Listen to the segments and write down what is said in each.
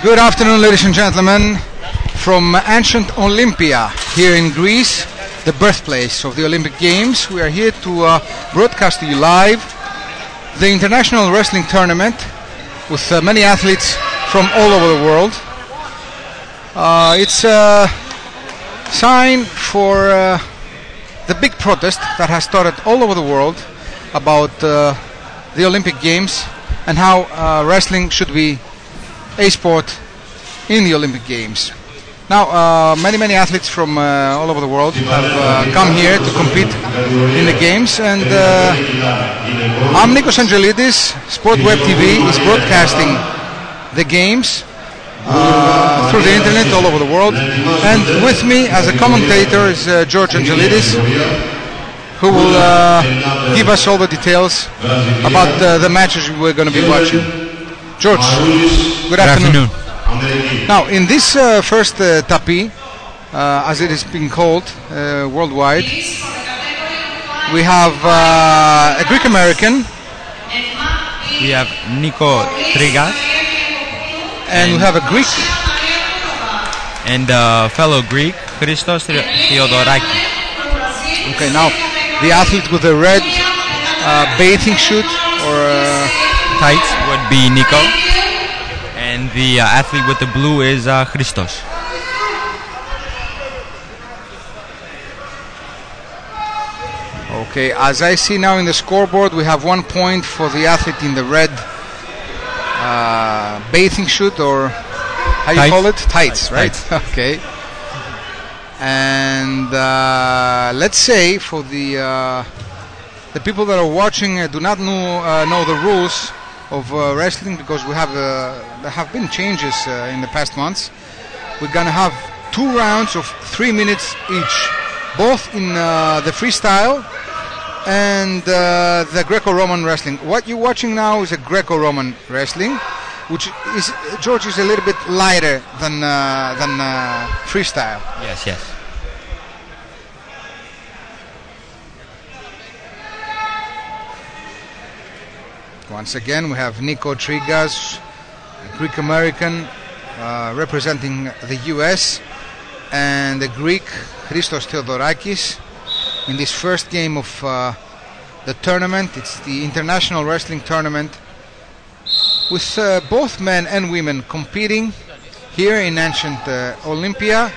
Good afternoon, ladies and gentlemen, from ancient Olympia here in Greece, the birthplace of the Olympic Games. We are here to broadcast to you live the International Wrestling Tournament with many athletes from all over the world. It's a sign for the big protest that has started all over the world about the Olympic Games and how wrestling should be a sport in the Olympic Games. Now, many athletes from all over the world have come here to compete in the Games, and I'm Nikos Angelidis. Sport Web TV is broadcasting the Games through the internet all over the world, and with me as a commentator is George Angelidis, who will give us all the details about the matches we're going to be watching. George, good afternoon. Now, in this first tapis, as it is being called worldwide, we have a Greek American. We have Nico Trigas. And we have a Greek. And fellow Greek, Christos Theodorakis. Okay, now the athlete with the red bathing suit or tights would be Nico. And the athlete with the blue is Christos. Okay, as I see now in the scoreboard, we have 1 point for the athlete in the red bathing suit, or how you call it? Tights, right? Tights. Okay. And let's say for the people that are watching do not know the rules of wrestling, because we have there have been changes in the past months. We're gonna have 2 rounds of 3 minutes each, both in the freestyle and the Greco-Roman wrestling. What you're watching now is a Greco-Roman wrestling, which is, George, is a little bit lighter than freestyle. Yes. Once again, we have Nico Trigas, a Greek American, representing the US, and the Greek Christos Theodorakis in this first game of the tournament. It's the International Wrestling Tournament with both men and women competing here in ancient Olympia.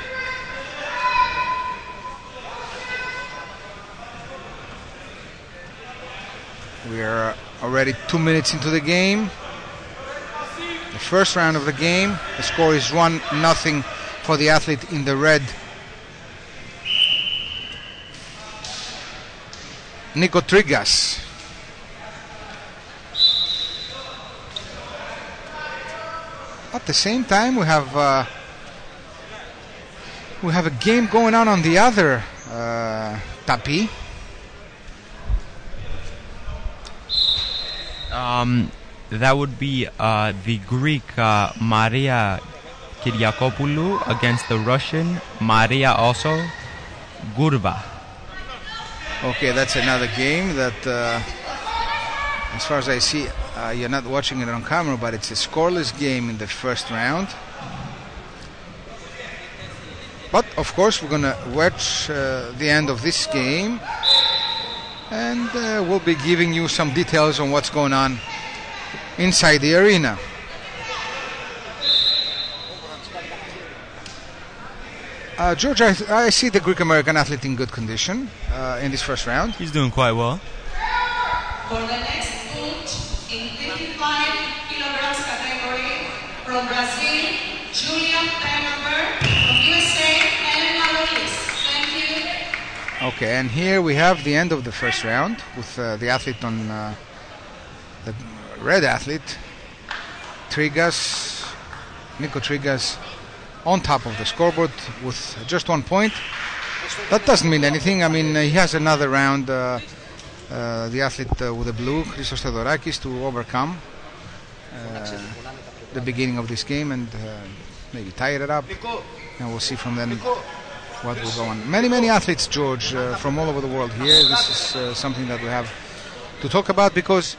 We are already 2 minutes into the game. The first round of the game. The score is 1-0 for the athlete in the red, Nico Trigas. At the same time, we have a game going on the other tapis. That would be the Greek Maria Kyriakopoulou against the Russian Maria also Gurba. Okay, that's another game that, as far as I see, you're not watching it on camera, but it's a scoreless game in the first round. But of course, we're gonna watch the end of this game, and we'll be giving you some details on what's going on inside the arena. George, I see the Greek American athlete in good condition in this first round. He's doing quite well. For the next bout in 55 kilograms category, from Brazil, Julian Penberg, from USA, and Alois. Thank you. Okay, and here we have the end of the first round with the athlete on the red athlete, Trigas, Nico Trigas, on top of the scoreboard with just 1 point. That doesn't mean anything. I mean, he has another round, the athlete with the blue, Christos Theodorakis, to overcome the beginning of this game and maybe tie it up. And we'll see from then what will go on. Many athletes, George, from all over the world here. This is something that we have to talk about, because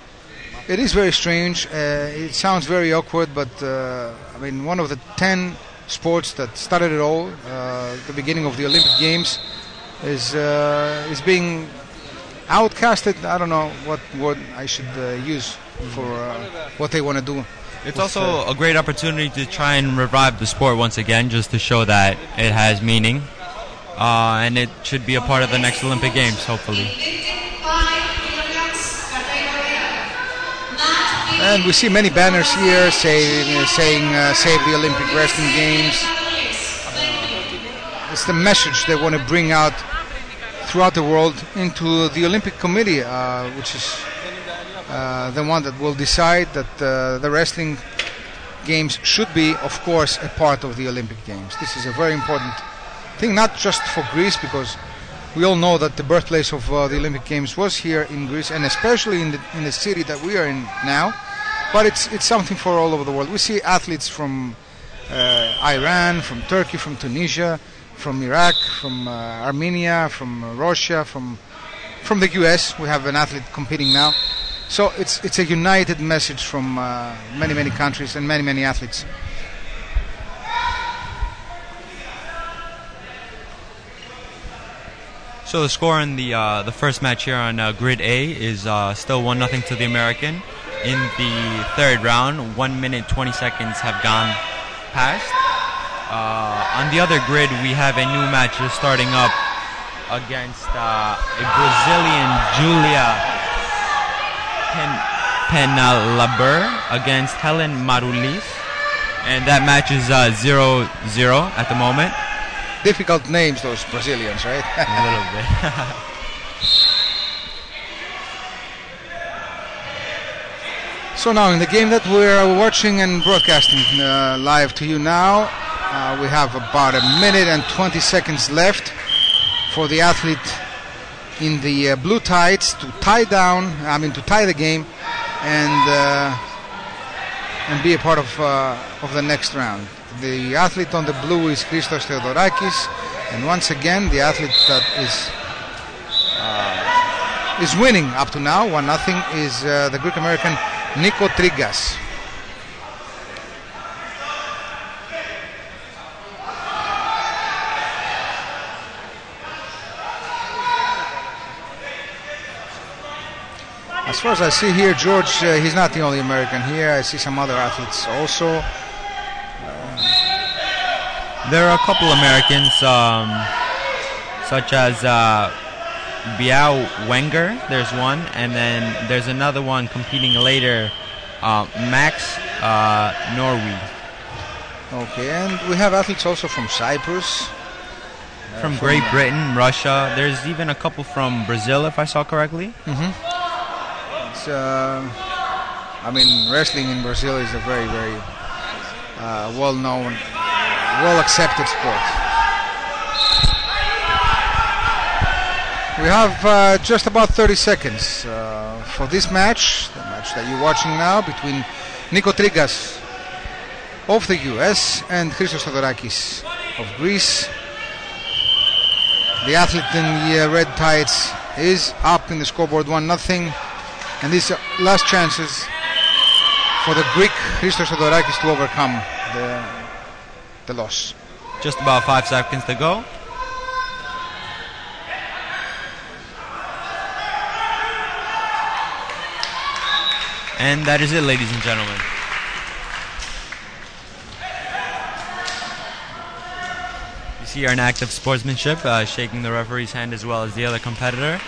It is very strange. It sounds very awkward, but I mean, one of the 10 sports that started it all, the beginning of the Olympic Games, is being outcasted. I don't know what word I should use for what they want to do. It's also a great opportunity to try and revive the sport once again, just to show that it has meaning, and it should be a part of the next Olympic Games, hopefully. And we see many banners here saying "Save the Olympic Wrestling Games." It's the message they want to bring out throughout the world into the Olympic Committee, which is the one that will decide that the wrestling games should be, of course, a part of the Olympic Games. This is a very important thing, not just for Greece, because we all know that the birthplace of the Olympic Games was here in Greece, and especially in the city that we are in now. But it's something for all over the world. We see athletes from Iran, from Turkey, from Tunisia, from Iraq, from Armenia, from Russia, from the US. We have an athlete competing now. So it's a united message from many countries and many athletes. So the score in the first match here on Grid A is still 1-0 to the American. In the third round, 1 minute 20 seconds have gone past. On the other grid, we have a new match just starting up against a Brazilian Julia Penalaber against Helen Marulis, and that match is 0-0 at the moment. Difficult names, those Brazilians, right? A little bit. So now, in the game that we're watching and broadcasting live to you now, we have about 1 minute and 20 seconds left for the athlete in the blue tights to tie the game and be a part of the next round. The athlete on the blue is Christos Theodorakis, and once again the athlete that is winning up to now 1-0 is the Greek American Nico Trigas. As far as I see here, George, he's not the only American here. I see some other athletes also. There are a couple Americans, such as Biao Wenger, there's one, and then there's another one competing later, Max Norway. Okay, and we have athletes also from Cyprus. From Great Britain, Russia. There's even a couple from Brazil, if I saw correctly. It's, I mean, wrestling in Brazil is a very well-known, well-accepted sport. We have just about 30 seconds for this match, the match that you're watching now between Nico Trigas of the US and Christos Theodorakis of Greece. The athlete in the red tights is up in the scoreboard 1-0, and these are last chances for the Greek Christos Theodorakis to overcome the loss. Just about 5 seconds to go. And that is it, ladies and gentlemen. You see an act of sportsmanship, shaking the referee's hand as well as the other competitor.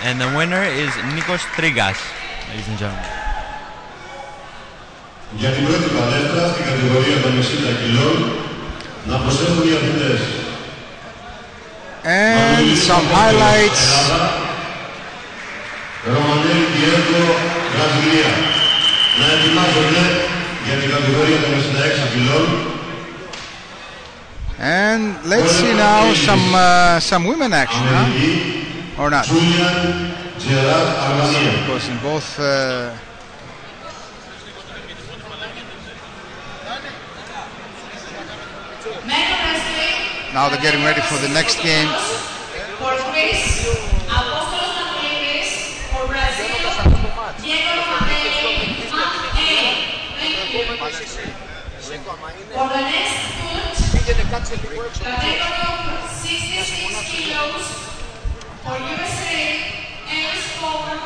And the winner is Nikos Trigas, ladies and gentlemen. Για την πρώτη παλέτρα στην κατηγορία των 60 κιλών να προσέχουν οι αθλητές. And some highlights. Ρωμανέλη Διέγκο, Βραζιλία. Να ετοιμάζονται για την κατηγορία των 66 κιλών. And let's see now some women action, huh? Or not? Because in both now they're getting ready for the next game. For Greece, Apostolos Napolidis. For Brazil, Diego Romanelli. For the next foot, category of 66 kilos for USA, Ellis Coleman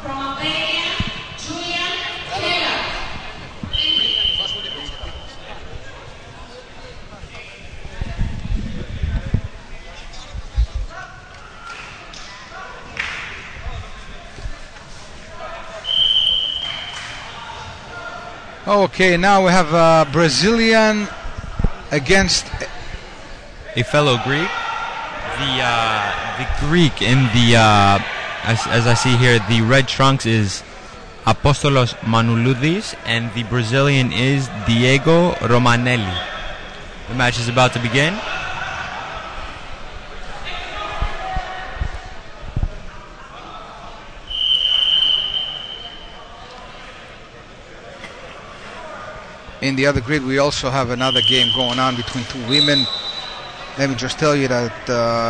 from Albania, Julian Taylor. Okay, now we have a Brazilian against a fellow Greek. The Greek in the as I see here, the red trunks is Apostolos Manouloudis, and the Brazilian is Diego Romanelli. The match is about to begin. In the other grid, we also have another game going on between two women. Let me just tell you that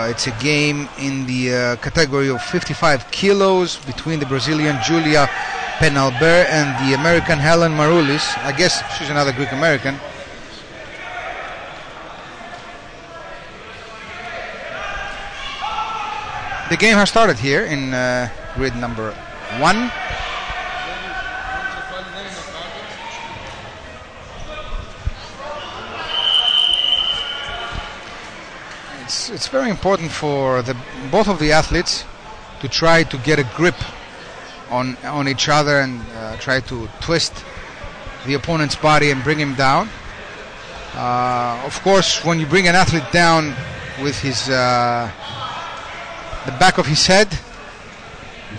it's a game in the category of 55 kilos between the Brazilian Julia Penalber and the American Helen Maroulis. I guess she's another Greek American. The game has started here in grid number 1. It's very important for both of the athletes to try to get a grip on each other and try to twist the opponent's body and bring him down. Of course, when you bring an athlete down with his the back of his head,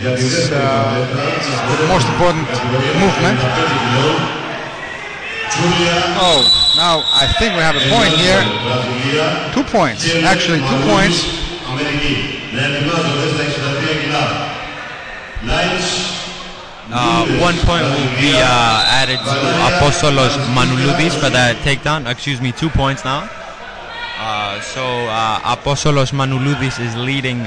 it's the most important movement. Oh, now I think we have a point here. 2 points, actually 2 points. 1 point will be added to Apostolos Manouloudis for that takedown. 2 points now. So Apostolos Manouloudis is leading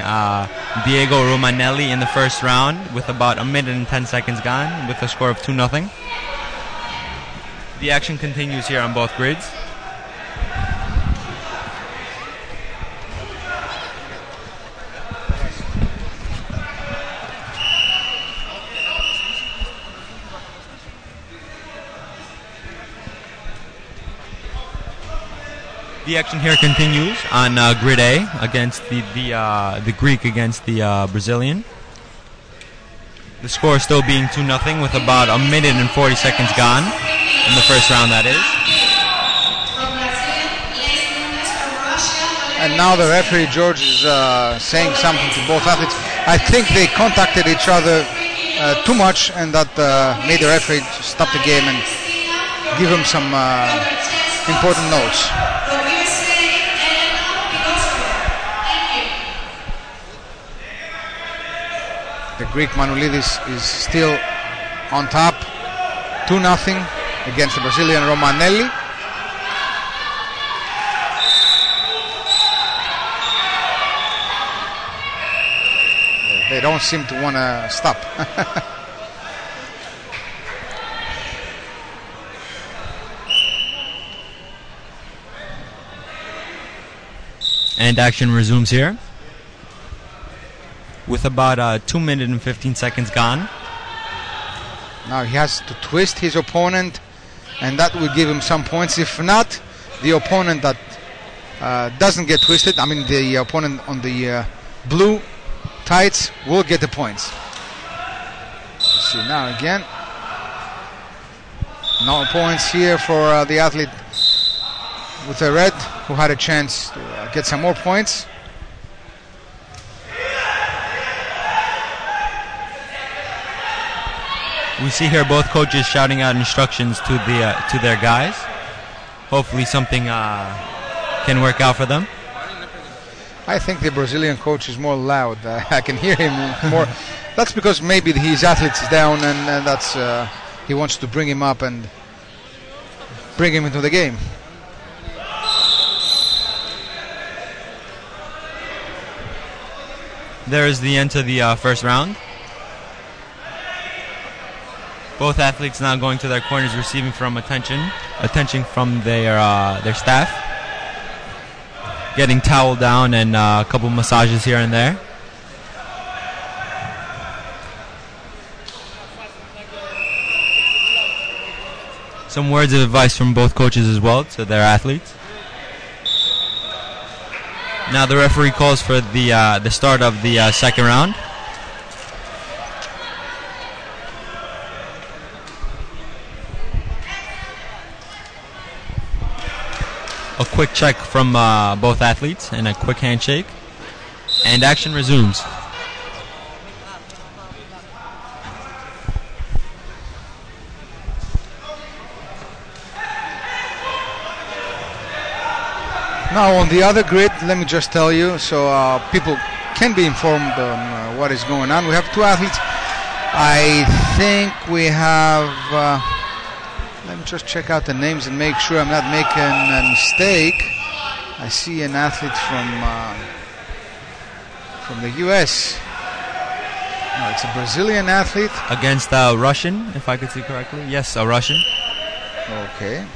Diego Romanelli in the first round with about 1 minute and 10 seconds gone, with a score of 2-0. The action continues here on both grids. The action here continues on grid A against the Greek against the Brazilian. The score is still being 2-0 with about 1 minute and 40 seconds gone in the first round, that is. And now the referee, George, is saying something to both athletes. I think they contacted each other too much, and that made the referee stop the game and give him some important notes. The Greek Manouloudis is still on top, 2-0 against the Brazilian Romanelli. They don't seem to want to stop. And action resumes here with about 2 minutes and 15 seconds gone. Now he has to twist his opponent, and that will give him some points. If not, the opponent that doesn't get twisted, I mean the opponent on the blue tights, will get the points. Let's see now again. No points here for the athlete with the red, who had a chance to get some more points. We see here both coaches shouting out instructions to their guys. Hopefully something can work out for them. I think the Brazilian coach is more loud. I can hear him more. That's because maybe his athlete is down, and that's he wants to bring him up and bring him into the game. There is the end to the first round. Both athletes now going to their corners, receiving from attention from their staff. Getting toweled down and a couple massages here and there. Some words of advice from both coaches as well to their athletes. Now the referee calls for the start of the second round. A quick check from both athletes and a quick handshake. And action resumes. Now on the other grid, let me just tell you, so people can be informed on what is going on. We have two athletes. I think we have, let me just check out the names and make sure I'm not making a mistake. I see an athlete from the US. No, it's a Brazilian athlete. Against a Russian, if I could see correctly. Yes, a Russian. Okay.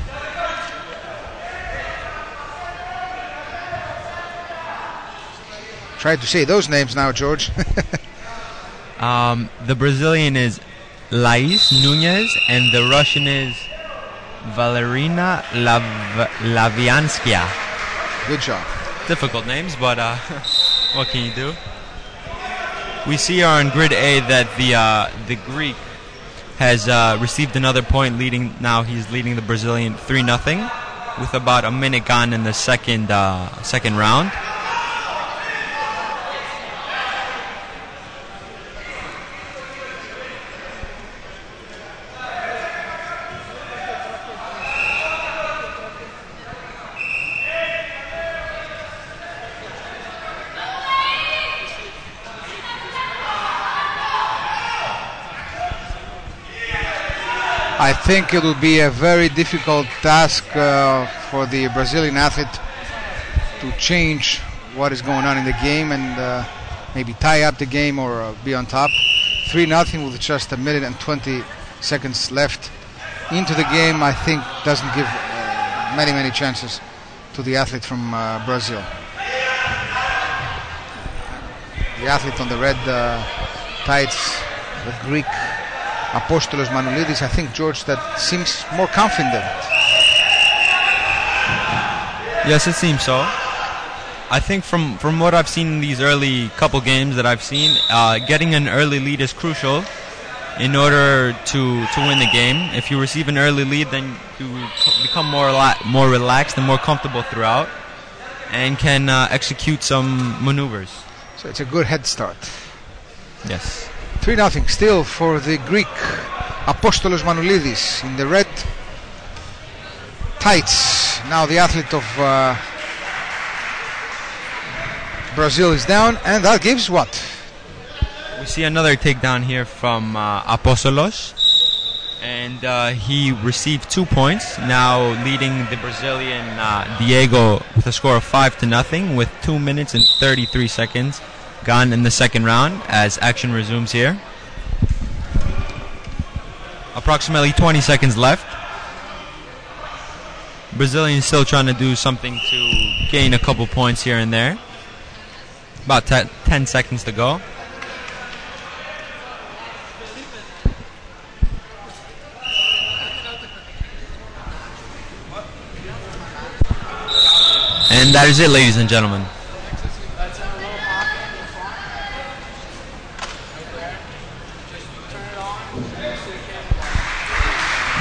Try to say those names now, George. The Brazilian is Lais Nunez and the Russian is Valerina Lavianskia. Good job. Difficult names, but what can you do? We see here on grid A that the Greek has received another point, now he's leading the Brazilian 3-0 with about a minute gone in the second round. I think it will be a very difficult task for the Brazilian athlete to change what is going on in the game and maybe tie up the game or be on top. 3-0 with just a minute and 20 seconds left into the game, I think doesn't give many chances to the athlete from Brazil. The athlete on the red tights, the Greek Apostolos Manoulidis, I think, George, that seems more confident. Yes, it seems so. I think from what I've seen in these early couple games that I've seen, getting an early lead is crucial in order to win the game. If you receive an early lead, then you become more relaxed and more comfortable throughout and can execute some maneuvers. So it's a good head start. Yes. 3-0 still for the Greek Apostolos Manoulidis in the red tights. Now the athlete of Brazil is down, and that gives what? We see another takedown here from Apostolos, and he received 2 points, now leading the Brazilian Diego with a score of 5-0 with 2 minutes and 33 seconds gone in the second round as action resumes here. Approximately 20 seconds left. Brazilian still trying to do something to gain a couple points here and there. About 10 seconds to go. And that is it, ladies and gentlemen.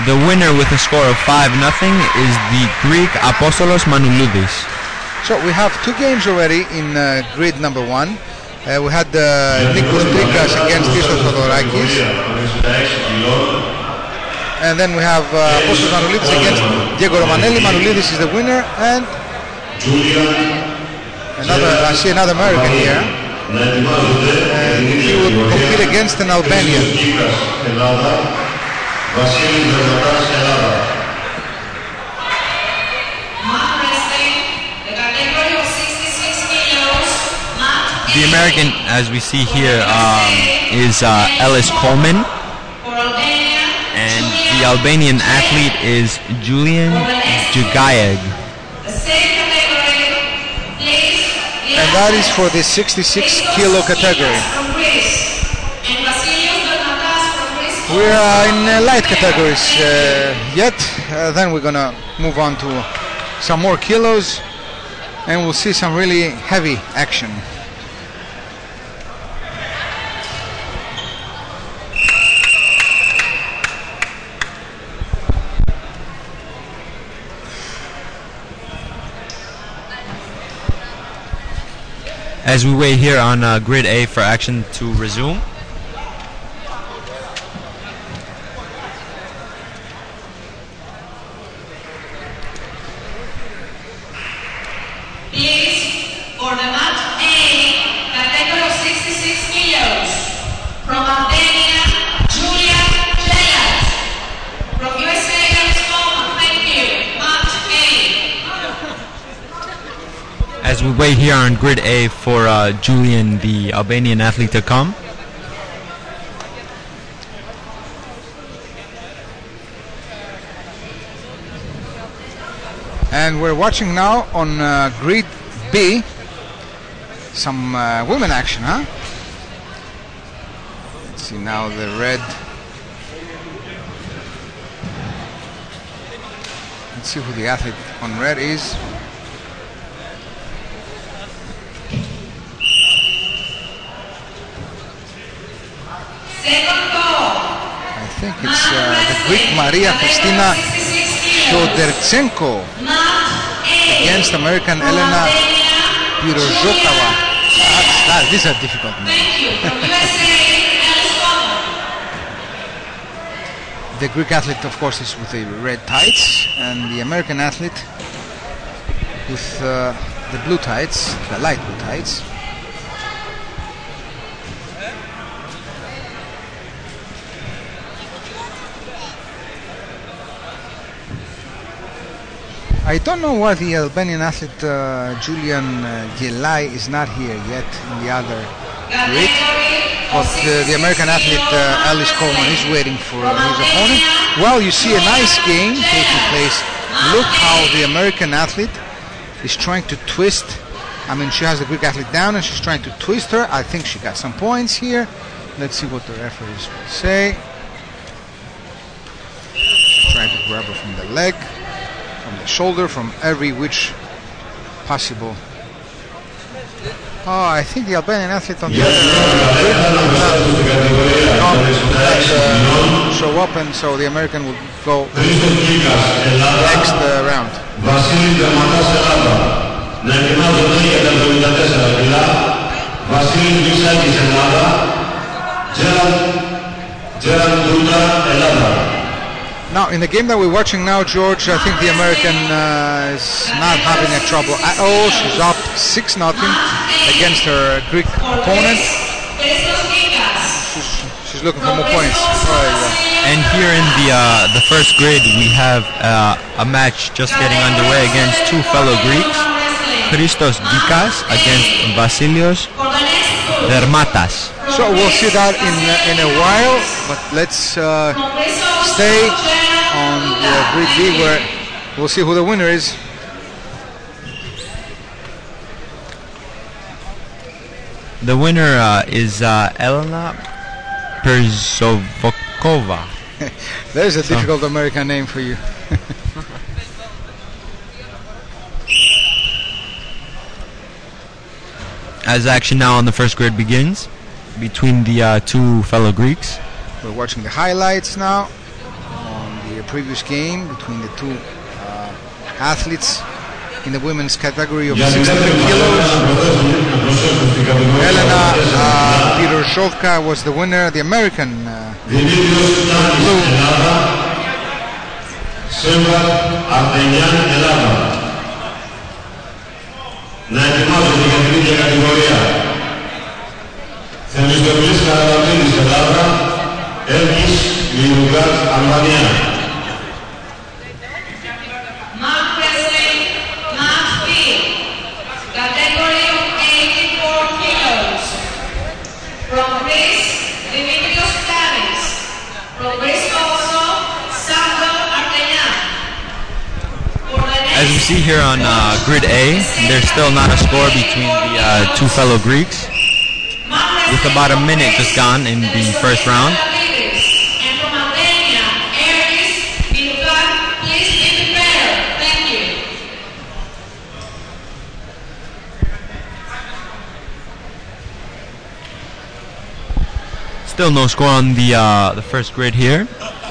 The winner with a score of 5-0 is the Greek Apostolos Manoulidis. So we have two games already in grid number 1. We had Nikos Trikas against Christos Theodorakis. And then we have Apostolos Manoulidis against Diego Romanelli. Manoulidis is the winner, and I see another American here. And he will compete against an Albanian. The American, as we see here, is Ellis Coleman, the Albanian athlete is Julian Jugayev. The same category, please. And that is for the 66 kilo category. From Greece. And Vasilios Donatas from Greece. We are in light categories yet. Then we're gonna move on to some more kilos, and we'll see some really heavy action. As we wait here on grid A for action to resume. Please, for the match A, category of 66 kilos. From Albania, Julia Jelas. From USA, Alice Coleman. Thank you. Match A. As we wait here on grid A for Julian, the Albanian athlete, to come. And we're watching now on grid B some women action, huh? Let's see now the red. Let's see who the athlete on red is. Second goal. I think it's the Greek Maria Christina Fyoderchenko against American Elena Pirozhokova. These are difficult names. Thank you. From USA, Alice Coleman. The Greek athlete, of course, is with the red tights, and the American athlete with the blue tights, the light blue tights. I don't know why the Albanian athlete Julian Gelai is not here yet in the other grid, but the American athlete Alice Coleman is waiting for his opponent. Well, you see a nice game taking place. Look how the American athlete is trying to twist. I mean, she has the Greek athlete down and she's trying to twist her. I think she got some points here. Let's see what the referees will say. She's trying to grab her from the leg, from the shoulder, from every which possible. Oh, I think the Albanian athlete on the other show up, and so the American will go next round. Now, in the game that we're watching now, George, I think the American is not having a trouble at all. She's up 6-0 against her Greek opponent. She's looking for more points. And here in the first grid, we have a match just getting underway against two fellow Greeks. Christos Gikas against Vasilios Dermatas. So we'll see that in a while, but let's stay on the grid B where we'll see who the winner is. The winner is Elena Perzovokova. There's a difficult American name for you. As action now on the first grid begins between the two fellow Greeks. We're watching the highlights now on the previous game between the two athletes in the women's category of 62 kilos. Elena Pirozhokova was the winner, the American blue. Να ετοιμάζονται για την ίδια κατηγορία. Θεμιστοκλής Καραδαπίνης Ελλάδα, Έλκης Λιουγκάτ Αλβανία. Mark Wrestling, Match B, category of 84 kilos. From Greece, Dimitrios Klaris. From Greece also, As we see here on grid A, there's still not a score between the two fellow Greeks, with about a minute just gone in the first round. And from Albania, Aries, Minutar, please be prepared. Thank you. Still no score on the first grid here,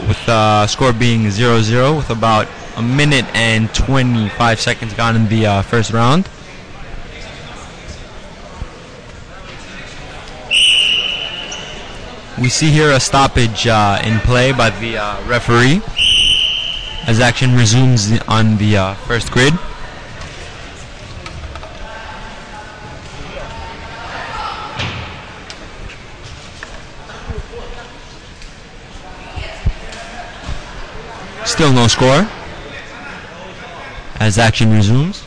with the score being 0-0 with about a minute and 25 seconds gone in the first round. We see here a stoppage in play by the referee as action resumes on the first grid. Still no score as action resumes.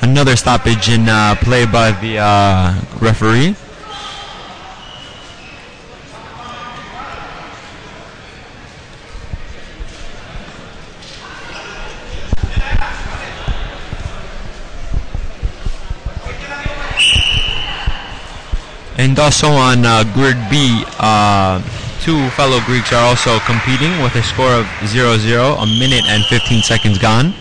Another stoppage in play by the referee. And also on grid B, two fellow Greeks are also competing with a score of 0-0, a minute and 15 seconds gone.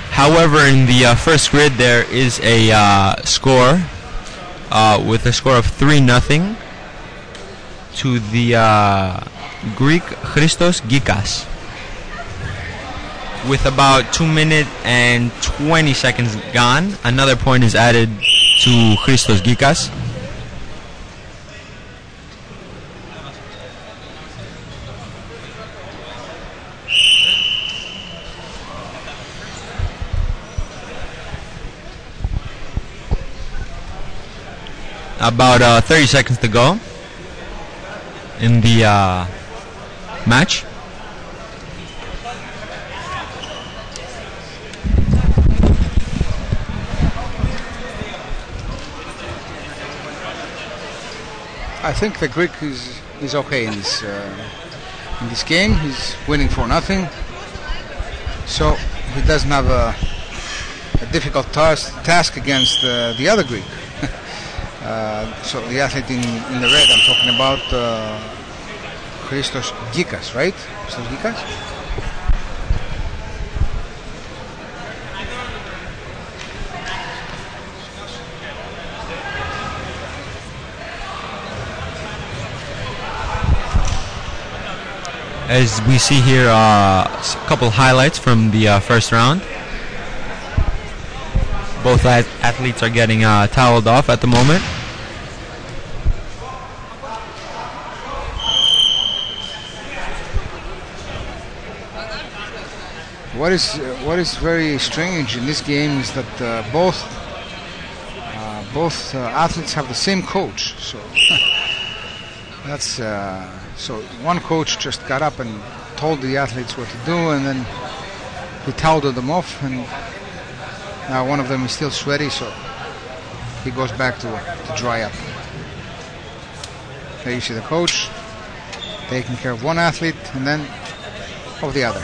However, in the first grid, there is a score with a score of 3-0 to the Greek Christos Gikas, with about 2 minutes and 20 seconds gone. Another point is added to Christos Gikas. About 30 seconds to go in the match. I think the Greek is okay in this game. He's winning 4-0, so he doesn't have a difficult task against the other Greek. So the athlete in the red, I'm talking about Christos Gikas, right? Christos Gikas? As we see here, a couple highlights from the first round. Both athletes are getting toweled off at the moment. What is very strange in this game is that both athletes have the same coach. So that's so one coach just got up and told the athletes what to do, and then he toweled them off, and now one of them is still sweaty, so he goes back to dry up. There you see the coach taking care of one athlete and then of the other.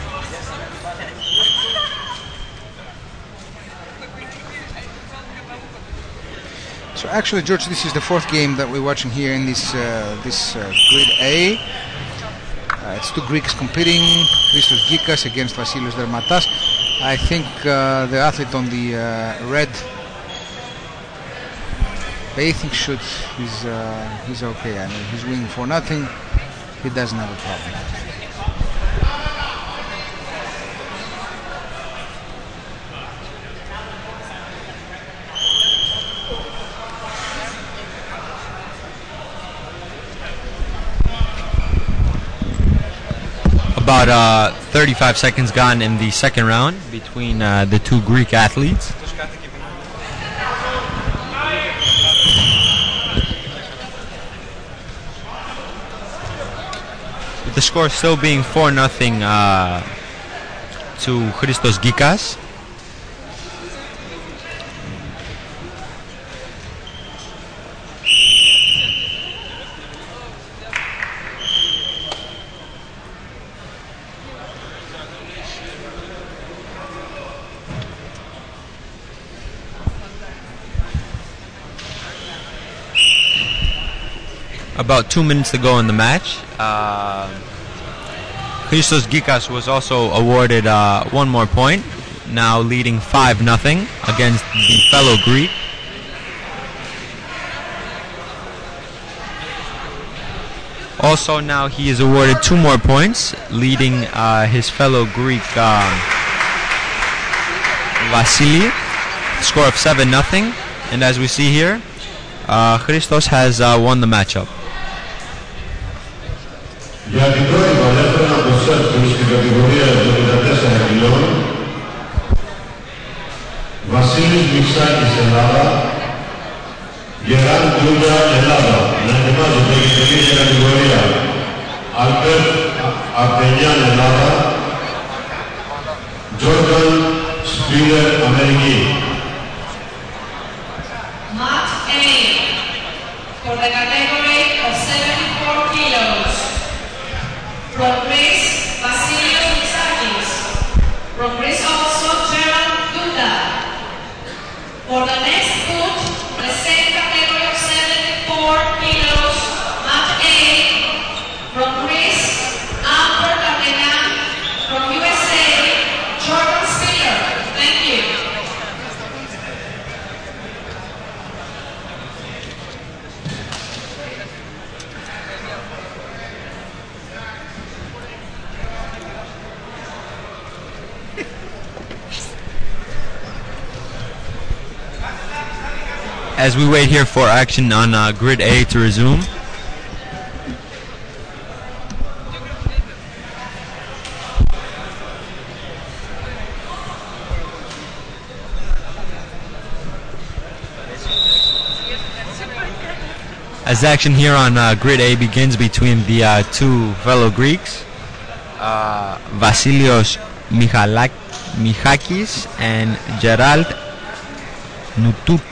So actually, George, this is the fourth game that we're watching here in this grid A. It's two Greeks competing, Christos Gikas against Vasilios Dermatas. I think the athlete on the red bathing suit he's okay. I mean, he's winning 4-0. He doesn't have a problem. About 35 seconds gone in the second round between the two Greek athletes. With the score still being 4-0 to Christos Gikas. About 2 minutes to go in the match. Christos Gikas was also awarded one more point, now leading 5-0 against the fellow Greek. Also now he is awarded 2 more points, leading his fellow Greek Vasili, score of 7-0. And as we see here, Christos has won the matchup. Για την πρώτη παλέτρα από σέρφους στην κατηγορία 74 κιλών, Βασίλης Μιξάκης Ελλάδα, Γεράν Τούγια Ελλάδα. Να ετοιμάζονται για την ίδια κατηγορία Αλπέρ Αρτενιάν Ελλάδα, Τζόρταν Σπίλερ Αμερική. Mat A for the category of 74 kilos. From Greece, Vasilios Mitsakis. From Greece also, Gerald Duda. For the next bout, the same category of 74 kilos, Mat A. From Greece, Albert Armenan. From USA, Jordan Spiller. Thank you. As we wait here for action on grid A to resume. As action here on grid A begins between the two fellow Greeks, Vasilios Michakis and Gerald Nutunta.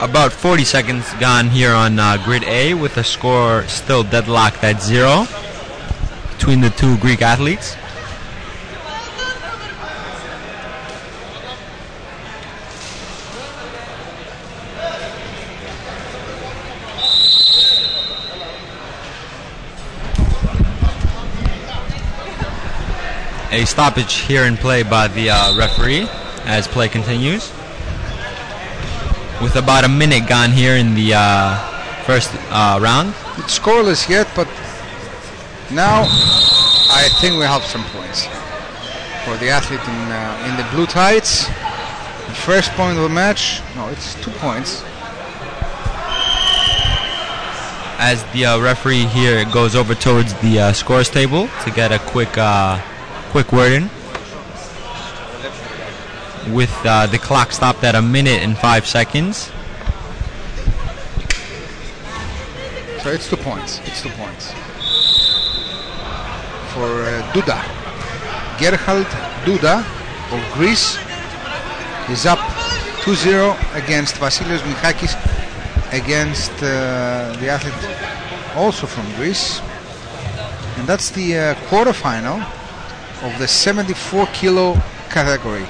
About 40 seconds gone here on grid A, with the score still deadlocked at 0 between the two Greek athletes. A stoppage here in play by the referee as play continues. With about a minute gone here in the first round. It's scoreless yet, but now I think we have some points for the athlete in the blue tights. The first point of the match. No, it's 2 points. As the referee here goes over towards the scores table to get a quick word in. With the clock stopped at 1 minute and 5 seconds. So it's 2 points. It's 2 points. For Duda. Gerhard Duda of Greece is up 2-0 against Vasilios Michakis, against the athlete also from Greece. And that's the quarterfinal of the 74 kilo category.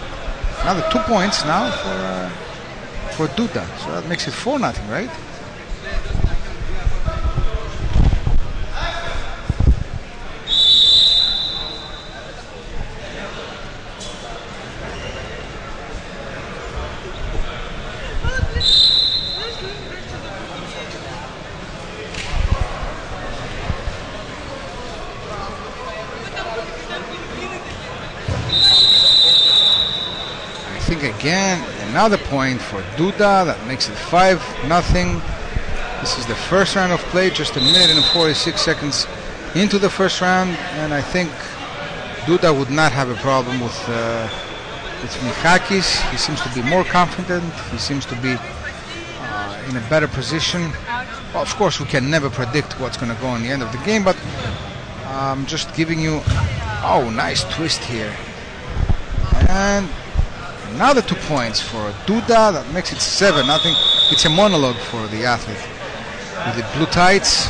Another 2 points now for Duda, so that makes it 4-0, right? Again, another point for Duda, that makes it 5-0. This is the first round of play, just 1 minute and 46 seconds into the first round, and I think Duda would not have a problem with Michakis. He seems to be more confident. He seems to be in a better position. Well, of course, we can never predict what's going to go in the end of the game, but I'm just giving you... Oh, nice twist here. And another 2 points for Duda. That makes it 7. I think it's a monologue for the athlete with the blue tights.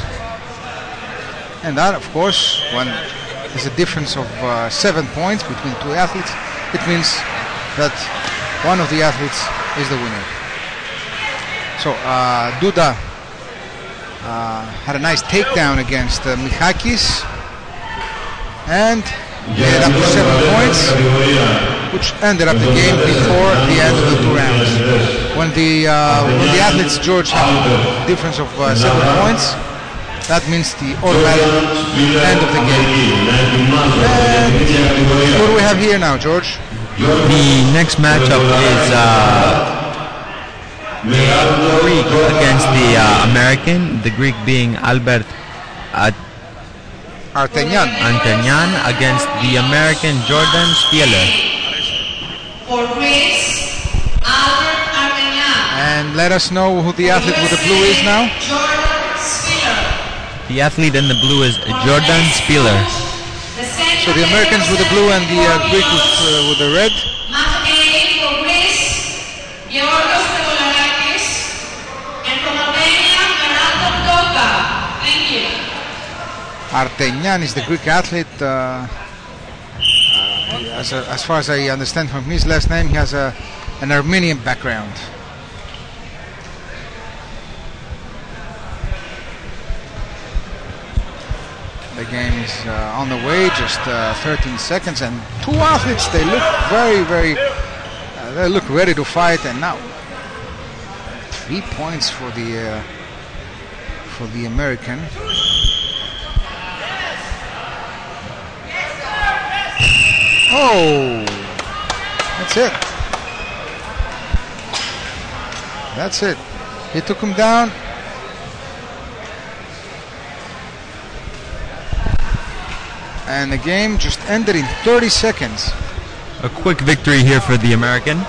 And that, of course, when there's a difference of 7 points between two athletes, it means that one of the athletes is the winner. So Duda had a nice takedown against Michakis and ended up with 7 points, which ended up the game before the end of the 2 rounds. When the athletes, George, have a difference of 7 points, that means the automatic end of the game. And what do we have here now, George? The next matchup is Greek against the American, the Greek being Albert Artenyan against the American Jordan Spieler. For Greece, Albert Artenyan. And let us know who the athlete with the blue is now. Jordan Spieler. The athlete in the blue is Jordan Spieler. So the Americans with the blue and the Greek with the red. Match A for Greece, Georgios Pegolarakis, and from Albania, Meraldo Doka. Thank you. Artenyan is the Greek athlete. As far as I understand from his last name, he has an Armenian background. The game is on the way, just 13 seconds, and two athletes, they look they look ready to fight, and now 3 points for the American. Oh, that's it. That's it. He took him down. And the game just ended in 30 seconds. A quick victory here for the American.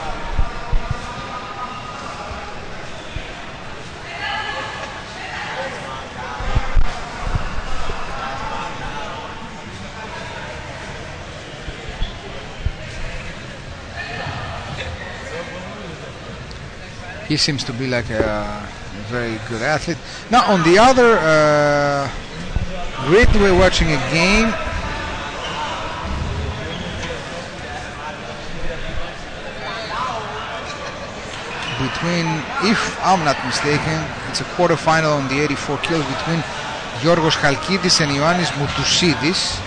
He seems to be like a very good athlete. Now on the other grid, we're watching a game between, if I'm not mistaken, it's a quarterfinal on the 84 kilos between Giorgos Chalkidis and Ioannis Moutousidis.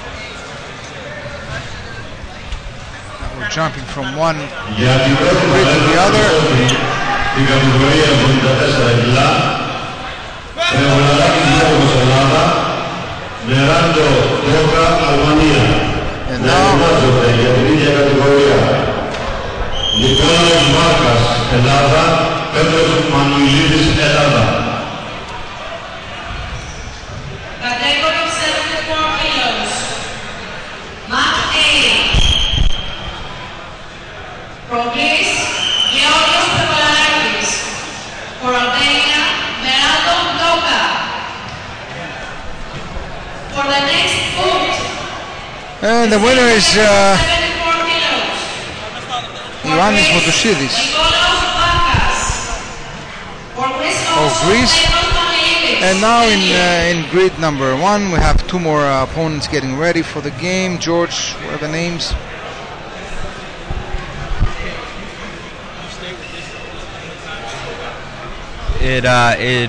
Now we're jumping from one grid to the other. Στην κατηγορία 74 κιλά, Πεγολαράκης Γιώργος Ελλάδα, Μεράντο Δόκα Αλβανία. Να ετοιμάζονται για την ίδια κατηγορία Νικόλαος Μάρκας Ελλάδα, Πέτρος Μανουηλίδης Ελλάδα. Category 74 kilos. Match A. From Greece, Georgios Pegolarakis. For Albania, Meraldo Doka. For the next bout, And the winner is 74 kilos. Ioannis Moutousidis of Greece. And now in grid number 1 we have two more opponents getting ready for the game. George, what are the names? It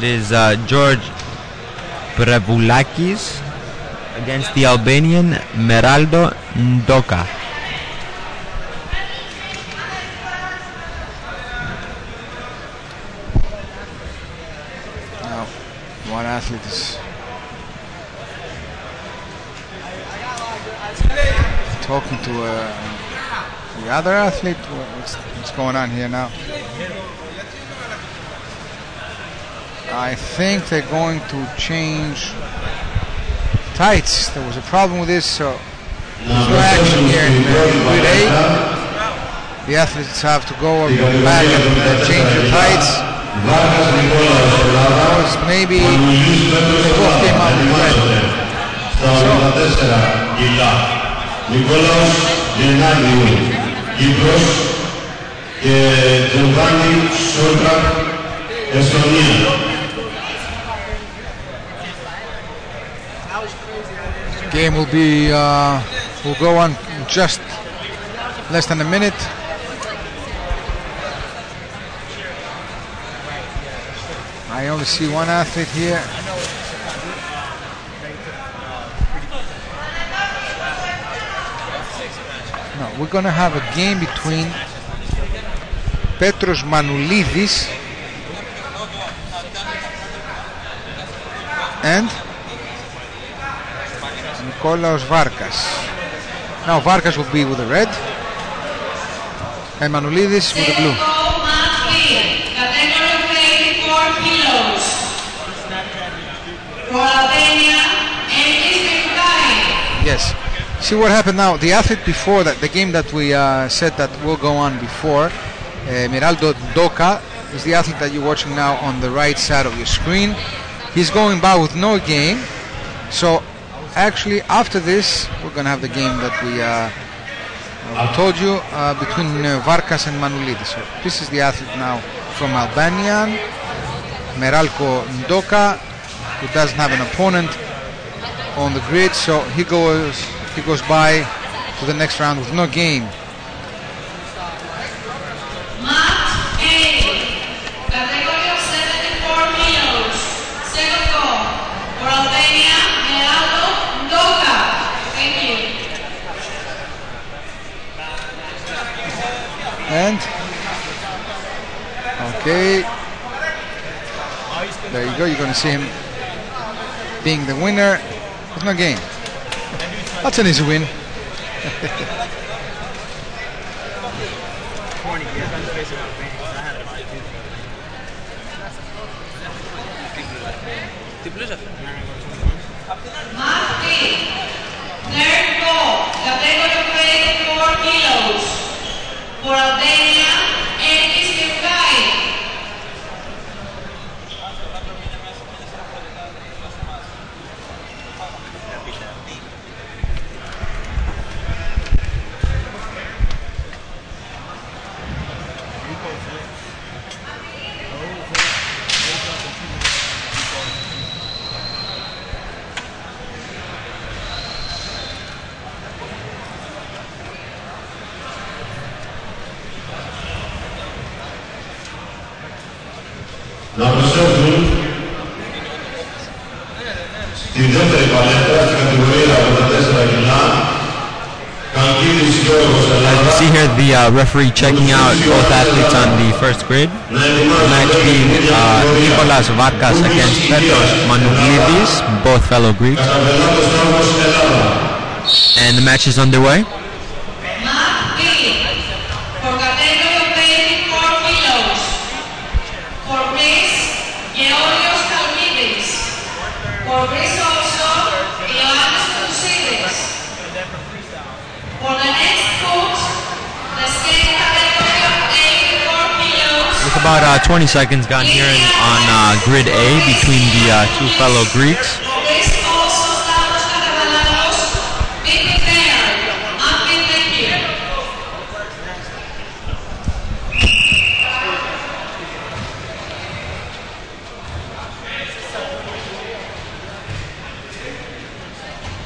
is George Prevoulakis against the Albanian Meraldo Ndoka. Now, one athlete is talking to the other athlete. What's going on here now? I think they're going to change tights. There was a problem with this, so there's no action here in grid A. The athletes have to go back and change the tights. Because maybe κιλά. Νικόλαος Γεννάδιου, Κύπρος και Τζοβάνι Σόρτρακ, Εστονία. Game will go on just less than a minute. I only see one athlete here. No, we're going to have a game between Petros Manoulidis and Nikolaos Varkas. Now Varkas will be with the red and Manoulidis with the blue. Yes. See what happened now. The athlete before that, the game that we said that will go on before, Miraldo Doka, is the athlete that you're watching now on the right side of your screen. He's going by with no game. So actually after this we're going to have the game that we told you between Varkas and Manoulidis. So this is the athlete now from Albania, Meralko Ndoka, who doesn't have an opponent on the grid, so he goes by to the next round with no game. And okay, there you go. You're going to see him being the winner. There's no game. That's an easy win. Third goal, category of weight 4 kilos. For Albania, Erkis Kefkai. Να προσέχουν στην δεύτερη παλέτα στην κατηγορία 84 κιλά. As you see here, the referee checking out both athletes on the first grid. The match being Nikolaos Varkas against Petros Manoulidis, both fellow Greeks. And the match is underway. With about 20 seconds gone here on grid A between the two fellow Greeks.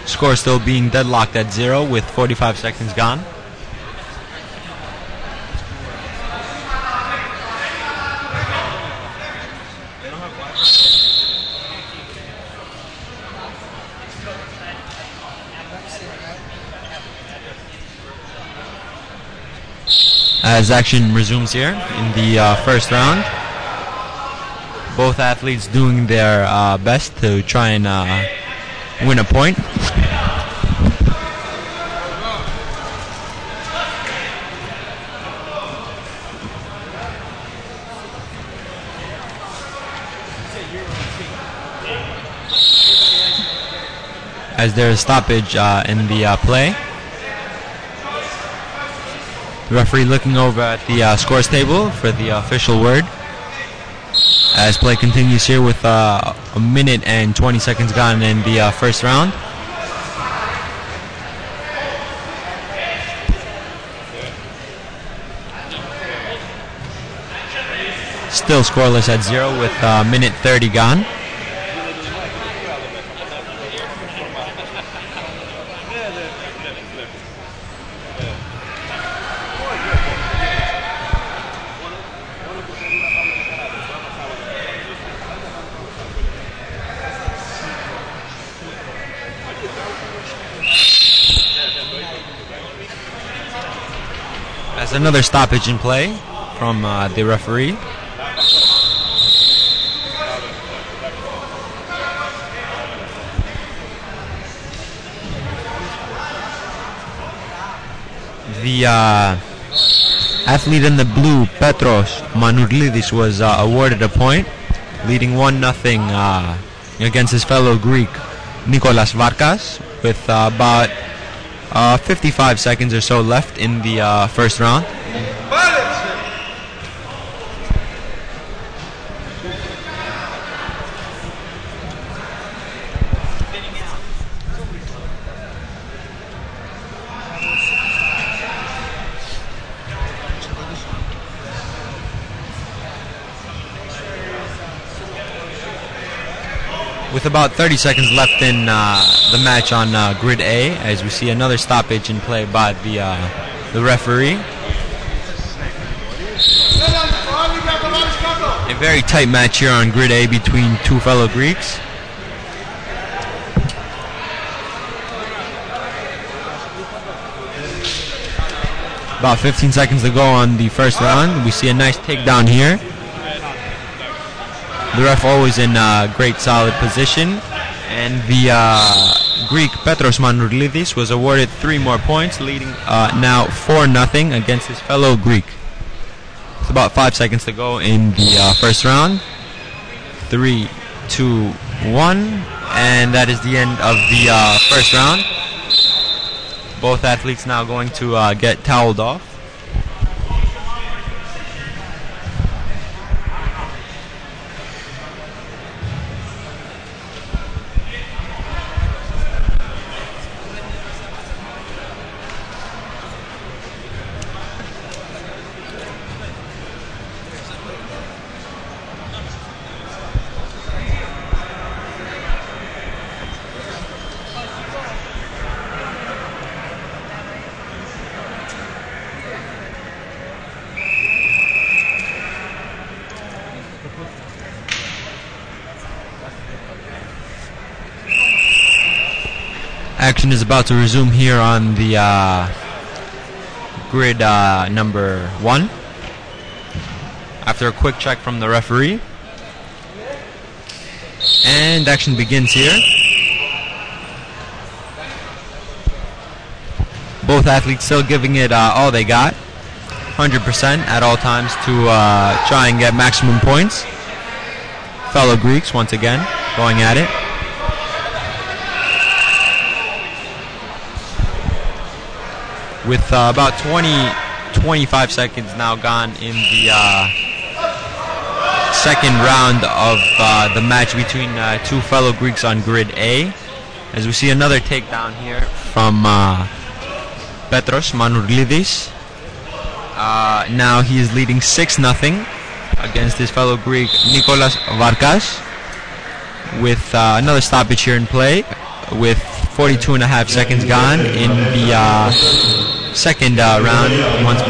Score still being deadlocked at 0 with 45 seconds gone. As action resumes here in the first round, both athletes doing their best to try and win a point. As there is stoppage in the play. The referee looking over at the scores table for the official word. As play continues here with a minute and 20 seconds gone in the first round. still scoreless at 0 with minute 30 gone. As another stoppage in play from the referee. The athlete in the blue, Petros Manurlidis, was awarded a point, leading 1-0 against his fellow Greek, Nicolas Varkas, with about 55 seconds or so left in the first round. With about 30 seconds left in the match on Grid A, as we see another stoppage in play by the referee. A very tight match here on Grid A between two fellow Greeks. About 15 seconds to go on the first round. We see a nice takedown here. The ref always in great solid position, and the Greek Petros Manurlidis was awarded 3 more points, leading now 4-0 against his fellow Greek. It's about 5 seconds to go in the first round. 3, 2, 1, and that is the end of the first round. Both athletes now going to get toweled off. Action is about to resume here on the grid number 1 after a quick check from the referee, and action begins here. Both athletes still giving it all they got, 100% at all times to try and get maximum points. Fellow Greeks once again going at it. With about 25 seconds now gone in the second round of the match between two fellow Greeks on Grid A. As we see another takedown here from Petros Manurlidis. Now he is leading 6-0 against his fellow Greek Nicolas Varkas, with another stoppage here in play, with 42.5 seconds gone in the second round. Once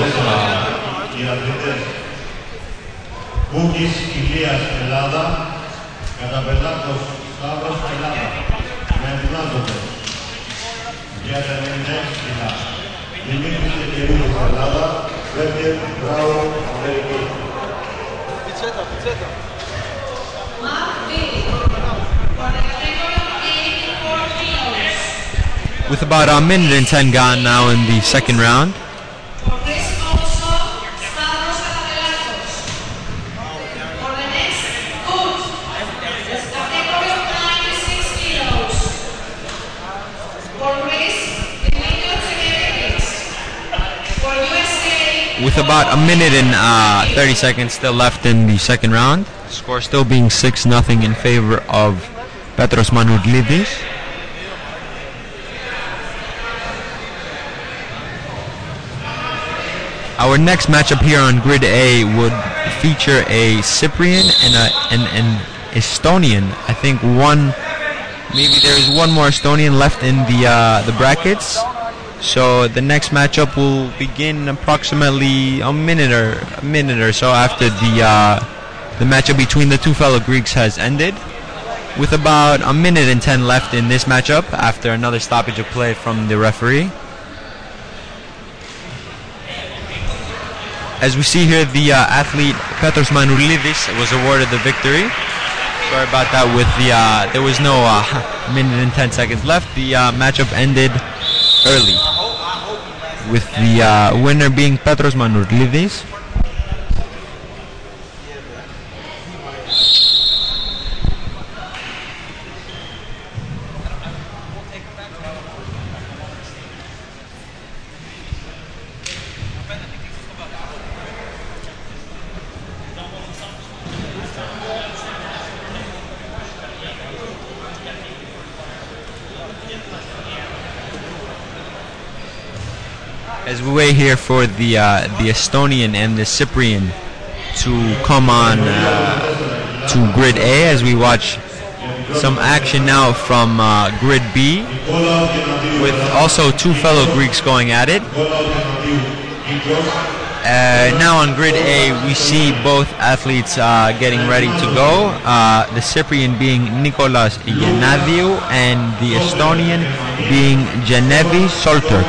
with about a minute and 10 gone now in the second round. With about a minute and 30 seconds still left in the second round, score still being 6-0 in favor of Petros Manurlidis. Our next matchup here on Grid A would feature a Cyprian and an Estonian. I think maybe there is one more Estonian left in the brackets. So the next matchup will begin approximately a minute or so after the matchup between the two fellow Greeks has ended, with about a minute and 10 left in this matchup after another stoppage of play from the referee. As we see here, the athlete Petros Manourlidis was awarded the victory. Sorry about that. There was no minute and 10 seconds left. The matchup ended early, with the winner being Petros Manourlidis. As we wait here for the Estonian and the Cyprian to come on to Grid A, as we watch some action now from Grid B, with also two fellow Greeks going at it. Now on Grid A, we see both athletes getting ready to go. The Cyprian being Nicolas Yanadiou and the Estonian being Genevi Solturk.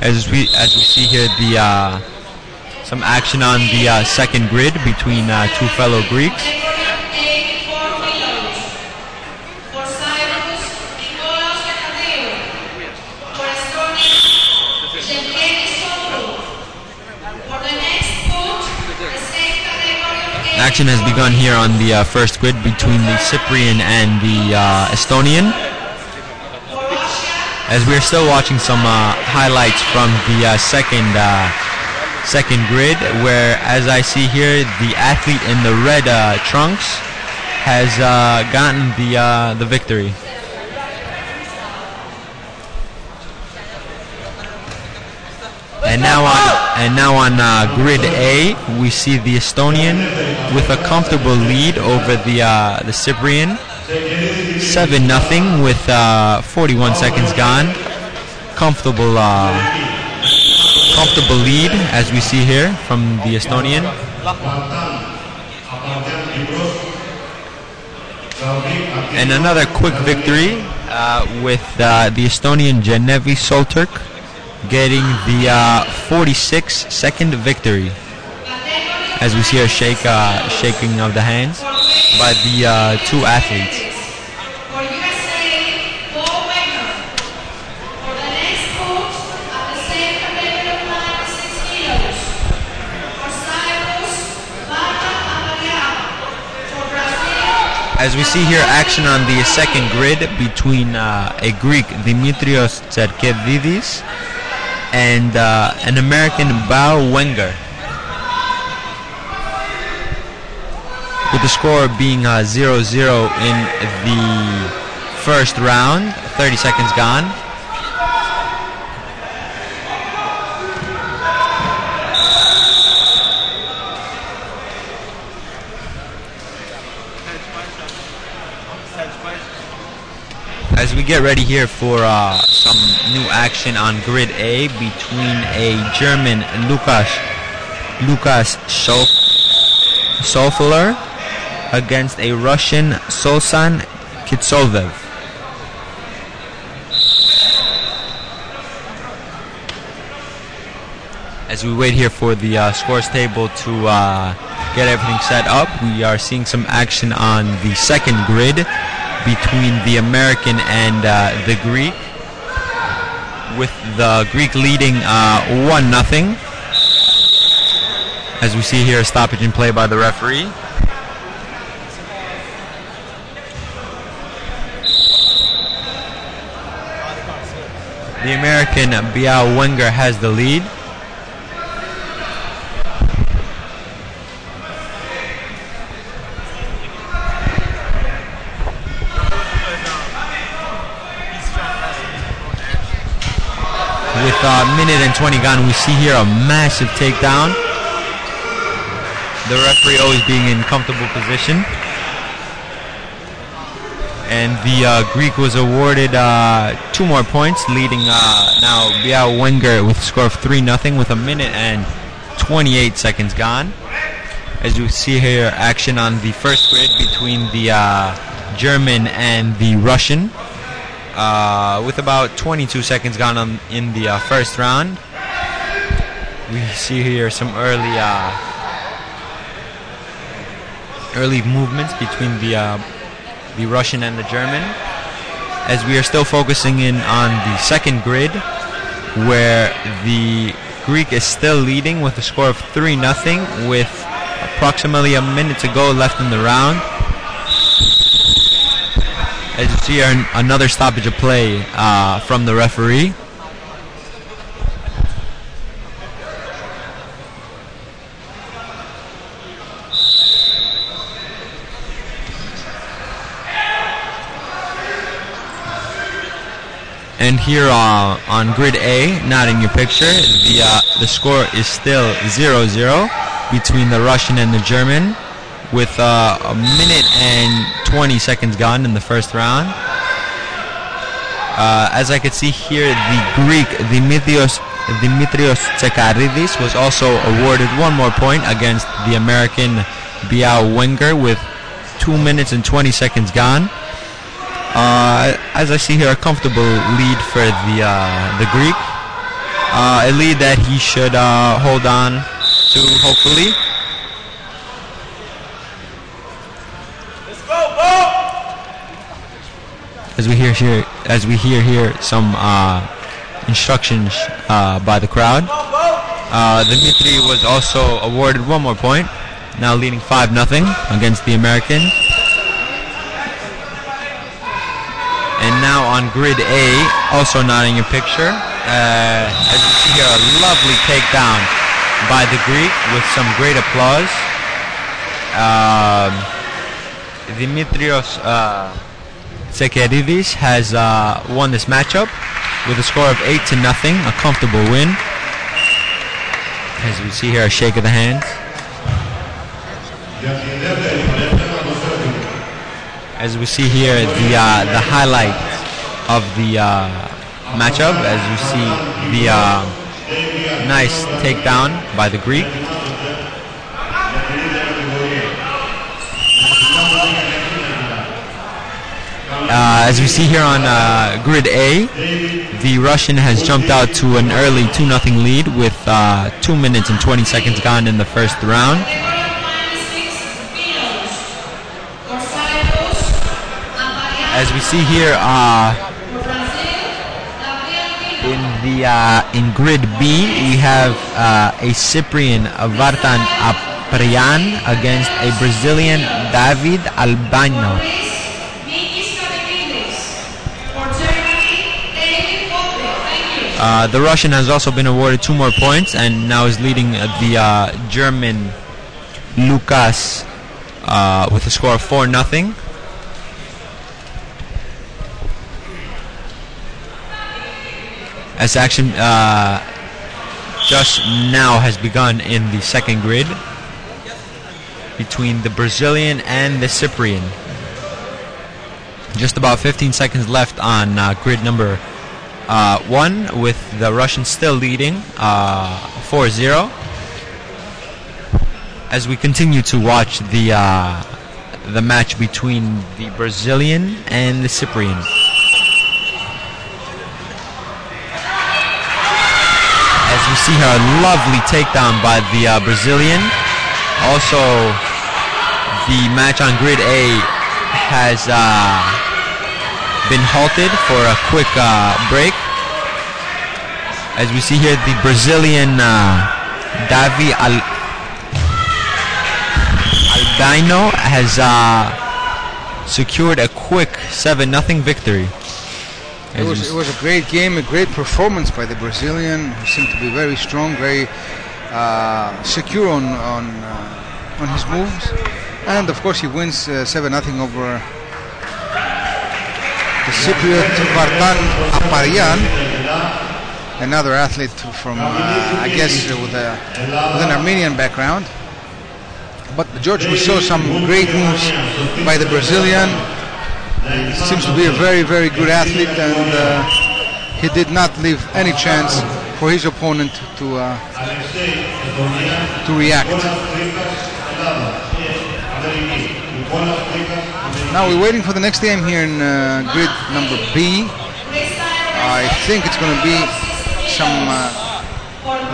As we see here, some action on the second grid between two fellow Greeks. Action has begun here on the first grid between the Cyprian and the Estonian, as we're still watching some highlights from the second grid, where, as I see here, the athlete in the red trunks has gotten the victory. And now on Grid A, we see the Estonian with a comfortable lead over the Cyprian. 7-0 with 41 seconds gone. Comfortable lead, as we see here from the Estonian. And another quick victory with the Estonian Genevi Solturk getting the 46-second victory. As we see a shaking of the hands by the two athletes. For USA, Paul Wenger. For the next bout at the same category of 96 kilos. For Cyprus, Marta Amariano. For Brazil. As we see here, action on the second grid between a Greek, Dimitrios Tserkedidis, and an American, Bao Wenger, with the score being 0-0 in the first round. 30 seconds gone. As we get ready here for some new action on Grid A between a German Lukas Sofoler against a Russian Solsan Kitsolvev. As we wait here for the scores table to get everything set up, we are seeing some action on the second grid between the American and the Greek, with the Greek leading 1-0. As we see here, a stoppage in play by the referee. The American Biao Wenger has the lead. With a minute and 20 gone, we see here a massive takedown. The referee always being in comfortable position. And the Greek was awarded 2 more points, leading now Biao Wenger with a score of 3-0 with a minute and 28 seconds gone. As you see here, action on the first grid between the German and the Russian, with about 22 seconds gone in the first round. We see here some early movements between the Russian and the German, as we are still focusing in on the second grid, where the Greek is still leading with a score of 3-0 with approximately a minute to go left in the round. As you see here, another stoppage of play from the referee. And here on grid A, not in your picture, the score is still 0-0 between the Russian and the German, with a minute and 20 seconds gone in the first round. As I could see here, the Greek Dimitrios Tsekaridis was also awarded 1 more point against the American Biao Wenger with 2 minutes and 20 seconds gone. As I see here, a comfortable lead for the Greek, a lead that he should hold on to, hopefully. As we hear here some instructions by the crowd. Dimitri was also awarded 1 more point, now leading 5-0 against the American. And now on grid A, also not in your picture, as you see here, a lovely takedown by the Greek with some great applause. Dimitrios Tsekaridis has won this matchup with a score of 8-0, a comfortable win. As we see here, a shake of the hands. As we see here, the highlight of the matchup, as you see the nice takedown by the Greek. As we see here on grid A, the Russian has jumped out to an early 2-0 lead with 2 minutes and 20 seconds gone in the first round. As we see here in grid B, we have a Cyprian Vartan Aprian against a Brazilian David Albano. The Russian has also been awarded 2 more points and now is leading the German Lucas with a score of 4-0. As action just now has begun in the second grid between the Brazilian and the Cyprian. Just about 15 seconds left on grid number 1, with the Russian still leading 4-0. As we continue to watch the match between the Brazilian and the Cyprian. As we see here, a lovely takedown by the Brazilian. Also, the match on grid A has been halted for a quick break. As we see here, the Brazilian Davi Albino has secured a quick 7-0 victory. It was a great game, a great performance by the Brazilian, who seemed to be very strong, very secure on his moves, and of course he wins 7-0 over the Cypriot Vartan Aparian. another athlete from, I guess, with an Armenian background. But George, we saw some great moves by the Brazilian. He seems to be a very, very good athlete, and he did not leave any chance for his opponent to react. Now we're waiting for the next game here in grid number B. I think it's going to be some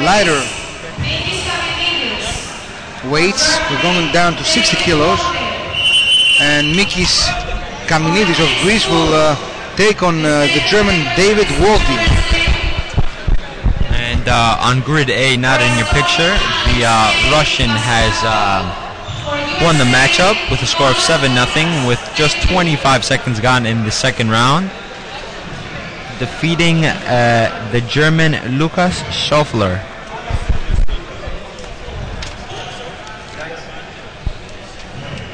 lighter weights. We're going down to 60 kilos, and Mikis Kaminidis of Greece will take on the German David Waldy. And on grid A, not in your picture, the Russian has won the matchup with a score of 7-0 with just 25 seconds gone in the second round, defeating the German Lukas Schofler.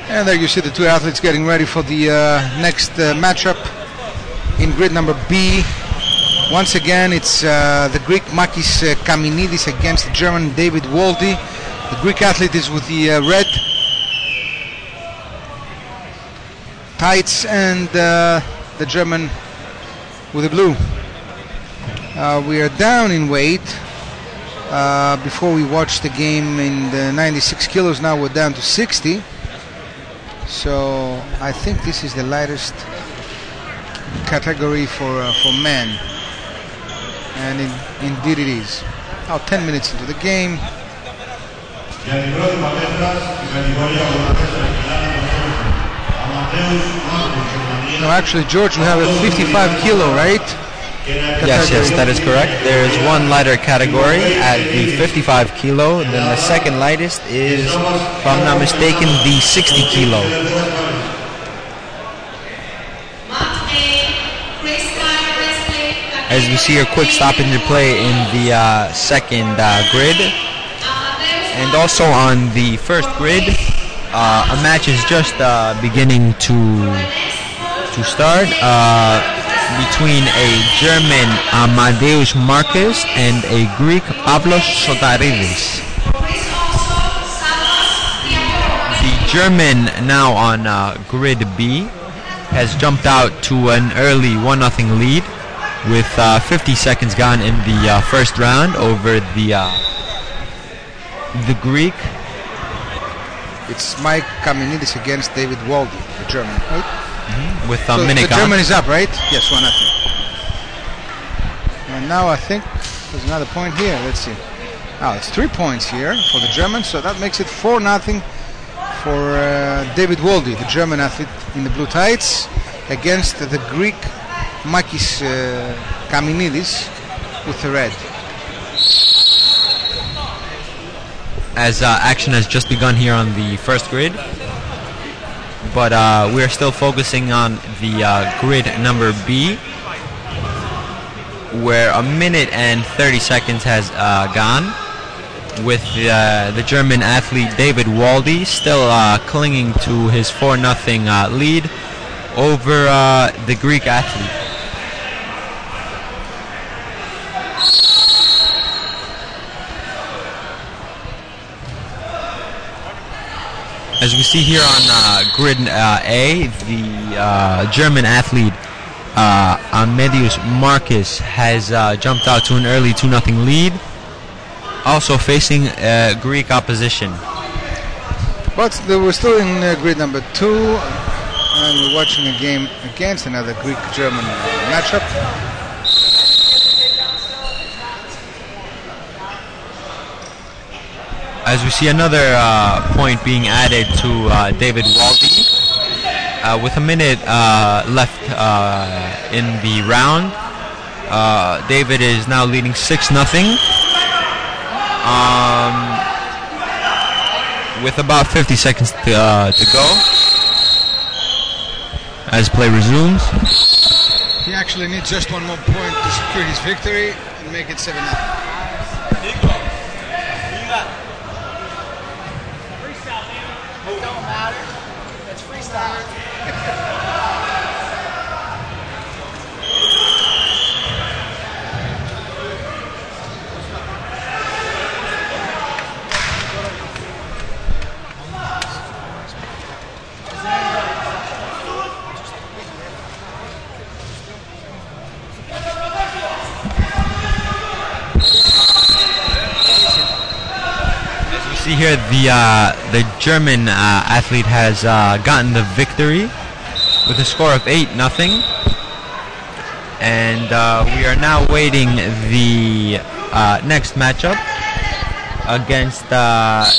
And there you see the two athletes getting ready for the next matchup in grid number B. Once again, it's the Greek Makis Kaminidis against the German David Waldy. The Greek athlete is with the red tights, and the German with the blue. We are down in weight. Before we watched the game in the 96 kilos, now we're down to 60. So I think this is the lightest category for men, and indeed it is. Now 10 minutes into the game. No, actually, George, we have a 55 kilo, right? Yes, that is correct. There is one lighter category at the 55 kilo. Then the second lightest is, if I'm not mistaken, the 60 kilo. As we see a quick stoppage in play in the second grid. And also on the first grid, a match is just beginning to start. Between a German Amadeus Marquez and a Greek Pavlos Sotaridis. The German now on grid B has jumped out to an early 1-0 lead with 50 seconds gone in the first round over the Greek. It's Mike Kaminidis against David Waldy, the German, right? Mm-hmm. With so minute the German is up, right? Yes, 1-0. And now I think there's another point here. Let's see. Oh, it's 3 points here for the Germans, so that makes it 4-0 for David Waldy, the German athlete in the blue tights, against the Greek Makis Kaminidis with the red. As action has just begun here on the first grid. But we are still focusing on the grid number B, where a minute and 30 seconds has gone, with the German athlete David Waldy still clinging to his 4-0 lead over the Greek athlete. As we see here on grid A, the German athlete Amadeus Marquez has jumped out to an early 2-0 lead, also facing Greek opposition. But we're still in grid number 2, and we're watching a game against another Greek-German matchup. As we see another point being added to David Waldy, with a minute left in the round, David is now leading 6-0, with about 50 seconds to go as play resumes. He actually needs just one more point to secure his victory and make it 7-0. here the German athlete has gotten the victory with a score of 8-0. And we are now waiting the next matchup against the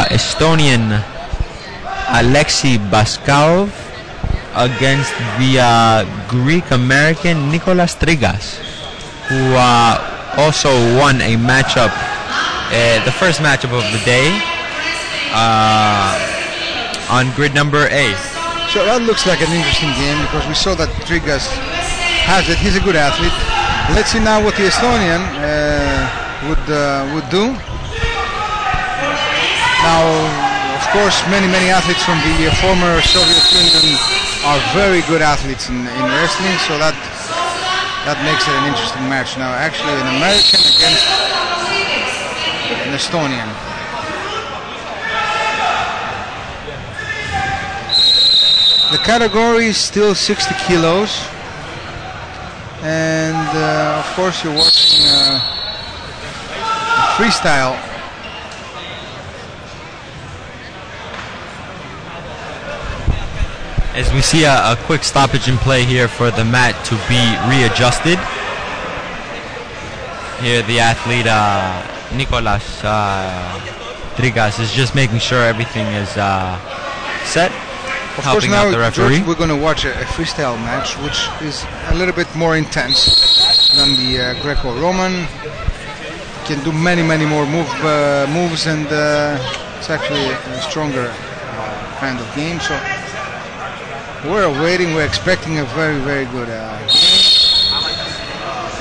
Estonian Alexei Baskov against the Greek-American Nicolas Trigas, who also won a matchup, the first matchup of the day, on grid number A. So that looks like an interesting game because we saw that Trigas has it. He's a good athlete. Let's see now what the Estonian would do. Now, of course, many athletes from the former Soviet Union are very good athletes in wrestling, so that makes it an interesting match. Now, actually, an American against an Estonian. The category is still 60 kilos. And of course you're watching freestyle. As we see a quick stoppage in play here for the mat to be readjusted. Here the athlete Nicolas Trigas is just making sure everything is set. Of course, now, George, we're going to watch a freestyle match, which is a little bit more intense than the Greco-Roman. Can do many more moves, and it's actually a stronger kind of game. So we're waiting. We're expecting a very good game.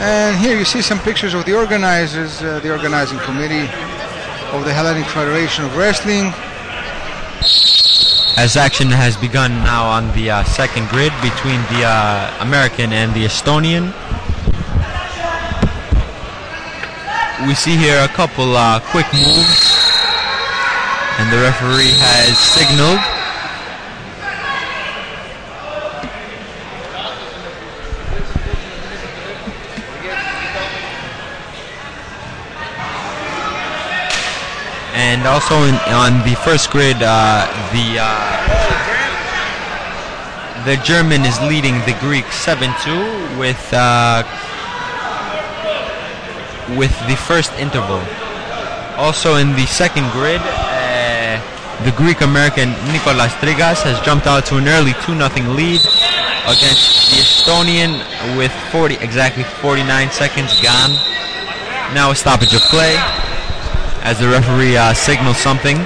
And here you see some pictures of the organizers, the organizing committee of the Hellenic Federation of Wrestling. As action has begun now on the second grid between the American and the Estonian. We see here a couple quick moves, and the referee has signaled. And also on the first grid, the German is leading the Greek 7-2 with the first interval. Also in the second grid, the Greek-American Nicolas Trigas has jumped out to an early 2-0 lead against the Estonian with exactly 49 seconds gone. Now a stoppage of play as the referee signals something.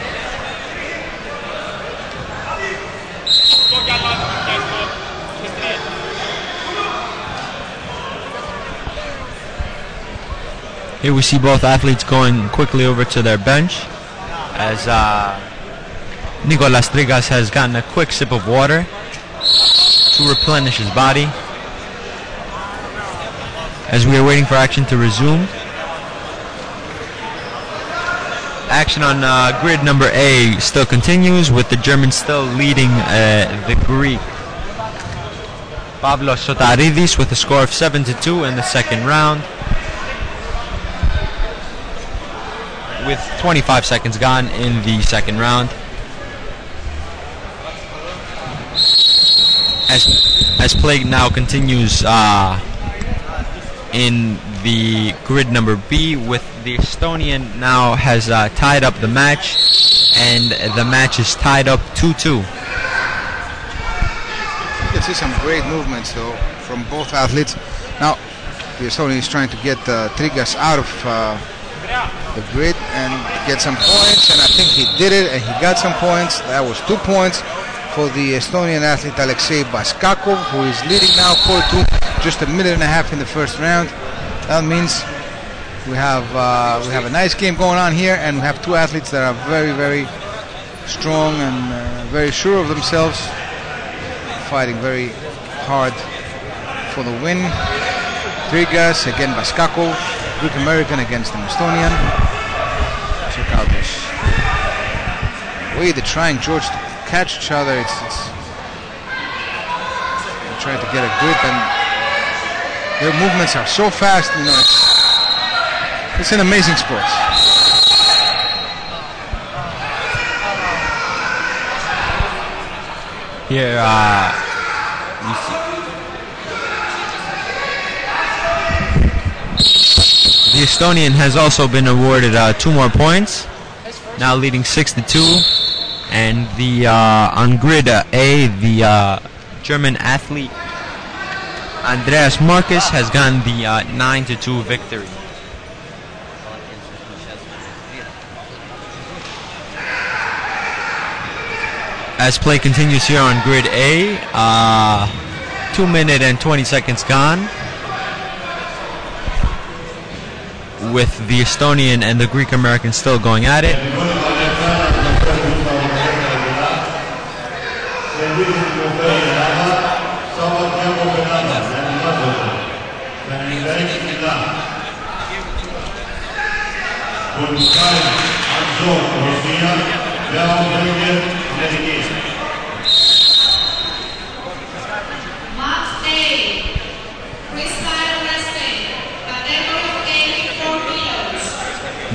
Here we see both athletes going quickly over to their bench as Nicolas Trigas has gotten a quick sip of water to replenish his body. As we are waiting for action to resume. Action on grid number A still continues, with the German still leading the Greek Pavlos Sotaridis with a score of 7-2 in the second round, with 25 seconds gone in the second round. As play now continues in the grid number B, with the Estonian now has tied up the match, and the match is tied up 2-2. You can see some great movements though from both athletes. Now the Estonian is trying to get Trigas out of the grid and get some points, and I think he did it, and he got some points. That was 2 points for the Estonian athlete Alexei Baskakov, who is leading now 4-2, just a minute and a half in the first round. That means we have a nice game going on here, and we have two athletes that are very strong and very sure of themselves, fighting very hard for the win. Trigas again Baskakov, Greek American against an Estonian. Check out this way they're trying, George, to catch each other. It's they're trying to get a grip, and their movements are so fast. You know, it's an amazing sport. Here, you see the Estonian has also been awarded 2 more points, now leading 6-2. And the on grid A, the German athlete Andreas Marcus has gotten the 9-2 victory. As play continues here on grid A, 2 minutes and 20 seconds gone, with the Estonian and the Greek American still going at it.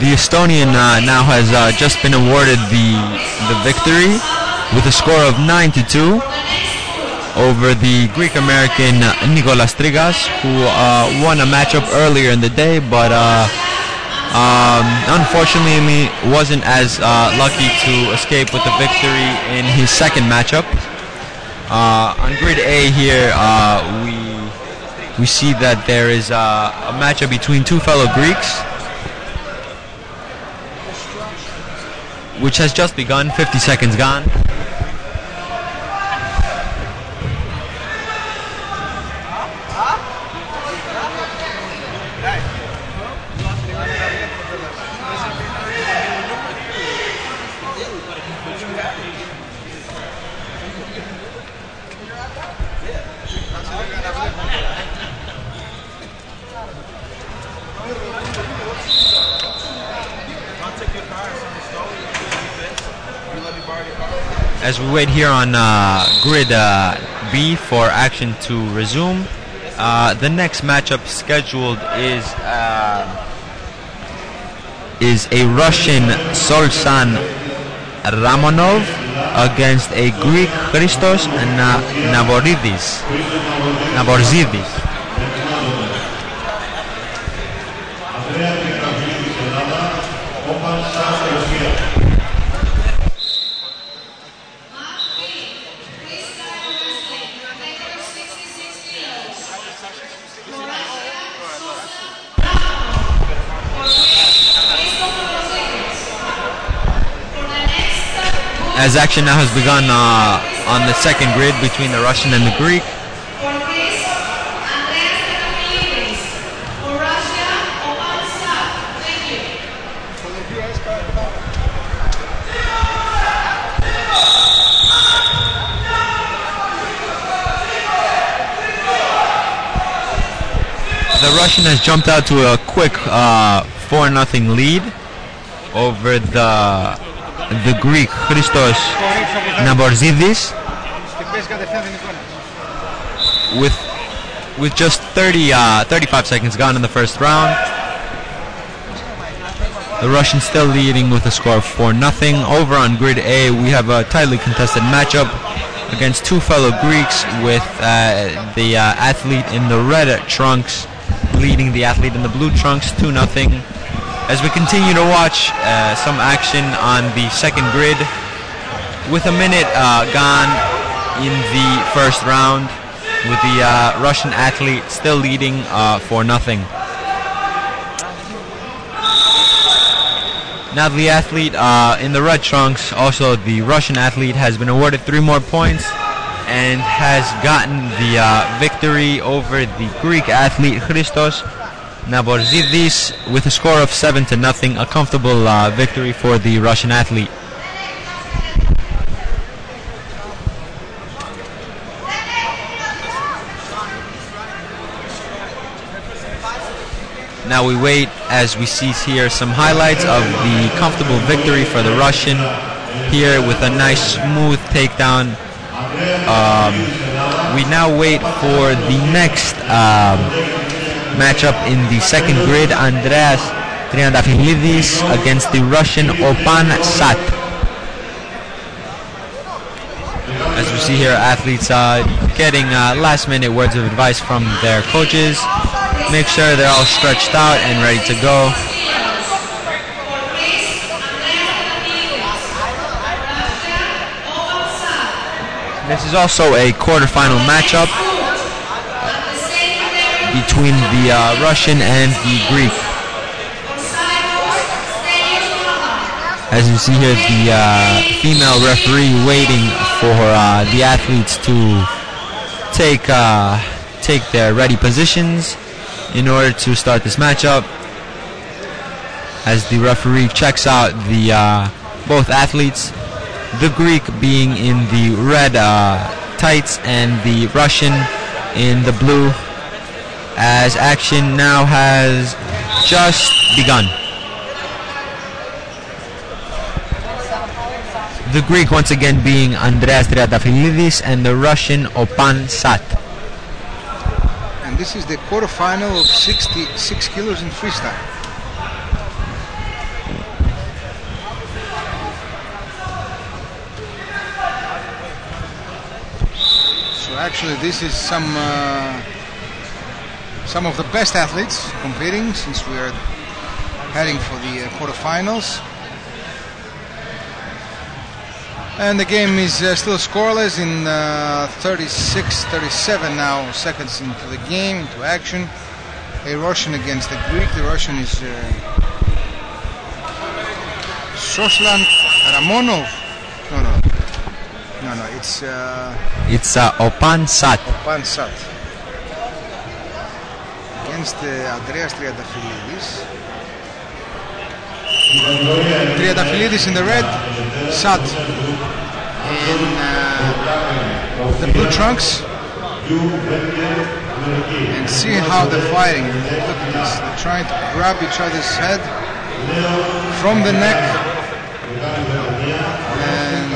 The Estonian now has just been awarded the victory with a score of 9-2 over the Greek American Nicolas Trigas, who won a matchup earlier in the day, but unfortunately wasn't as lucky to escape with the victory in his second matchup. On grid A here, we see that there is a matchup between 2 fellow Greeks, which has just begun, 50 seconds gone. As we wait here on grid B for action to resume, the next matchup scheduled is a Russian Solsan Ramonov against a Greek Christos Naborzidis. As action now has begun on the second grid between the Russian and the Greek. The Russian has jumped out to a quick 4-0 lead over the Greek Christos Naborzidis with just 35 seconds gone in the first round. The Russian still leading with a score of 4-0. Over on grid A, we have a tightly contested matchup against 2 fellow Greeks, with the athlete in the red trunks leading the athlete in the blue trunks 2-0. As we continue to watch some action on the second grid, with a minute gone in the first round, with the Russian athlete still leading 4-0. Now the athlete in the red trunks, also the Russian athlete, has been awarded 3 more points and has gotten the victory over the Greek athlete Christos Naborzidis with a score of 7-0, a comfortable victory for the Russian athlete. Now we wait as we see here some highlights of the comfortable victory for the Russian here with a nice smooth takedown. We now wait for the next matchup in the second grid, Andreas Triandafilidis against the Russian Opan Sat. As we see here, athletes getting last-minute words of advice from their coaches. Make sure they're all stretched out and ready to go. This is also a quarterfinal matchup between the Russian and the Greek. As you see here, the female referee waiting for the athletes to take their ready positions in order to start this matchup. As the referee checks out the both athletes, the Greek being in the red tights and the Russian in the blue, as action now has just begun. The Greek once again being Andreas Triantafylidis and the Russian Opan Sat. And this is the quarterfinal of 66 kilos in freestyle. So actually this is some of the best athletes competing, since we are heading for the quarterfinals. And the game is still scoreless in 36-37 now seconds into the game, into action. A Russian against the Greek. The Russian is Soslan Ramonov. No, it's Opan Sat. Opan Sat against Andreas Triantafylidis. Triantafylidis in the red, Sat in the blue trunks. And see how they're fighting. Look at this. They're trying to grab each other's head from the neck and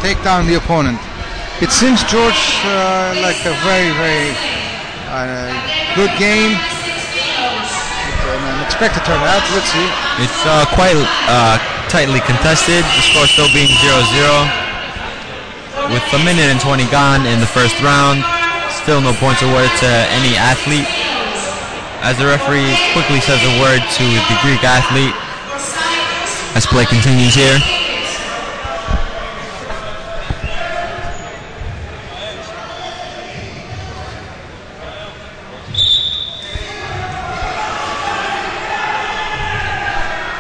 take down the opponent. It seems, George, like a very, very good game. An expected turnout. Let's see. It's quite tightly contested. The score still being 0-0. With a minute and 20 gone in the first round. Still no points awarded to any athlete. As the referee quickly says a word to the Greek athlete as play continues here.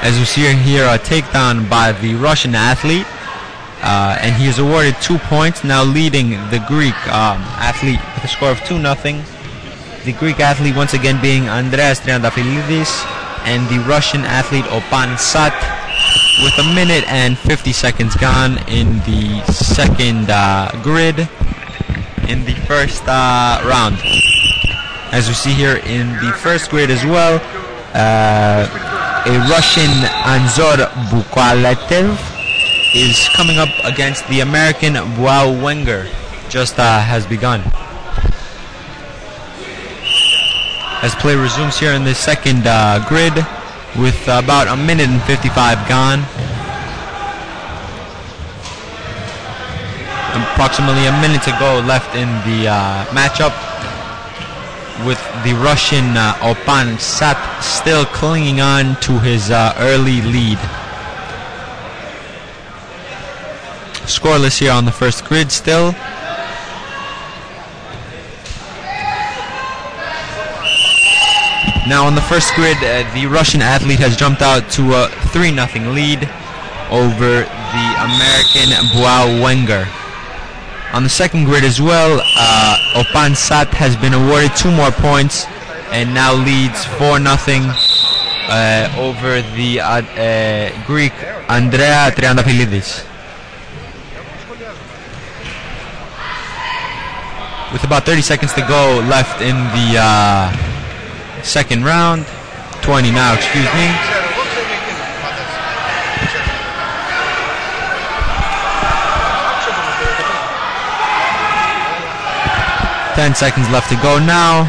As you see here, a takedown by the Russian athlete, and he is awarded 2 points, now leading the Greek athlete with a score of 2-0. The Greek athlete once again being Andreas Triantafylidis, and the Russian athlete Opan Sat, with a minute and 50 seconds gone in the second grid in the first round. As you see here in the first grid as well, a Russian Anzor Bukaletev is coming up against the American Wow Wenger. Just has begun. As play resumes here in the second grid with about a minute and 55 gone. Approximately a minute to go left in the matchup, with the Russian Opan Sat still clinging on to his early lead. Scoreless here on the first grid still. Now on the first grid, the Russian athlete has jumped out to a 3-0 lead over the American Wow Wenger. On the second grid as well, Opan Sat has been awarded 2 more points and now leads 4-0 over the Greek Andrea Triantafylidis. With about 30 seconds to go left in the second round, 20 now, excuse me. Ten seconds left to go now.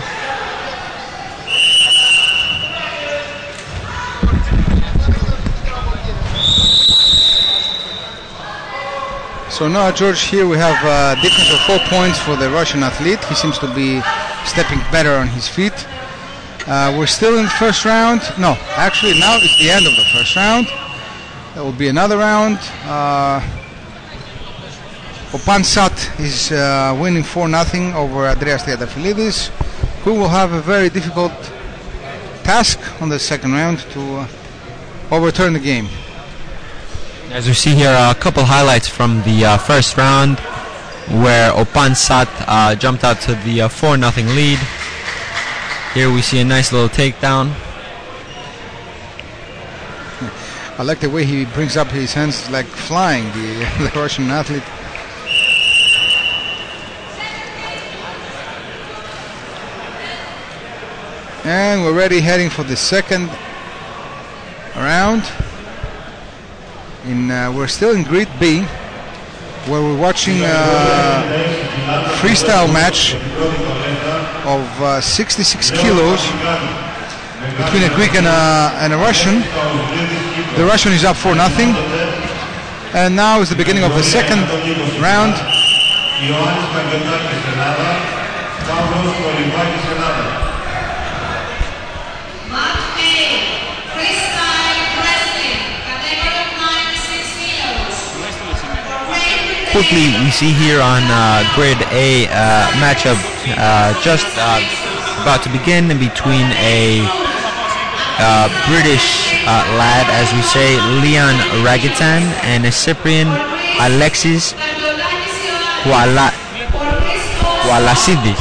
So now, George, here we have a difference of 4 points for the Russian athlete. He seems to be stepping better on his feet. We're still in the first round. No, actually now it's the end of the first round. There will be another round. Opansat is winning 4-0 over Andreas Triantafylidis, who will have a very difficult task on the second round to overturn the game. As we see here, a couple highlights from the first round, where Opansat jumped out to the 4-0 lead. Here we see a nice little takedown. I like the way he brings up his hands like flying, the Russian athlete. And we're already heading for the second round. We're still in Grid B, where we're watching a freestyle match of 66 kilos between a Greek and a Russian. The Russian is up 4-0, and now is the beginning of the second round. Quickly, we see here on Grid A matchup just about to begin between a British lad, as we say, Leon Ragitan, and a Cyprian, Alexis Walasidis.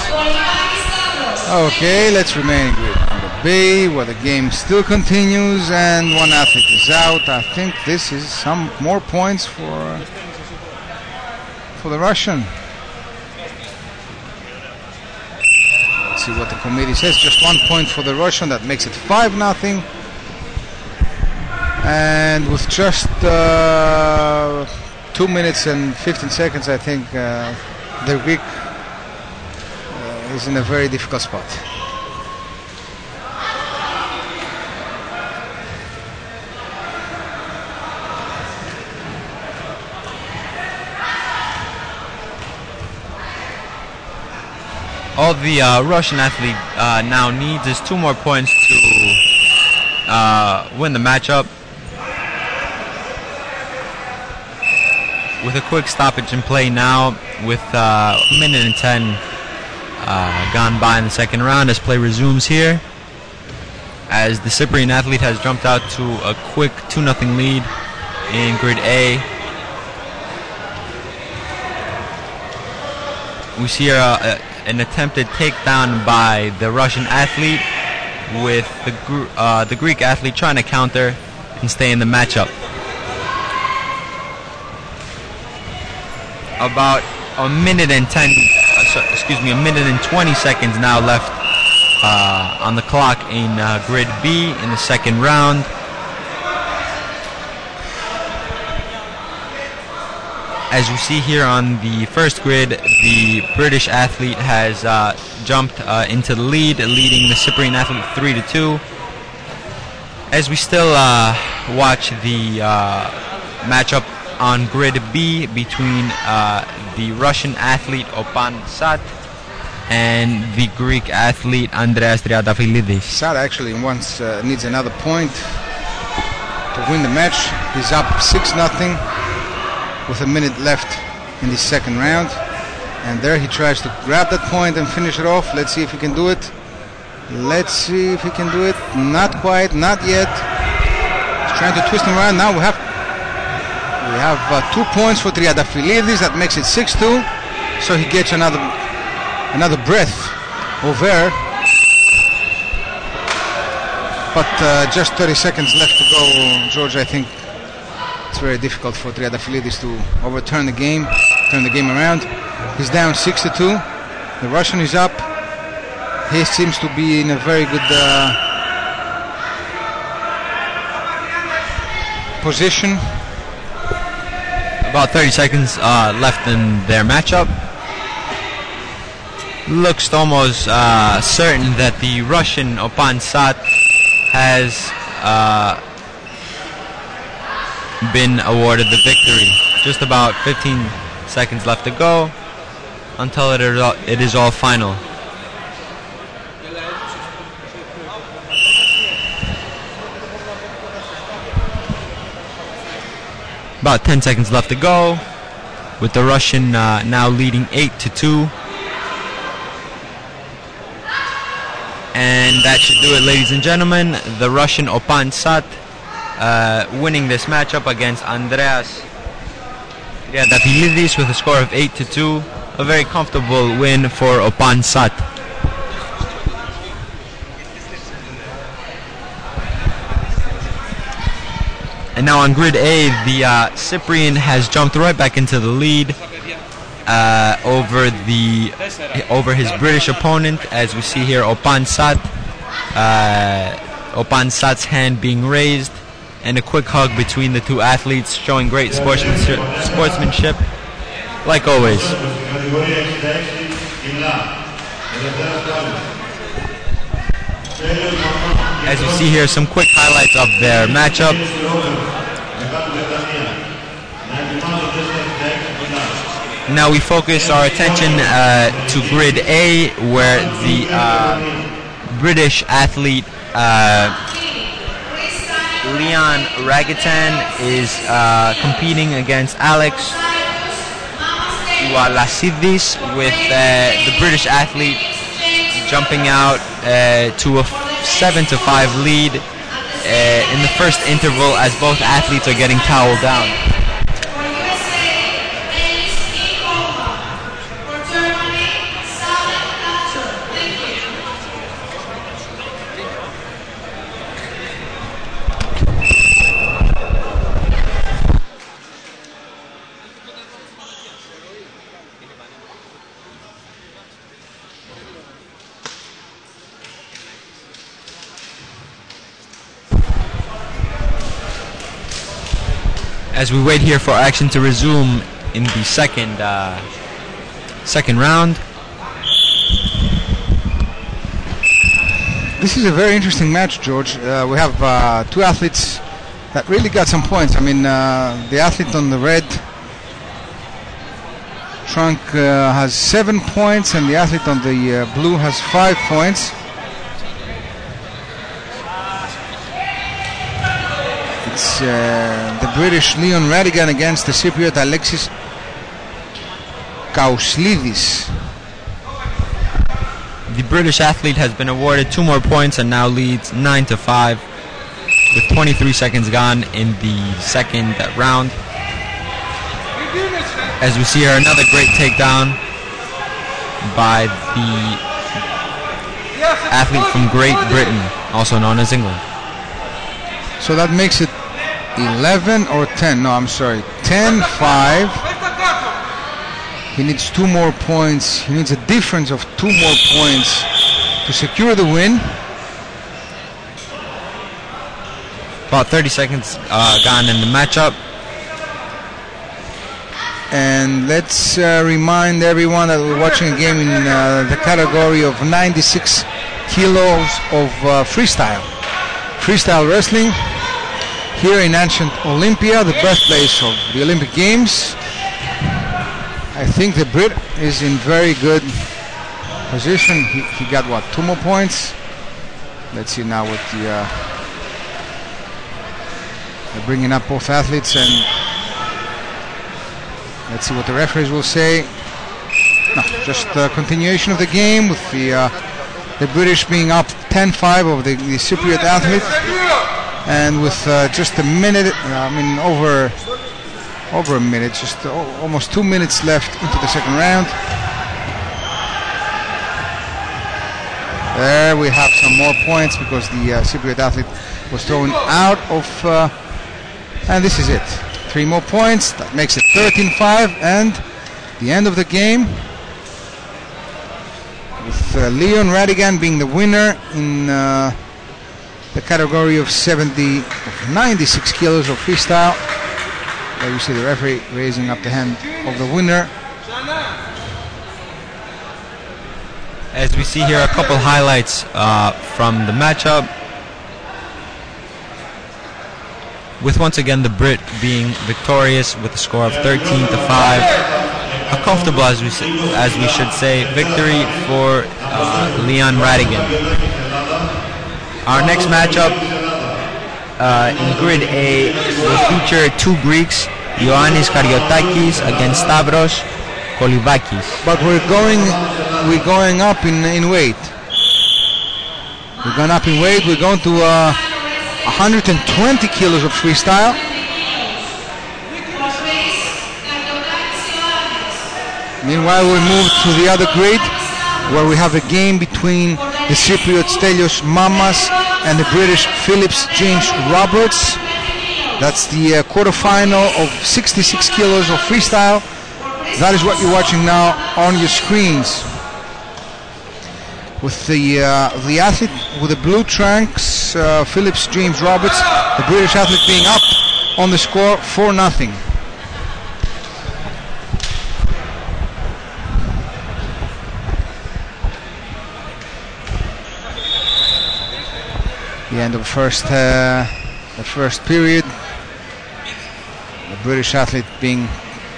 Okay, let's remain in Grid number B, where the game still continues, and one athlete is out. I think this is some more points for the Russian. Let's see what the committee says. Just 1 point for the Russian. That makes it 5-0. And with just 2 minutes and 15 seconds, I think the Greek is in a very difficult spot. All the Russian athlete now needs is 2 more points to win the matchup. With a quick stoppage in play now, with a minute and 10 gone by in the second round, as play resumes here, as the Cyprian athlete has jumped out to a quick 2-0 lead in Grid A. We see here an attempted takedown by the Russian athlete, with the Greek athlete trying to counter and stay in the matchup. About a minute and 20 seconds now left on the clock in Grid B in the second round. As we see here on the first grid, the British athlete has jumped into the lead, leading the Cyprian athlete 3-2. As we still watch the matchup on Grid B between the Russian athlete Opansat and the Greek athlete Andreas Triantafylidis. Sat actually needs another point to win the match. He's up 6-0 with a minute left in the second round, and there he tries to grab that point and finish it off. Let's see if he can do it. Not quite, not yet. He's trying to twist him around. Now we have 2 points for Triantafylidis. That makes it 6-2. So he gets another breath over there. But just 30 seconds left to go, George. I think it's very difficult for Triantafylidis to overturn the game, turn the game around. He's down 6-2. The Russian is up. He seems to be in a very good position. About 30 seconds left in their matchup. Looks almost certain that the Russian Opansat has been awarded the victory. Just about 15 seconds left to go until it is all final. About 10 seconds left to go, with the Russian now leading 8-2. And that should do it, ladies and gentlemen. The Russian Opan Sat winning this matchup against Andreas Triantafylidis with a score of 8-2. A very comfortable win for Opan Sat. And now on grid A, the Cyprian has jumped right back into the lead over his British opponent, as we see here, Opan Sat. Opan Sat's hand being raised, and a quick hug between the two athletes, showing great sportsmanship, like always. As you see here, some quick highlights of their matchup. Now we focus our attention to grid A, where the British athlete Leon Ragatan is competing against Alex Iwalasidis, with the British athlete jumping out to a 7-5 lead in the first interval, as both athletes are getting toweled down. As we wait here for action to resume in the second round. This is a very interesting match, George. We have two athletes that really got some points. I mean, the athlete on the red trunk has 7 points, and the athlete on the blue has 5 points. It's the British Leon Radigan against the Cypriot Alexis Kauslidis. The British athlete has been awarded 2 more points and now leads 9-5, with 23 seconds gone in the second round. As we see here, another great takedown by the athlete from Great Britain, also known as England. So that makes it 11 or 10, no, I'm sorry, 10-5. He needs 2 more points. He needs a difference of 2 more points to secure the win. About 30 seconds gone in the matchup. And let's remind everyone that we're watching a game in the category of 96 kilos of freestyle wrestling, here in ancient Olympia, the birthplace of the Olympic Games. I think the Brit is in very good position. He got what, 2 more points? Let's see now what they're bringing up both athletes, and let's see what the referees will say. No, just a continuation of the game, with the British being up 10-5 over the Cypriot athlete. And with just a minute, over a minute, just almost 2 minutes left into the second round. There we have some more points, because the Cypriot athlete was thrown out of, and this is it. 3 more points, that makes it 13-5, and the end of the game, with Leon Radigan being the winner in the category of 96 kilos of freestyle. There you see the referee raising up the hand of the winner. As we see here, a couple highlights from the matchup, with once again the Brit being victorious with a score of 13-5. a comfortable, as we should say, victory for Leon Radigan. Our next matchup in Grid A will feature two Greeks, Ioannis Kariotakis against Stavros Kolivakis. But we're going up in weight. We're going up in weight. We're going to 120 kilos of freestyle. Meanwhile, we move to the other grade, where we have a game between the Cypriot Stelios Mamas and the British Phillips James Roberts. That's the quarterfinal of 66 kilos of freestyle. That is what you're watching now on your screens. With the athlete with the blue trunks, Phillips James Roberts, the British athlete being up on the score 4-0. The end of the first period. The British athlete being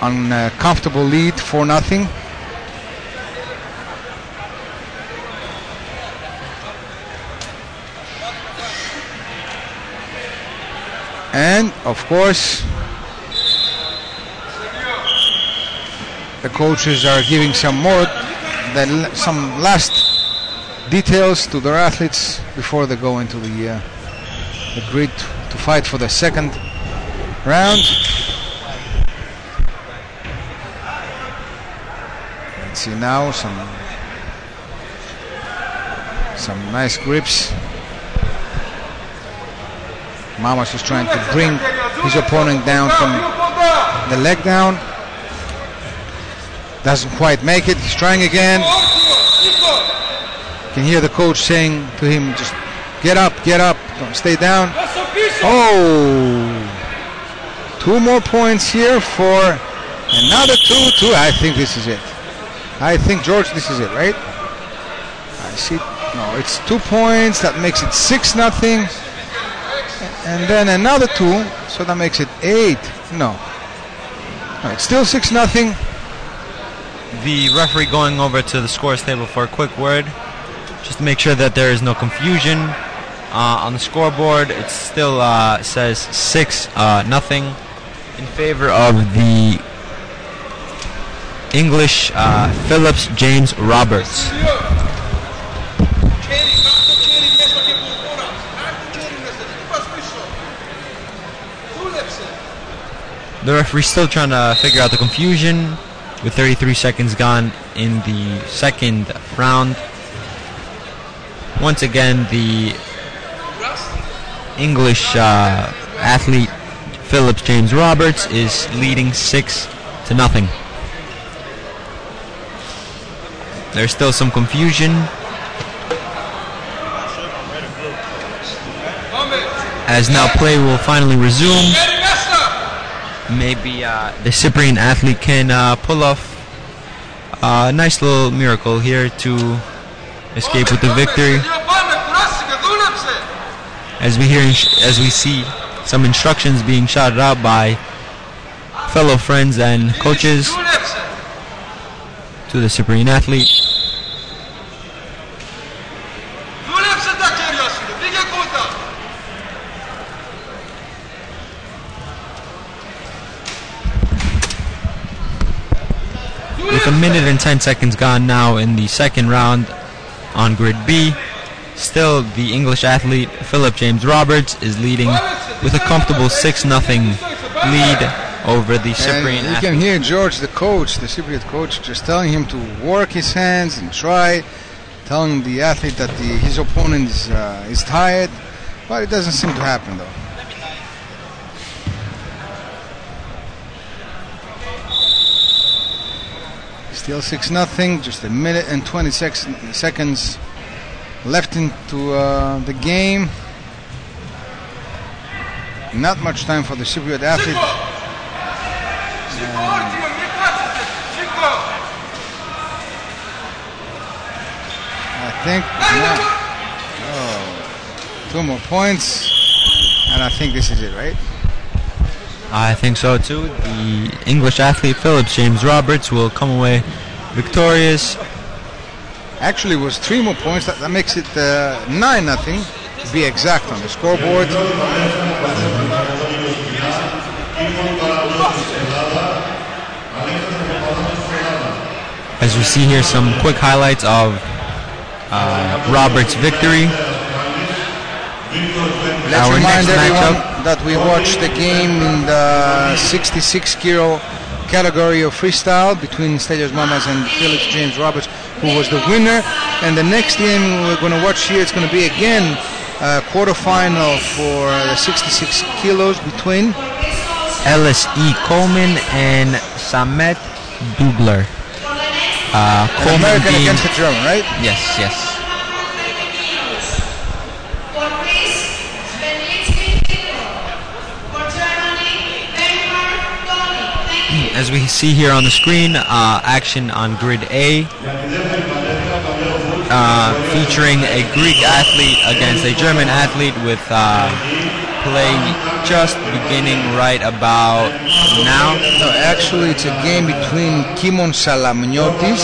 on a comfortable lead, 4-0. And of course, the coaches are giving some last details to their athletes before they go into the grid to fight for the second round. Let's see now some nice grips. Mamas is trying to bring his opponent down from the leg down. Doesn't quite make it. He's trying again. You can hear the coach saying to him, just get up, don't stay down. Oh, 2 more points here for another 2. I think this is it. I think, George, this is it, right? I see. No, it's 2 points. That makes it 6-0. And then another 2, so that makes it 8. No, it's still 6-0. The referee going over to the scores table for a quick word, just to make sure that there is no confusion. On the scoreboard, it still says 6-0 in favor of the English Phillips James Roberts. The referee's still trying to figure out the confusion, with 33 seconds gone in the second round. Once again, the English athlete Phillips James Roberts is leading 6-0. There's still some confusion, as now play will finally resume. Maybe the Cyprian athlete can pull off a nice little miracle here to escape with the victory. As we see some instructions being shouted out by fellow friends and coaches to the Cyprian athlete. With 1 minute and 10 seconds gone now in the second round on Grid B, still the English athlete Philip James Roberts is leading with a comfortable 6-0 lead over the Cyprian athlete. You can hear George, the coach, the Cypriot coach, just telling him to work his hands and try, telling the athlete that his opponent is tired, but it doesn't seem to happen though. Still 6-0, just 1 minute and 20 seconds left into the game. Not much time for the Cypriot athlete. I think 2 more points, and I think this is it, right? I think so too. The English athlete Phillips James Roberts will come away victorious. Actually, it was 3 more points. That makes it 9-0 to be exact on the scoreboard. As we see here, some quick highlights of Roberts' victory. Let's Our remind next everyone matchup. that we watched the game in the 66 kilo category of freestyle between Stelios Mamas and Phillips James Roberts, who was the winner. And the next game we're going to watch here, it's going to be again a quarterfinal for the 66 kilos between Ellis E. Coleman and Samet Dubler. an Coleman American being, against the German, right? yes. For Greece, Svenitsky Tito. For Germany, Bernhard Toni. Thank you. As we see here on the screen, action on grid A, featuring a Greek athlete against a German athlete with play just beginning right about now. No, actually it's a game between Kimon Salamniotis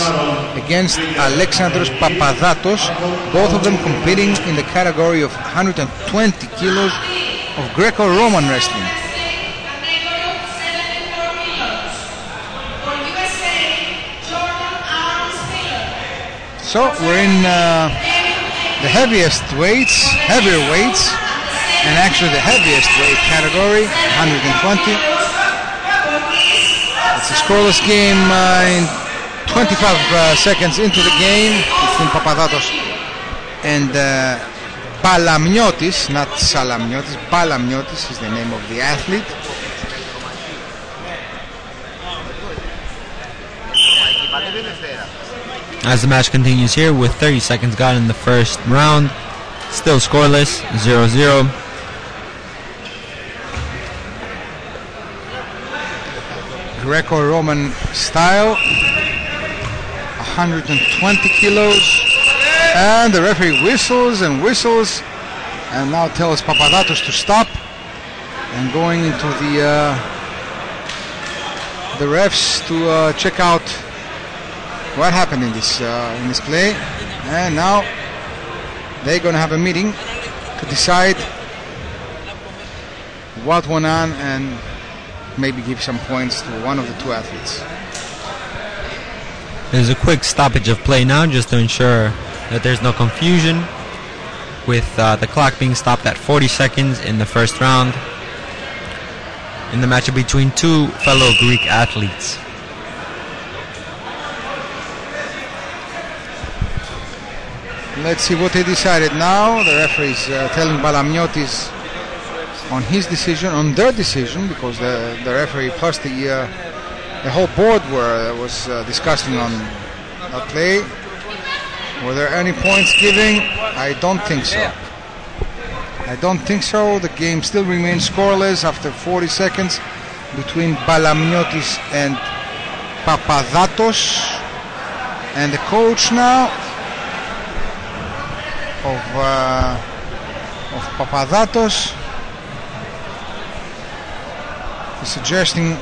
against Alexandros Papadatos, both of them competing in the category of 120 kilos of Greco-Roman wrestling. For USA, Jordan Arms Miller. So we're in the heavier weights, and actually the heaviest weight category, 120. It's a scoreless game in 25 seconds into the game between Papadatos and Palamniotis, not Salamniotis. Palamniotis is the name of the athlete. As the match continues here with 30 seconds gone in the first round, still scoreless, 0-0. Greco-Roman style, 120 kilos, and the referee whistles and whistles, and now tells Papadatos to stop, and going into the refs to check out what happened in this play. And now they're going to have a meeting to decide what went on and maybe give some points to one of the two athletes. There's a quick stoppage of play now just to ensure that there's no confusion, with the clock being stopped at 40 seconds in the first round in the matchup between two fellow Greek athletes. Let's see what they decided now. The referee is telling Balamniotis on his decision, on their decision, because the referee plus the whole board was discussing on that play. Were there any points giving? I don't think so. The game still remains scoreless after 40 seconds between Balamniotis and Papadatos. And the coach now of Papadatos is suggesting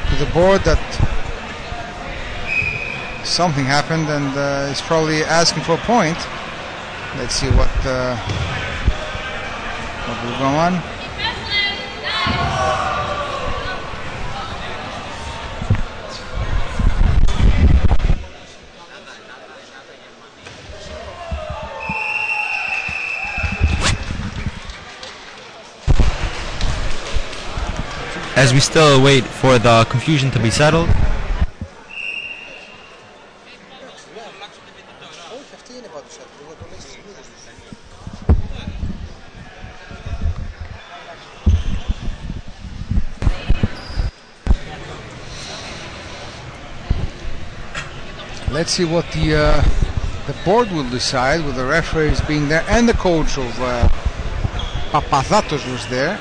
to the board that something happened, and is probably asking for a point. Let's see what will go on. As we still wait for the confusion to be settled, let's see what the board will decide, with the referees being there and the coach of Papadatos was there.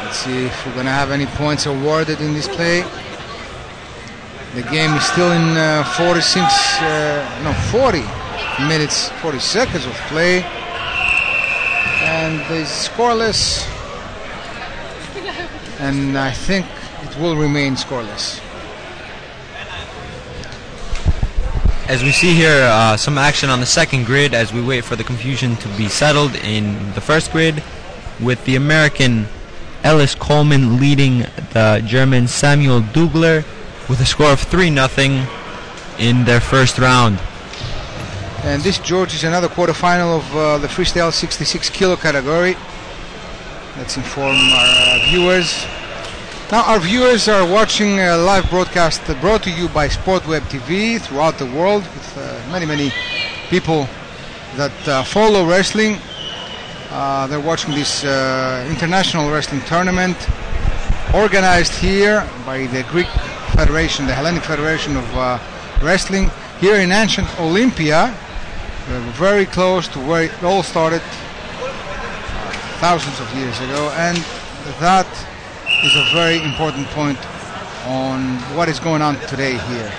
Let's see if we're going to have any points awarded in this play. The game is still in 40 minutes, 40 seconds of play. And and it's scoreless, and I think it will remain scoreless. As we see here, some action on the second grid as we wait for the confusion to be settled in the first grid, with the American Ellis Coleman leading the German Samuel Dugler with a score of 3-0 in their first round. And this, George, is another quarterfinal of the freestyle 66 kilo category. Let's inform our viewers. Now our viewers are watching a live broadcast brought to you by Sportweb TV throughout the world, with many people that follow wrestling. They're watching this international wrestling tournament organized here by the Greek Federation, the Hellenic Federation of Wrestling, here in ancient Olympia, very close to where it all started thousands of years ago, and that is a very important point on what is going on today here.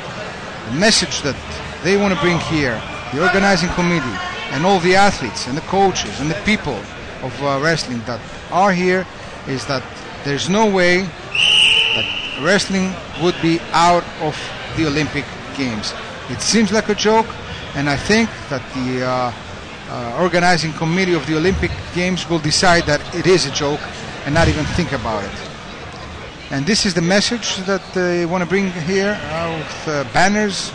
The message that they want to bring here, the organizing committee and all the athletes and the coaches and the people of wrestling that are here, is that there's no way that wrestling would be out of the Olympic Games. It seems like a joke, and I think that the organizing committee of the Olympic Games will decide that it is a joke and not even think about it. And this is the message that they want to bring here, with banners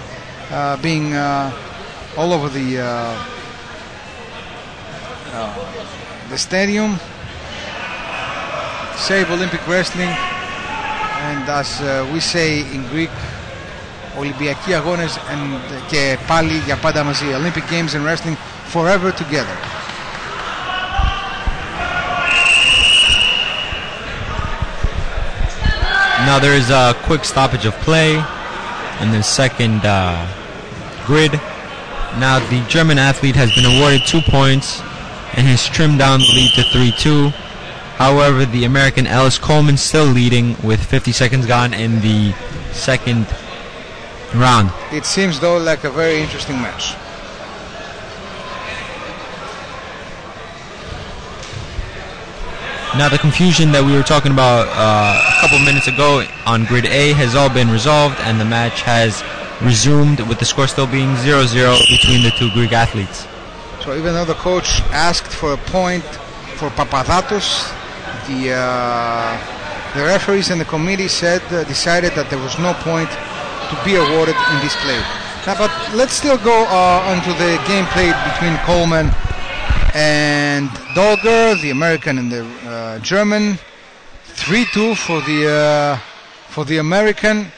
being all over the stadium. Save Olympic wrestling, and as we say in Greek, Ολυμπιακοί αγώνες και πάλι για πάντα μαζί. Olympic Games and wrestling forever together. Now there is a quick stoppage of play in the second grid. Now the German athlete has been awarded 2 points and has trimmed down the lead to 3-2. However, the American Ellis Coleman still leading with 50 seconds gone in the second round. It seems though like a very interesting match. Now the confusion that we were talking about a couple minutes ago on grid A has all been resolved, and the match has resumed with the score still being 0-0 between the two Greek athletes. So even though the coach asked for a point for Papadatos, the referees and the committee decided that there was no point to be awarded in this play. Now, but let's still go onto the game played between Coleman and Dolger, the American and the German. 3-2 for the American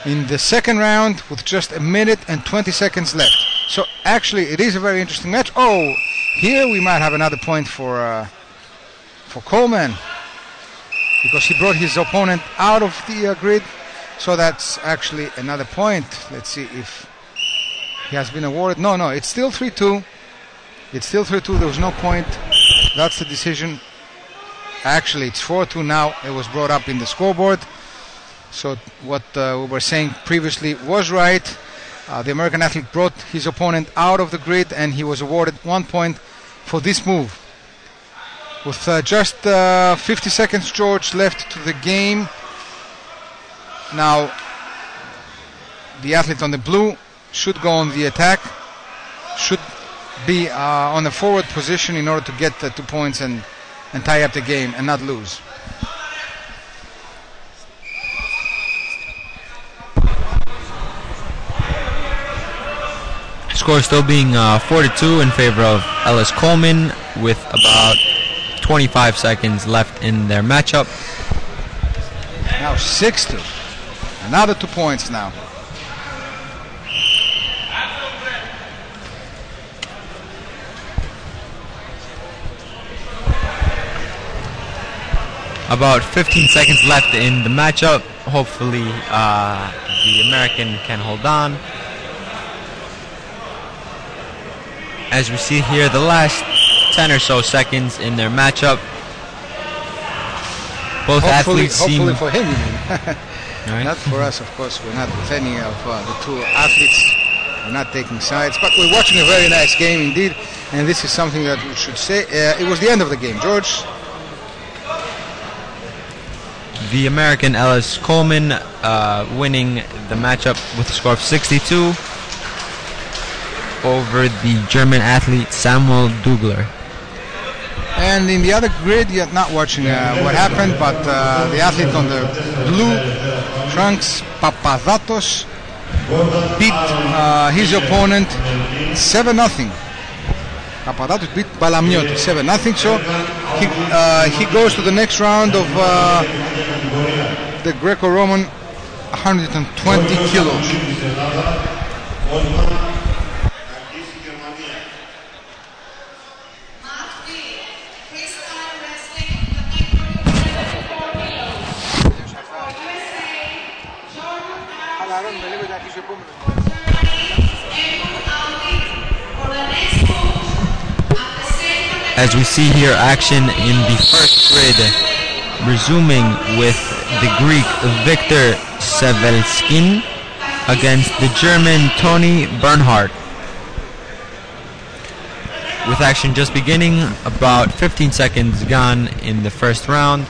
in the second round, with just 1 minute and 20 seconds left. So actually it is a very interesting match. Oh, here we might have another point for Coleman, because he brought his opponent out of the grid. So that's actually another point. Let's see if he has been awarded. No, it's still 3-2. It's still 3-2. There was no point. That's the decision. Actually, it's 4-2 now. It was brought up in the scoreboard. So what we were saying previously was right. The American athlete brought his opponent out of the grid, and he was awarded 1 point for this move. With just 50 seconds, George, left to the game. Now, the athlete on the blue should go on the attack, should be on the forward position in order to get the 2 points and tie up the game and not lose. Score still being 4-2 in favor of Ellis Coleman, with about 25 seconds left in their matchup. Now 6-2. Another 2 points now. About 15 seconds left in the matchup. Hopefully the American can hold on. As we see here, the last 10 or so seconds in their matchup. Both athletes seem... Hopefully for him, you mean. Right. Not for us, of course. We're not with any of the two athletes We're not taking sides, but we're watching a very nice game indeed, and this is something that we should say. It was the end of the game, George. The American Ellis Coleman winning the matchup with a score of 62 over the German athlete Samuel Dugler. And in the other grid, you're not watching what happened, but the athlete on the blue trunks, Papadatos, beat his opponent 7-0. Papadatos beat Balamiotis 7-0, so he goes to the next round of the Greco-Roman 120 kilos. As we see here, action in the first grid resuming with the Greek Victor Sevelskin against the German Tony Bernhardt. With action just beginning, about 15 seconds gone in the first round.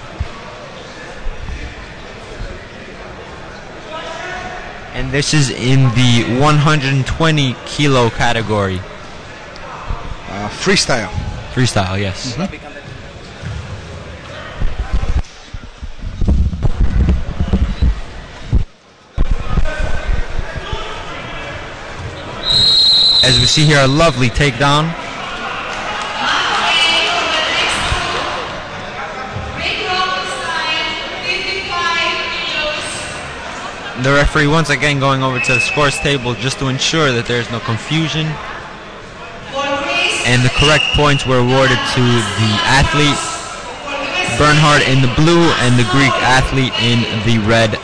And this is in the 120 kilo category. Freestyle. Freestyle, yes. As we see here, a lovely takedown. The referee once again going over to the scores table just to ensure that there's no confusion. And the correct points were awarded to the athlete Bernhardt in the blue and the Greek athlete in the red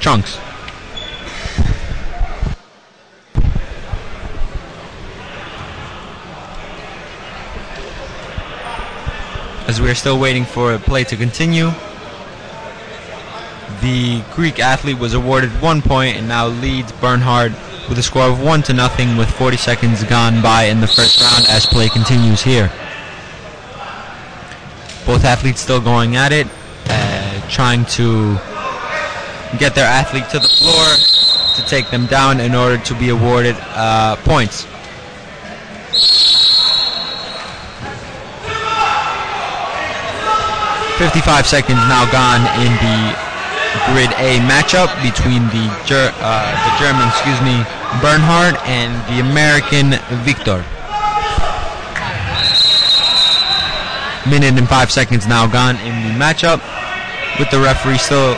trunks. As we are still waiting for play to continue, the Greek athlete was awarded 1 point and now leads Bernhardt with a score of 1-0 with 40 seconds gone by in the first round as play continues here. Both athletes still going at it, trying to get their athlete to the floor to take them down in order to be awarded points. "55 seconds now gone in the Grid A matchup between the German, Bernhardt and the American Victor. Minute and 5 seconds now gone in the matchup, with the referee still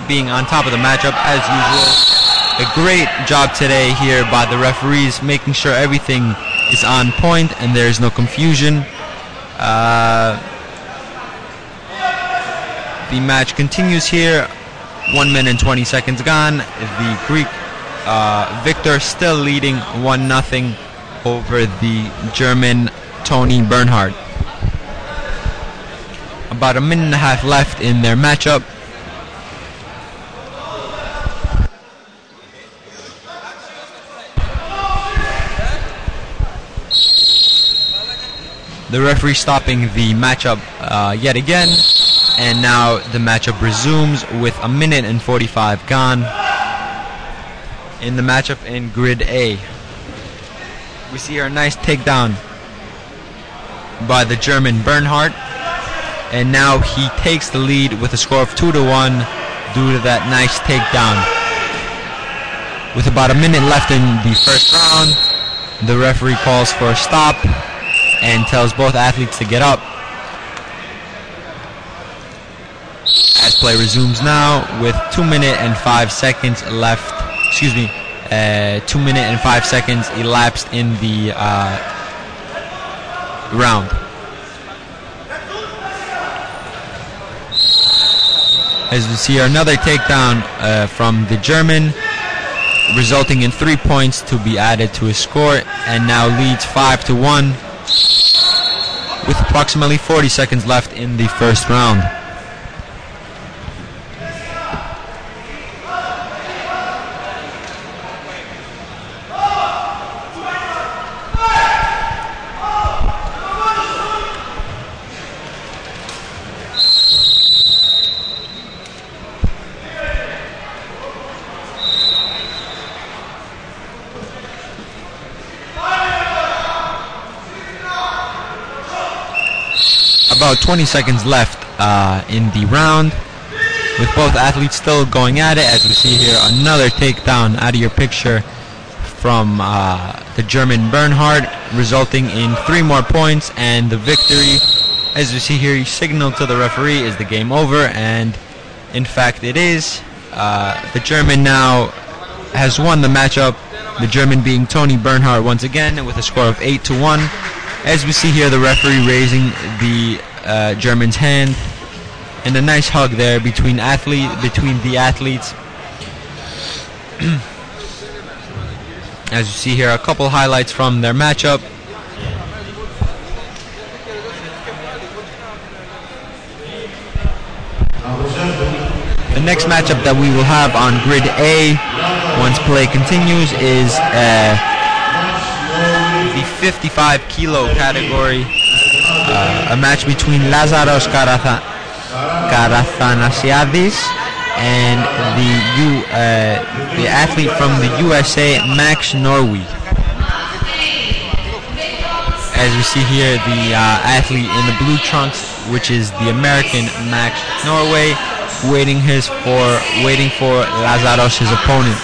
being on top of the matchup as usual. A great job today here by the referees, making sure everything is on point and there is no confusion. The match continues here. 1 minute and 20 seconds gone. The Greek Victor still leading 1-0 over the German Tony Bernhardt. About a minute and a half left in their matchup. The referee stopping the matchup yet again. And now the matchup resumes with a minute and 45 gone in the matchup in Grid A. We see here a nice takedown by the German Bernhardt, and now he takes the lead with a score of 2-1 due to that nice takedown. With about a minute left in the first round, the referee calls for a stop and tells both athletes to get up. As play resumes now with 2 minutes and 5 seconds left. 2 minutes and 5 seconds elapsed in the round. As we see another takedown from the German, resulting in 3 points to be added to his score, and now leads 5-1 with approximately 40 seconds left in the first round. about 20 seconds left in the round, with both athletes still going at it. As we see here, another takedown out of your picture from the German Bernhard, resulting in 3 more points and the victory. As we see here, he signaled to the referee, is the game over? And in fact it is. The German now has won the matchup, the German being Tony Bernhard once again, with a score of 8-1. As we see here, the referee raising the German's hand, and a nice hug there between the athletes. As you see here, a couple highlights from their matchup. The next matchup that we will have on Grid A, once play continues, is the 55 kilo category. A match between Lazaros Karathanasiadis and the athlete from the USA, Max Norway. As we see here, the athlete in the blue trunks, which is the American Max Norway, waiting for Lazaros, his opponent.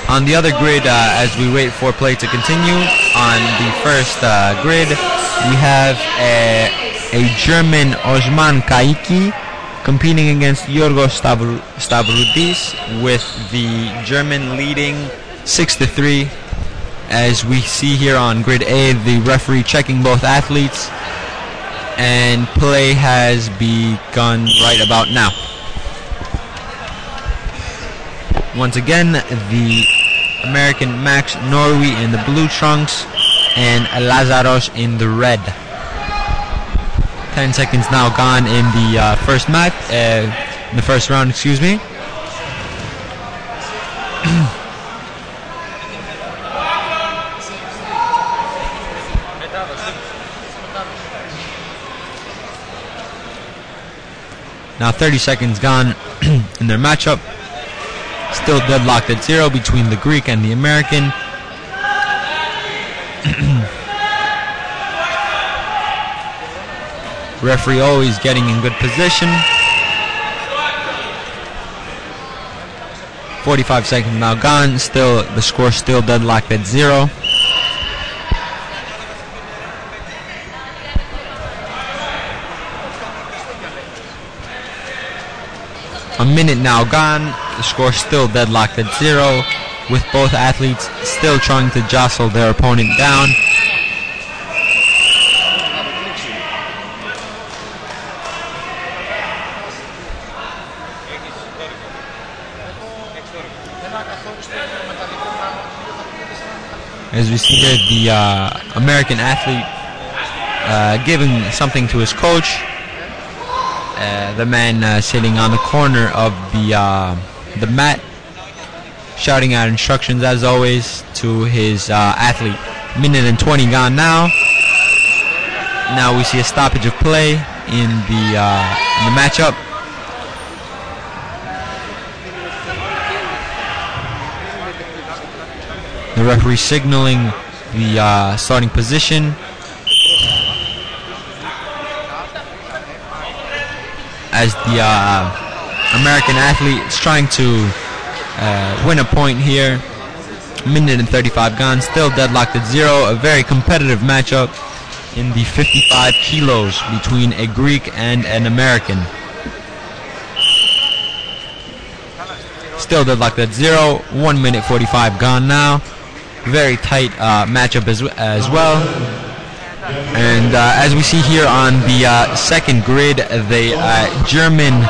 On the other grid, as we wait for play to continue, on the first grid, we have a German Osman Kaiki competing against Yorgos Stavroudis, with the German leading 6-3. As we see here on Grid A, the referee checking both athletes, and play has begun right about now. Once again, the American Max Norway in the blue trunks and Lazaros in the red. 10 seconds now gone in the first match, the first round, excuse me. Now 30 seconds gone in their matchup. Still deadlocked at 0 between the Greek and the American. Referee always getting in good position. 45 seconds now gone. Still, the score still deadlocked at 0. A minute now gone, the score still deadlocked at 0, with both athletes still trying to jostle their opponent down. As we see here, the American athlete giving something to his coach. The man sitting on the corner of the mat, shouting out instructions as always to his athlete. Minute and 20 gone now. Now we see a stoppage of play in the matchup. The referee signaling the starting position. As the American athlete is trying to win a point here. Minute and 35 gone, still deadlocked at 0. A very competitive matchup in the 55 kilos between a Greek and an American. Still deadlocked at 0. 1 minute 45 gone now. Very tight matchup as well. And as we see here on the second grid, the German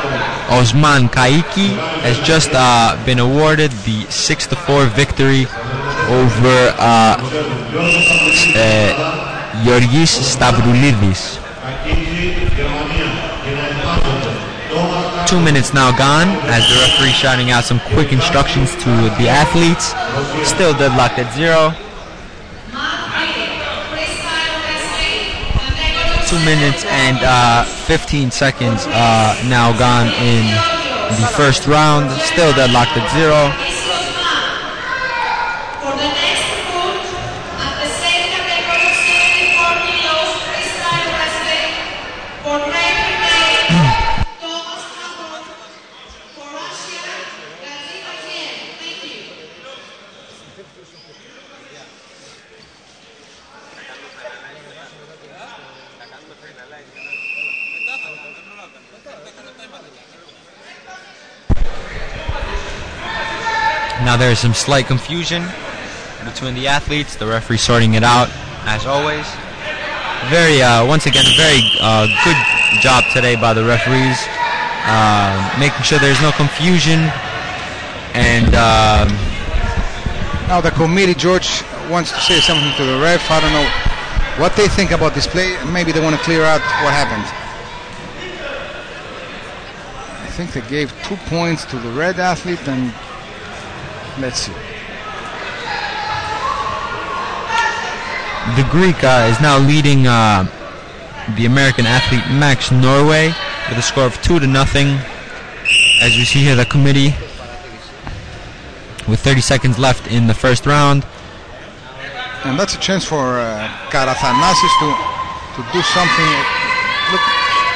Osman Kaiki has just been awarded the 6-4 victory over Yorgis Stavroulidis. 2 minutes now gone, as the referee shouting out some quick instructions to the athletes. Still deadlocked at 0. 2 minutes and 15 seconds now gone in the first round. Still deadlocked at 0. For Great Britain, Thomas Hamburg. For Russia, Gazina Kien. Thank you. Now there is some slight confusion between the athletes. The referee sorting it out, as always. Once again, a very good job today by the referees, making sure there's no confusion. And now the committee, George, wants to say something to the ref. I don't know what they think about this play. Maybe they want to clear out what happened. I think they gave 2 points to the red athlete, and let's see. The Greek is now leading the American athlete Max Norway with a score of 2-0. As we see here, the committee with 30 seconds left in the first round. And that's a chance for Karathanasis to do something.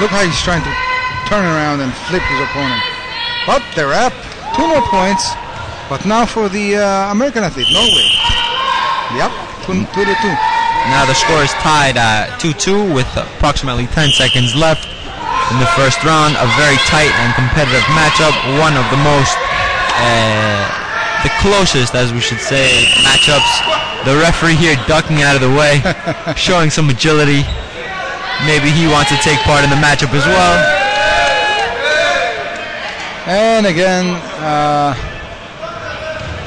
Look how he's trying to turn around and flip his opponent. But they're up. 2 more points. But now for the American athlete, Norway. Yep, 2-2. Now the score is tied at 2-2 with approximately 10 seconds left in the first round. A very tight and competitive matchup. One of the most, the closest, as we should say, matchups. The referee here ducking out of the way, showing some agility. Maybe he wants to take part in the matchup as well. And again,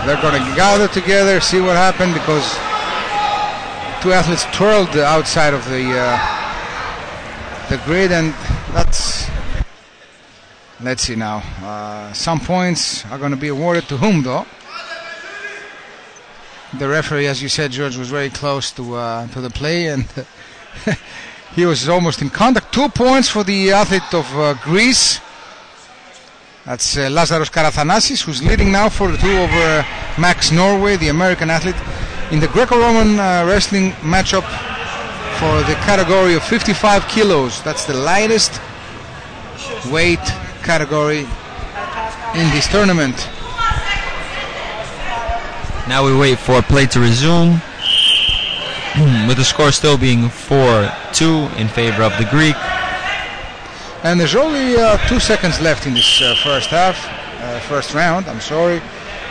they're going to gather together, see what happened, because two athletes twirled the outside of the grid, and that's. Let's see now. Some points are going to be awarded to whom, though? The referee, as you said, George, was very close to the play, and he was almost in contact. 2 points for the athlete of Greece. That's Lazaros Karathanasis, who's leading now 4-2 over Max Norway, the American athlete, in the Greco-Roman wrestling matchup for the category of 55 kilos. That's the lightest weight category in this tournament. Now we wait for play to resume, with the score still being 4-2 in favor of the Greek. And there's only 2 seconds left in this first round, I'm sorry.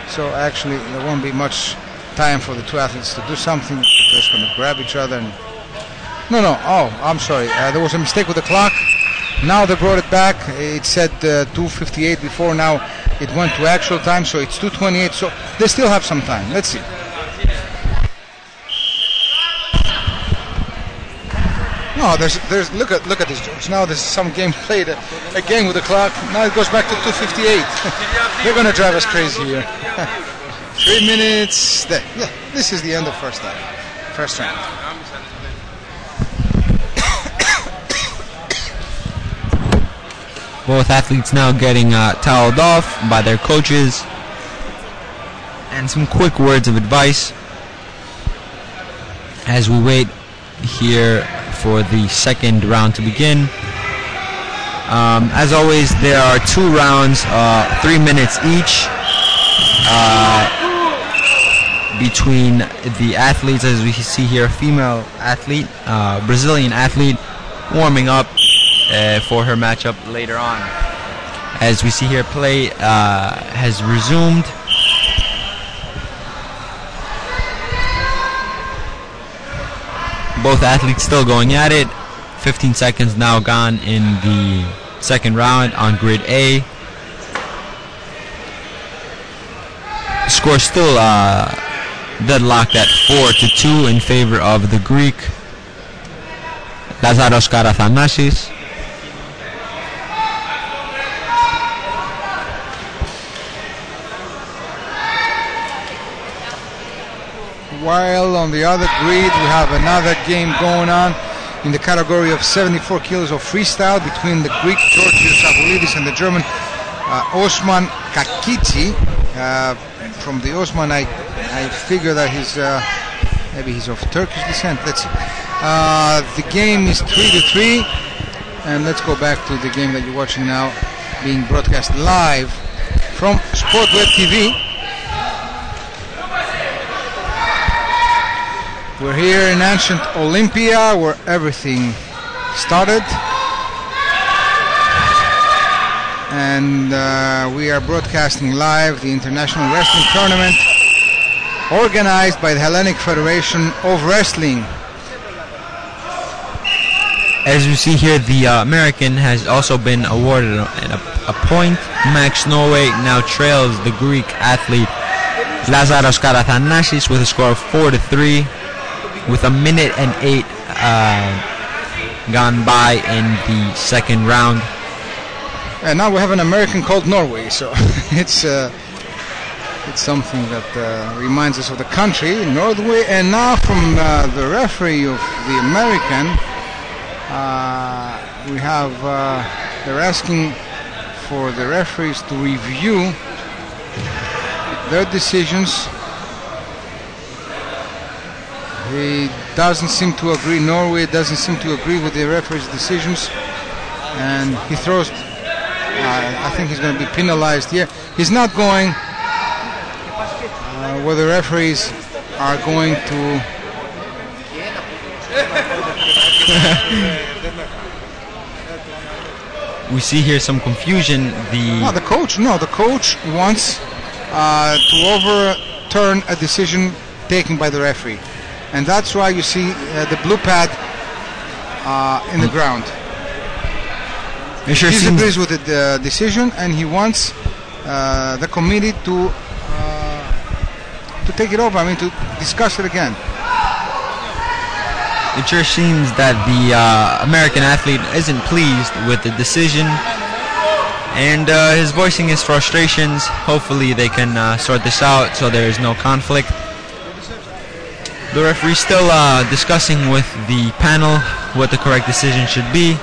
So actually there won't be much time for the two athletes to do something. They're just going to grab each other and... No, oh, I'm sorry. There was a mistake with the clock. Now they brought it back. It said 2:58 before, now it went to actual time, so it's 2:28, so they still have some time. Let's see. No, there's look at this, George. Now there's some game played again with the clock. Now it goes back to 2:58. They're gonna drive us crazy here. 3 minutes. There. Yeah, this is the end of first round. Both athletes now getting toweled off by their coaches, and some quick words of advice as we wait here for the second round to begin. As always, there are 2 rounds, 3 minutes each, between the athletes. As we see here, a female athlete, Brazilian athlete, warming up for her matchup later on. As we see here, play has resumed. Both athletes still going at it. 15 seconds now gone in the second round on grid A. Score still deadlocked at 4-2 in favor of the Greek, Lazaros Karathanasis. While on the other grid we have another game going on in the category of 74 kilos of freestyle between the Greek Georgios Avulidis and the German Osman Kakici. From the Osman, I figure that maybe he's of Turkish descent. Let's see. The game is 3-3. And let's go back to the game that you're watching now, being broadcast live from SportWeb TV. We're here in ancient Olympia, where everything started. And we are broadcasting live the International Wrestling Tournament organized by the Hellenic Federation of Wrestling. As you see here, the American has also been awarded a point. Max Norway now trails the Greek athlete Lazaros Karathanasis with a score of 4-3, with 1:08 gone by in the second round. And now we have an American called Norway, so it's something that reminds us of the country, Norway. And now from the referee of the American, we have, they're asking for the referees to review their decisions. He doesn't seem to agree, Norway doesn't seem to agree with the referee's decisions, and he throws, I think he's going to be penalized here. He's not going where the referees are going to we see here some confusion. The coach wants to overturn a decision taken by the referee, and that's why you see the blue pad in the ground. He disagrees with the decision, and he wants the committee to take it over. I mean, to discuss it again. It sure seems that the American athlete isn't pleased with the decision, and is voicing his frustrations. Hopefully they can sort this out so there is no conflict. The referee still discussing with the panel what the correct decision should be.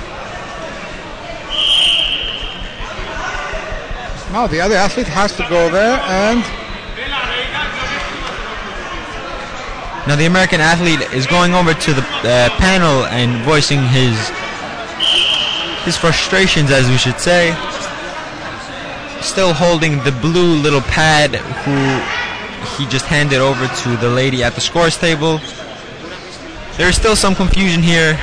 Now the other athlete has to go there, and now the American athlete is going over to the panel and voicing his frustrations, as we should say. Still holding the blue little pad, who he just handed over to the lady at the scores table. There's still some confusion here.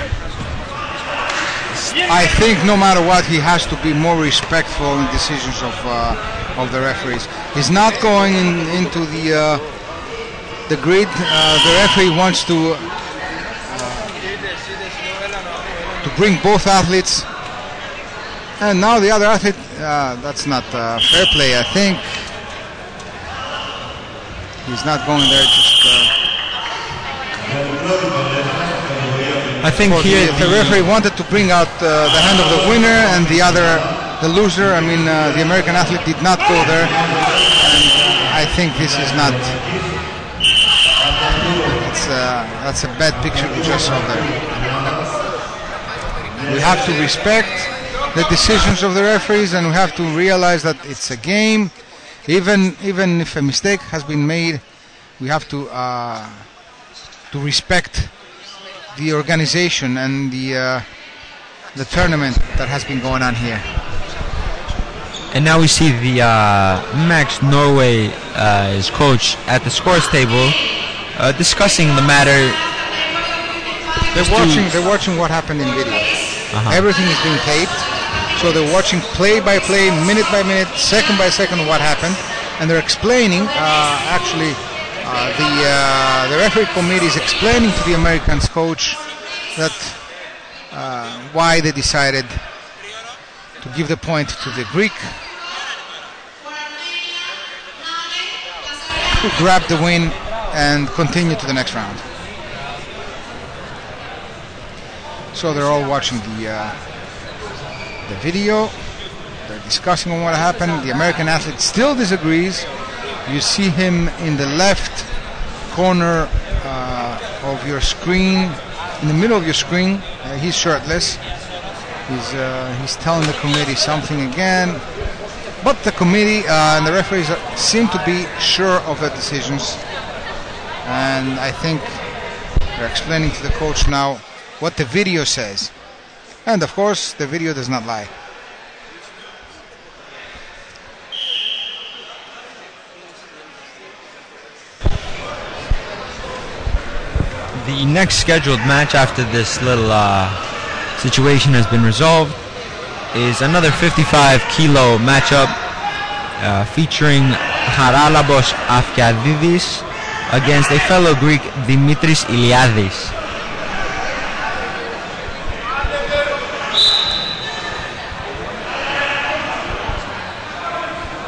I think no matter what, he has to be more respectful in decisions of the referees. He's not going into the grid. The referee wants to bring both athletes, and now the other athlete, that's not fair play, I think. He's not going there, just I think here the referee wanted to bring out the hand of the winner and the loser. I mean, the American athlete did not go there, and I think this is not, that's a bad picture we just saw there. We have to respect the decisions of the referees, and we have to realize that it's a game. Even if a mistake has been made, we have to respect the organization and the tournament that has been going on here. And now we see the Max Norway his coach at the scores table discussing the matter. They're watching what happened in video. Everything is being taped, so they're watching play by play, minute by minute, second by second what happened, and they're explaining. Actually, the referee committee is explaining to the Americans coach that why they decided to give the point to the Greek, who grabbed the win and continue to the next round. So they're all watching the video. They're discussing on what happened. The American athlete still disagrees. You see him in the left corner of your screen, in the middle of your screen. He's shirtless. He's telling the committee something again. But the committee and the referees seem to be sure of their decisions. And I think they're explaining to the coach now what the video says. And of course, the video does not lie. The next scheduled match after this little situation has been resolved is another 55 kilo matchup featuring Haralabos Afkiadidis against a fellow Greek, Dimitris Iliadis.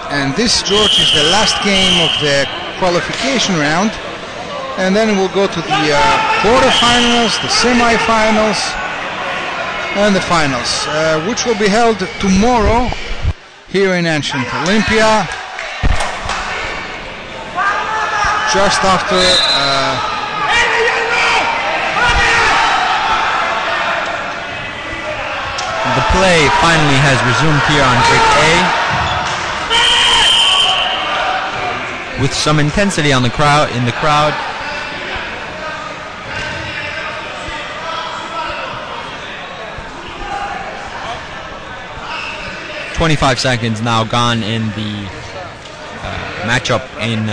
And this, George, is the last game of the qualification round. And then we'll go to the quarterfinals, the semifinals, and the finals, which will be held tomorrow here in ancient Olympia, just after the play finally has resumed here on Grid A, with some intensity on the crowd. 25 seconds now gone in the matchup in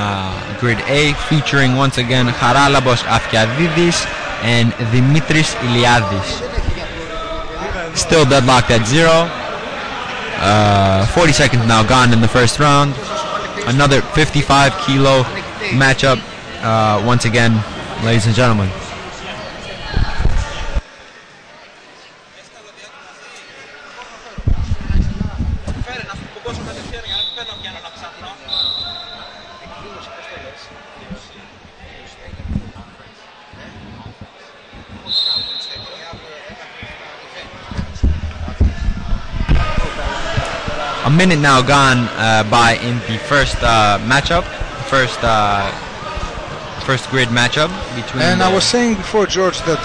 Grid A, featuring once again Haralabos Afkiadidis and Dimitris Iliadis. Still deadlocked at 0. 40 seconds now gone in the first round. Another 55 kilo matchup once again, ladies and gentlemen. A minute now gone by in the first matchup, first grid matchup between. And I was saying before, George, that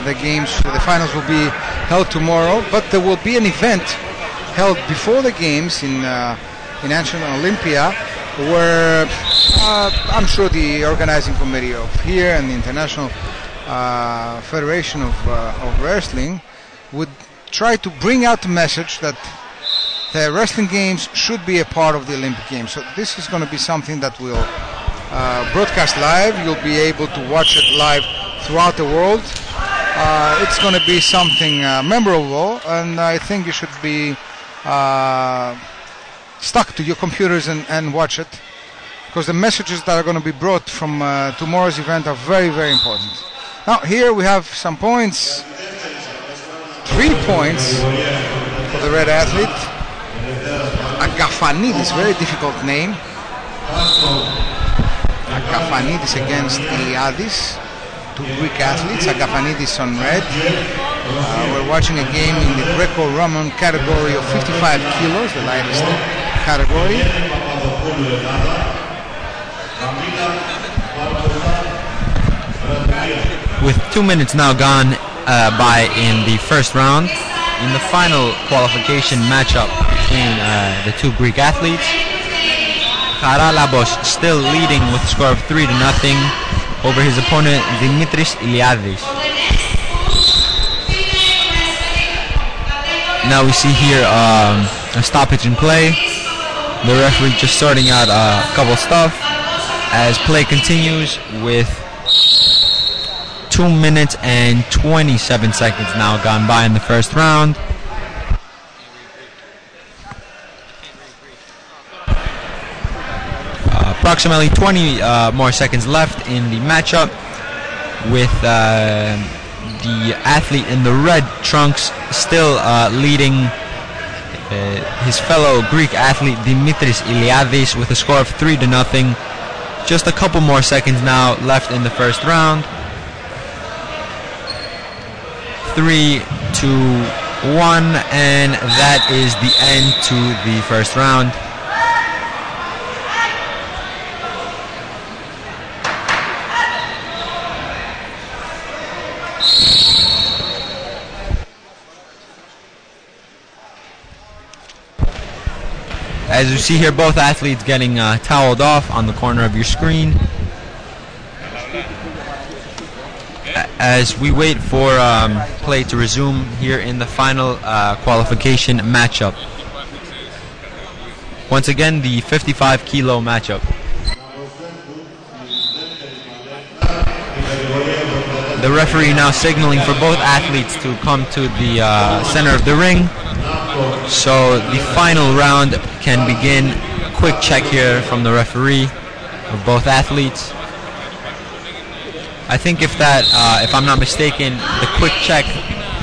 the games, the finals will be held tomorrow, but there will be an event held before the games in ancient Olympia, where I'm sure the organizing committee of here and the International Federation of Wrestling would try to bring out the message that the wrestling games should be a part of the Olympic Games. So this is going to be something that will broadcast live. You'll be able to watch it live throughout the world. It's going to be something memorable, and I think you should be stuck to your computers and watch it, because the messages that are going to be brought from tomorrow's event are very, very important. Now here we have some points. 3 points for the red athlete. Agafanidis, very difficult name. Agafanidis against Iliadis, 2 Greek athletes. Agafanidis on red. We're watching a game in the Greco-Roman category of 55 kilos, the lightest category. With 2 minutes now gone by in the first round, in the final qualification matchup between the 2 Greek athletes, Haralabos still leading with a score of 3-0 over his opponent Dimitris Iliadis. Now we see here a stoppage in play. The referee just sorting out a couple stuff as play continues with 2 minutes and 27 seconds now gone by in the first round. Approximately 20 more seconds left in the matchup, with the athlete in the red trunks still leading his fellow Greek athlete Dimitris Iliadis with a score of 3-0. Just a couple more seconds now left in the first round. 3, 2, 1, and that is the end to the first round. As you see here, both athletes getting toweled off on the corner of your screen. as we wait for play to resume here in the final qualification matchup. Once again, the 55 kilo matchup. The referee now signaling for both athletes to come to the center of the ring, so the final round can begin. Quick check here from the referee of both athletes. I think if I'm not mistaken, the quick check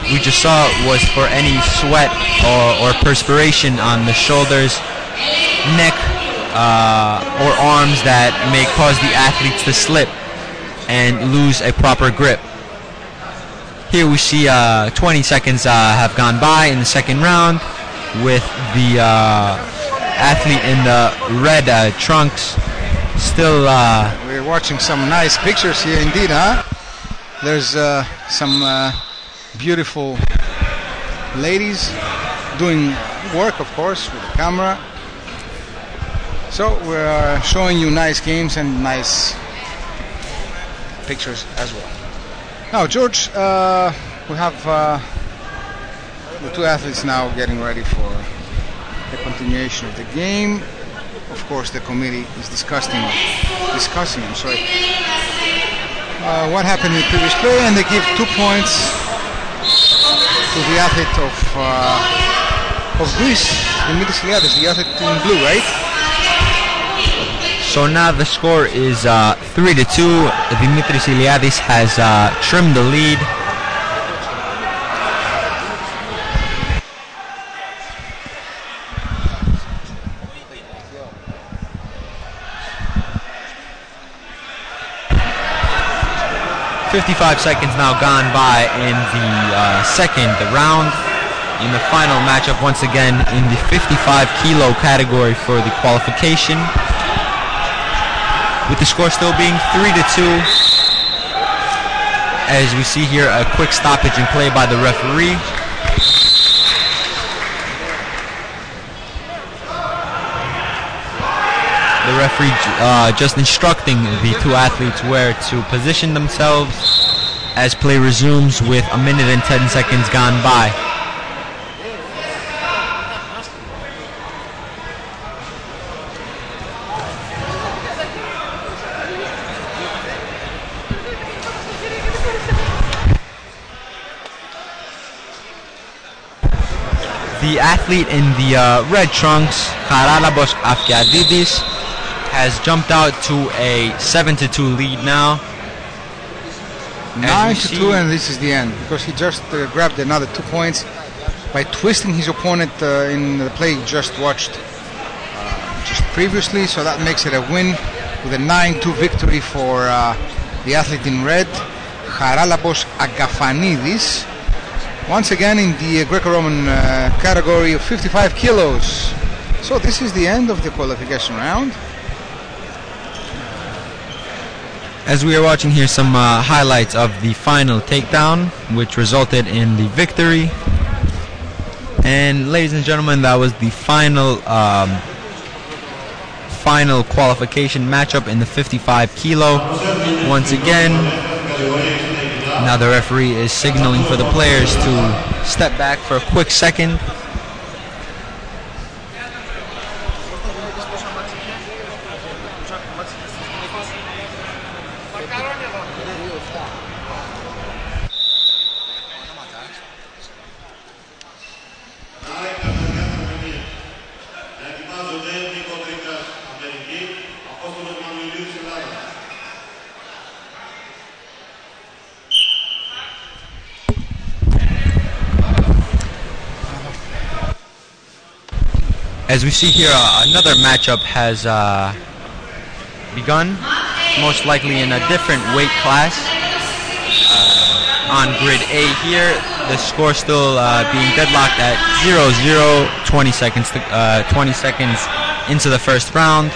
we just saw was for any sweat or perspiration on the shoulders, neck, or arms that may cause the athletes to slip and lose a proper grip. Here we see 20 seconds have gone by in the second round, with the athlete in the red trunks still... We're watching some nice pictures here indeed, huh? There's some beautiful ladies doing work, of course, with the camera. So we're showing you nice games and nice pictures as well. Now, George, we have the two athletes now getting ready for the continuation of the game. Of course, the committee is discussing what happened in the previous play, and they give 2 points to the athlete of Greece, Dimitris Iliadis, the athlete in blue, right? So now the score is 3-2. Dimitris Iliadis has trimmed the lead. .55 seconds now gone by in the second round. In the final matchup, once again in the 55 kilo category for the qualification, with the score still being 3-2. As we see here, a quick stoppage in play by the referee. The referee just instructing the two athletes where to position themselves as play resumes with 1 minute and 10 seconds gone by. The athlete in the red trunks, Charalabos Afkiadidis, has jumped out to a 7-2 lead now. 9-2, and this is the end, because he just grabbed another 2 points by twisting his opponent in the play he just watched just previously. So that makes it a win with a 9-2 victory for the athlete in red, Charalabos Agafanidis. Once again in the Greco-Roman category of 55 kilos. So this is the end of the qualification round. As we are watching here some highlights of the final takedown, which resulted in the victory. And ladies and gentlemen, that was the final qualification matchup in the 55 kilo. Once again, now the referee is signaling for the players to step back for a quick second. As we see here, another matchup has begun, most likely in a different weight class. On grid A here, the score still being deadlocked at 0-0, 20 seconds into the first round.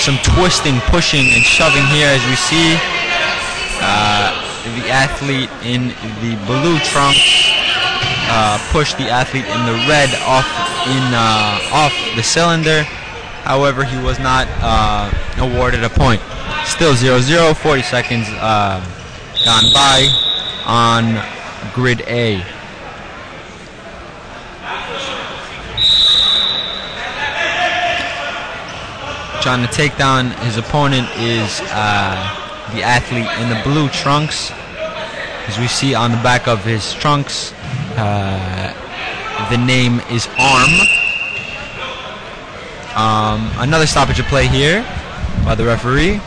Some twisting, pushing, and shoving here as we see the athlete in the blue trunks push the athlete in the red off the cylinder. However, he was not awarded a point. Still 0-0, 40 seconds gone by on grid A. Trying to take down his opponent is the athlete in the blue trunks. As we see on the back of his trunks, the name is Arm. Another stoppage of play here by the referee.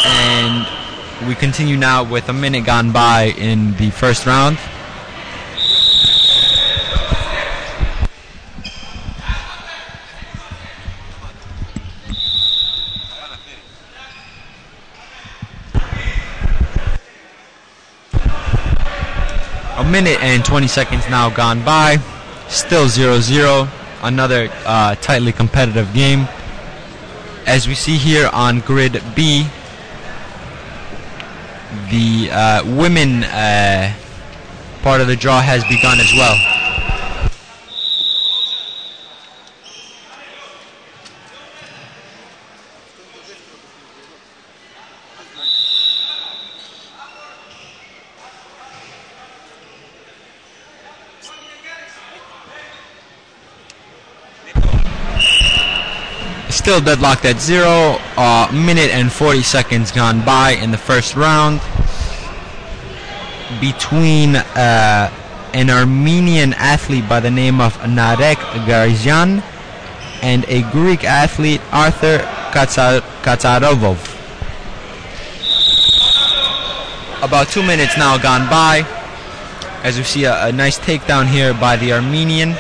And we continue now with a minute gone by in the first round. A minute and 20 seconds now gone by. Still 0-0. Another tightly competitive game. As we see here on grid B, the women part of the draw has begun as well. Still deadlocked at 0. Minute and 40 seconds gone by in the first round between an Armenian athlete by the name of Narek Garizyan and a Greek athlete, Arthur Katsarovov. About 2 minutes now gone by as we see a nice takedown here by the Armenian.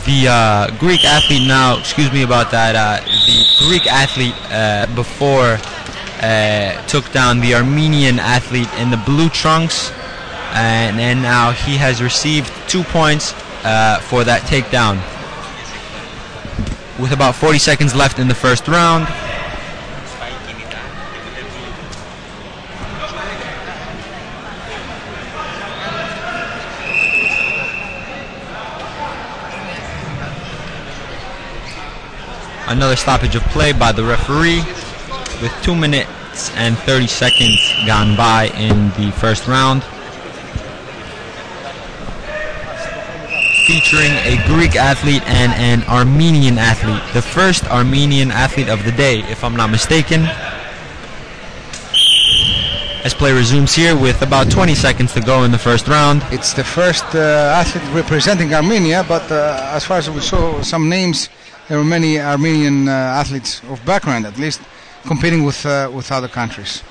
The Greek athlete now, excuse me about that, the Greek athlete before took down the Armenian athlete in the blue trunks, and now he has received 2 points for that takedown. With about 40 seconds left in the first round. Another stoppage of play by the referee with 2 minutes and 30 seconds gone by in the first round. Featuring a Greek athlete and an Armenian athlete. The first Armenian athlete of the day, if I'm not mistaken. As play resumes here with about 20 seconds to go in the first round. It's the first athlete representing Armenia, but as far as we saw some names, there were many Armenian athletes of background, at least, competing with other countries.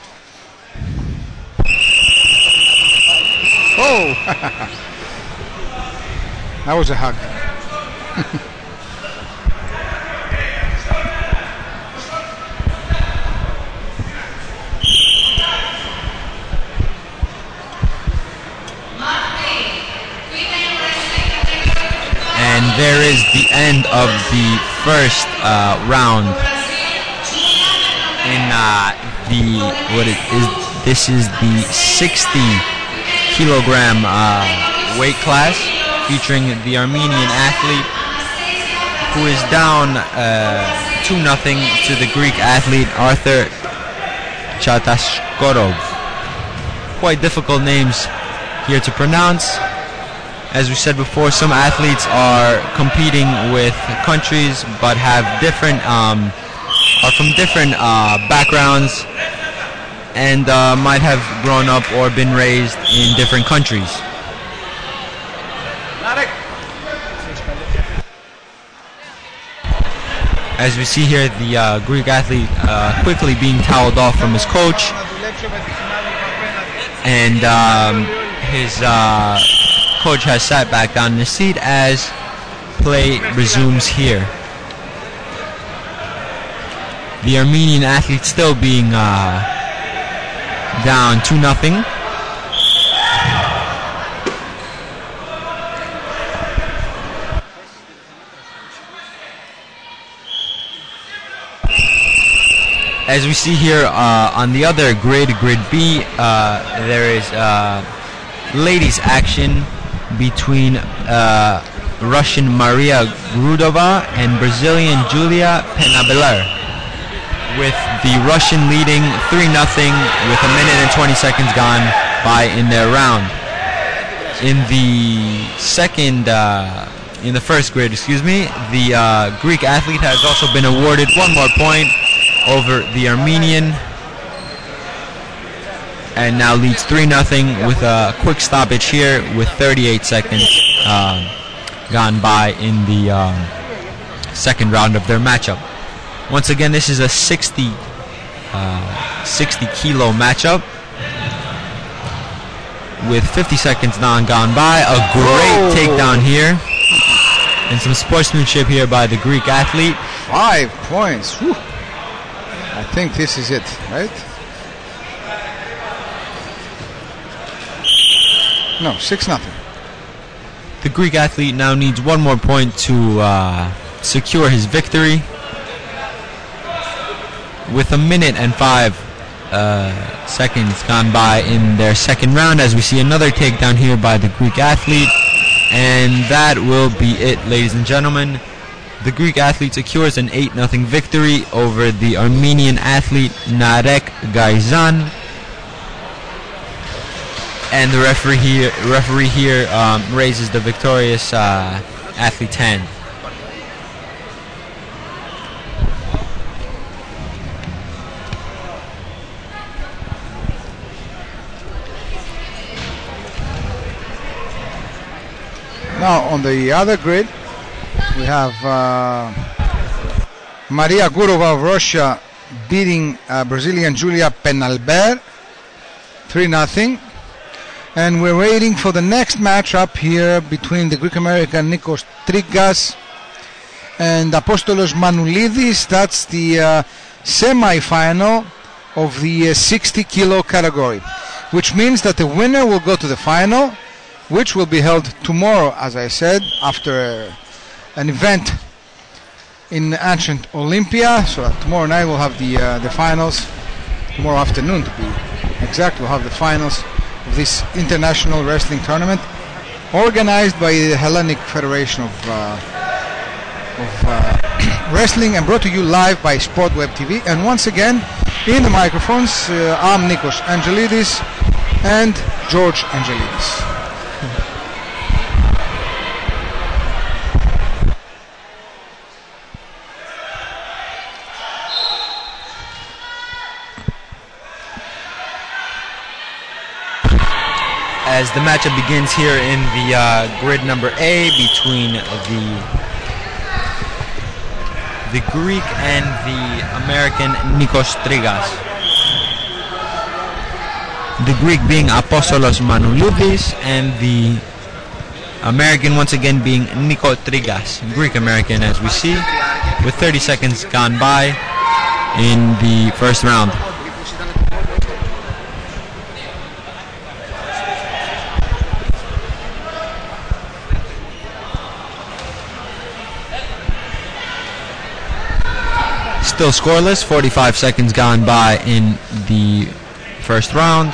Oh! That was a hug. And there is the end of the first round in this is the 60 kilogram weight class, featuring the Armenian athlete who is down 2-0 to the Greek athlete Arthur Chatashkorov. Quite difficult names here to pronounce. As we said before, some athletes are competing with countries but have different, are from different backgrounds and might have grown up or been raised in different countries. As we see here, the Greek athlete quickly being toweled off from his coach, and his coach has sat back down in his seat as play resumes here. The Armenian athlete still being down 2-0. As we see here on the other grid, grid B, there is ladies action between Russian Maria Grudova and Brazilian Julia Penabeler, with the Russian leading 3-0 with 1 minute and 20 seconds gone by in their round. In the first grid, the Greek athlete has also been awarded 1 more point over the Armenian, and now leads 3-0 with a quick stoppage here with 38 seconds gone by in the second round of their matchup. Once again, this is a 60 kilo matchup with 50 seconds gone by. A great takedown here and some sportsmanship here by the Greek athlete. 5 points. Whew. I think this is it, right? No, 6-0. The Greek athlete now needs 1 more point to secure his victory. With 1 minute and 5 seconds gone by in their second round, as we see another takedown here by the Greek athlete. And that will be it, ladies and gentlemen. The Greek athlete secures an 8-0 victory over the Armenian athlete Narek Gaizan. And the referee here raises the victorious athlete's hand. Now on the other grid, we have Maria Gurova of Russia beating Brazilian Julia Penalber 3-0. And we're waiting for the next matchup here between the Greek-American Nikos Trigas and Apostolos Manoulidis. That's the semi-final of the 60 kilo category, which means that the winner will go to the final, which will be held tomorrow, as I said, after an event in ancient Olympia. So tomorrow night we'll have the finals. Tomorrow afternoon, to be exact, we'll have the finals of this international wrestling tournament, organized by the Hellenic Federation of Wrestling and brought to you live by SportWeb TV. And once again, in the microphones, I'm Nikos Angelidis and George Angelidis. As the matchup begins here in the grid number A between the Greek and the American Nikos Trigas. The Greek being Apostolos Manoulidis and the American once again being Nikos Trigas. Greek-American, as we see, with 30 seconds gone by in the first round. Still scoreless, 45 seconds gone by in the first round.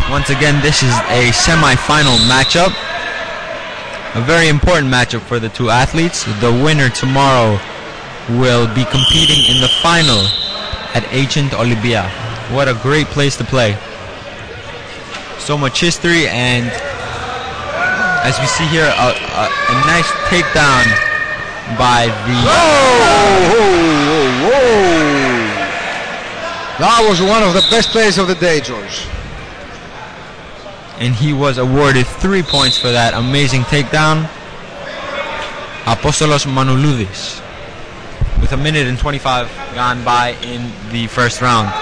Once again, this is a semi-final matchup. A very important matchup for the two athletes. The winner tomorrow will be competing in the final at ancient Olympia. What a great place to play. So much history, and as we see here, a nice takedown by the... Whoa! That was one of the best plays of the day, George. And he was awarded 3 points for that amazing takedown. Apostolos Manoulidis, with 1 minute and 25 gone by in the first round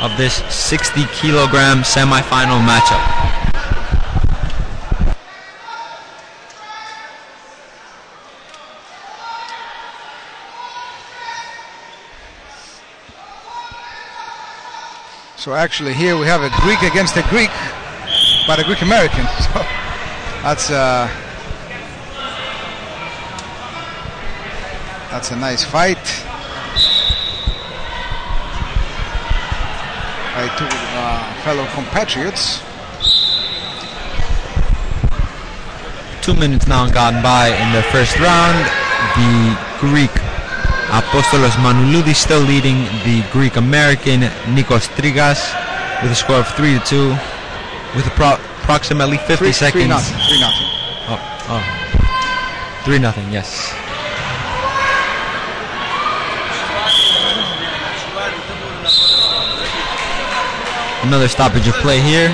of this 60 kilogram semi-final matchup. So actually here we have a Greek against a Greek, but a Greek American. So that's a nice fight. by two fellow compatriots. 2 minutes now gone by in the first round. The Greek Apostolos Manoulidis still leading the Greek American Nikos Trigas with a score of 3-2 with approximately 50 seconds. 3-0. 3-0, yes. Another stoppage of play here.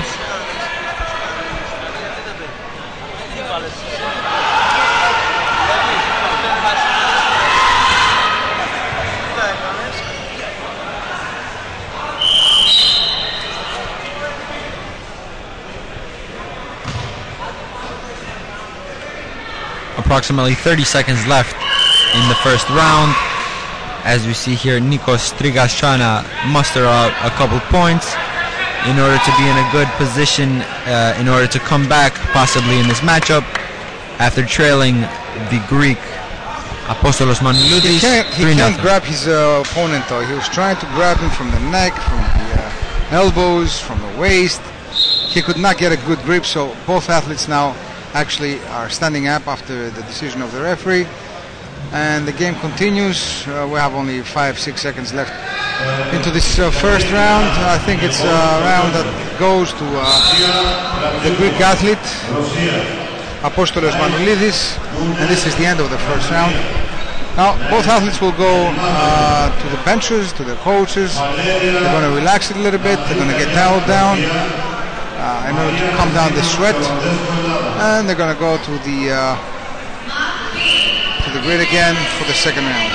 Approximately 30 seconds left in the first round. As we see here, Nikos Trigas trying to muster out a couple points in order to be in a good position, in order to come back possibly in this matchup after trailing the Greek Apostolos Manoulidis. He can't grab his opponent though. He was trying to grab him from the neck, from the elbows, from the waist. He could not get a good grip, so both athletes now actually are standing up after the decision of the referee, and the game continues. We have only 5-6 seconds left into this first round. I think it's a round that goes to the Greek athlete Apostolos Manoulidis, and this is the end of the first round. Now both athletes will go to the benches, to the coaches. They're going to relax it a little bit. They're going to get toweled down in order to calm down the sweat, and they're going to go to the grid again for the second round.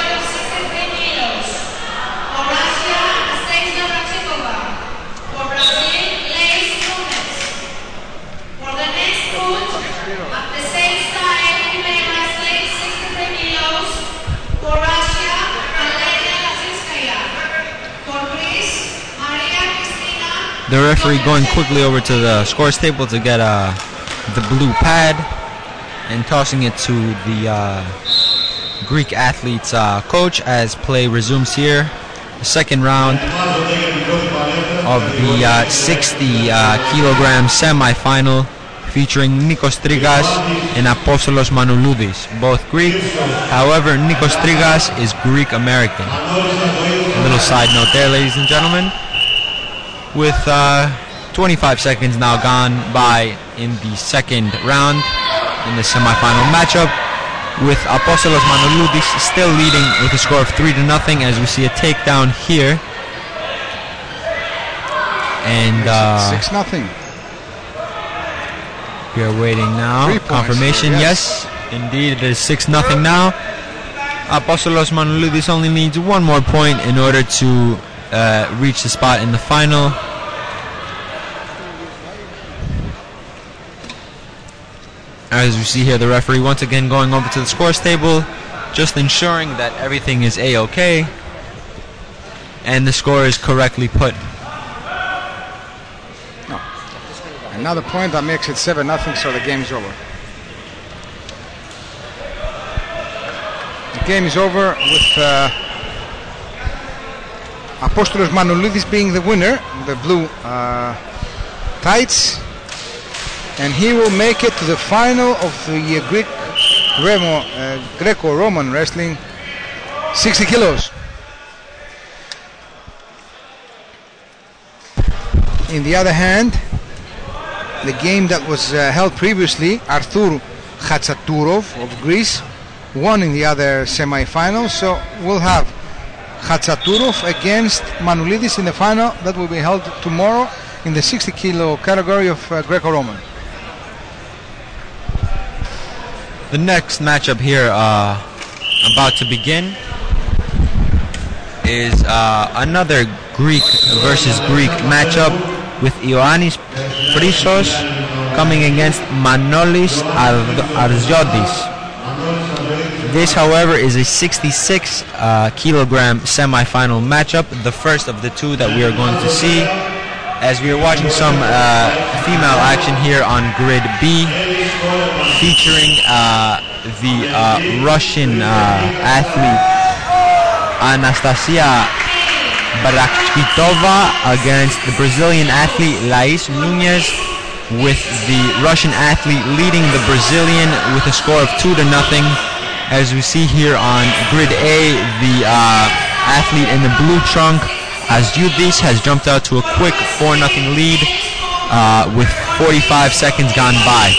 The referee going quickly over to the scores table to get the blue pad and tossing it to the Greek athlete's coach as play resumes here. The second round of the 60 kilogram semi-final featuring Nikos Trigas and Apostolos Manoulidis, both Greek. However, Nikos Trigas is Greek American. A little side note there, ladies and gentlemen. With 25 seconds now gone by in the second round in the semifinal matchup, with Apostolos Manoulidis still leading with a score of 3-0 as we see a takedown here. And 6-0. We are waiting now. Confirmation, yes. Indeed, it is 6-0 now. Apostolos Manoulidis only needs one more point in order to reach the spot in the final. As we see here, the referee once again going over to the scores table, just ensuring that everything is A-OK and the score is correctly put. No. Another point that makes it 7-0, so the game is over. The game is over with Apostolos Manoulidis being the winner, the blue tights, and he will make it to the final of the Greco-Roman wrestling 60 kilos. In the other hand, the game that was held previously, Arthur Khatsaturov of Greece won in the other semi-final, so we'll have Khatsaturov against Manoulidis in the final that will be held tomorrow in the 60 kilo category of Greco-Roman. The next matchup here about to begin is another Greek versus Greek matchup with Ioannis Prisos coming against Manolis Arziotis. This, however, is a 66 kilogram semi-final matchup, the first of the two that we are going to see, as we are watching some female action here on Grid B, featuring the Russian athlete Anastasia Barakitova against the Brazilian athlete Laís Núñez, with the Russian athlete leading the Brazilian with a score of 2-0. As we see here on grid A, the athlete in the blue trunk, Azudis, has jumped out to a quick 4-0 lead with 45 seconds gone by.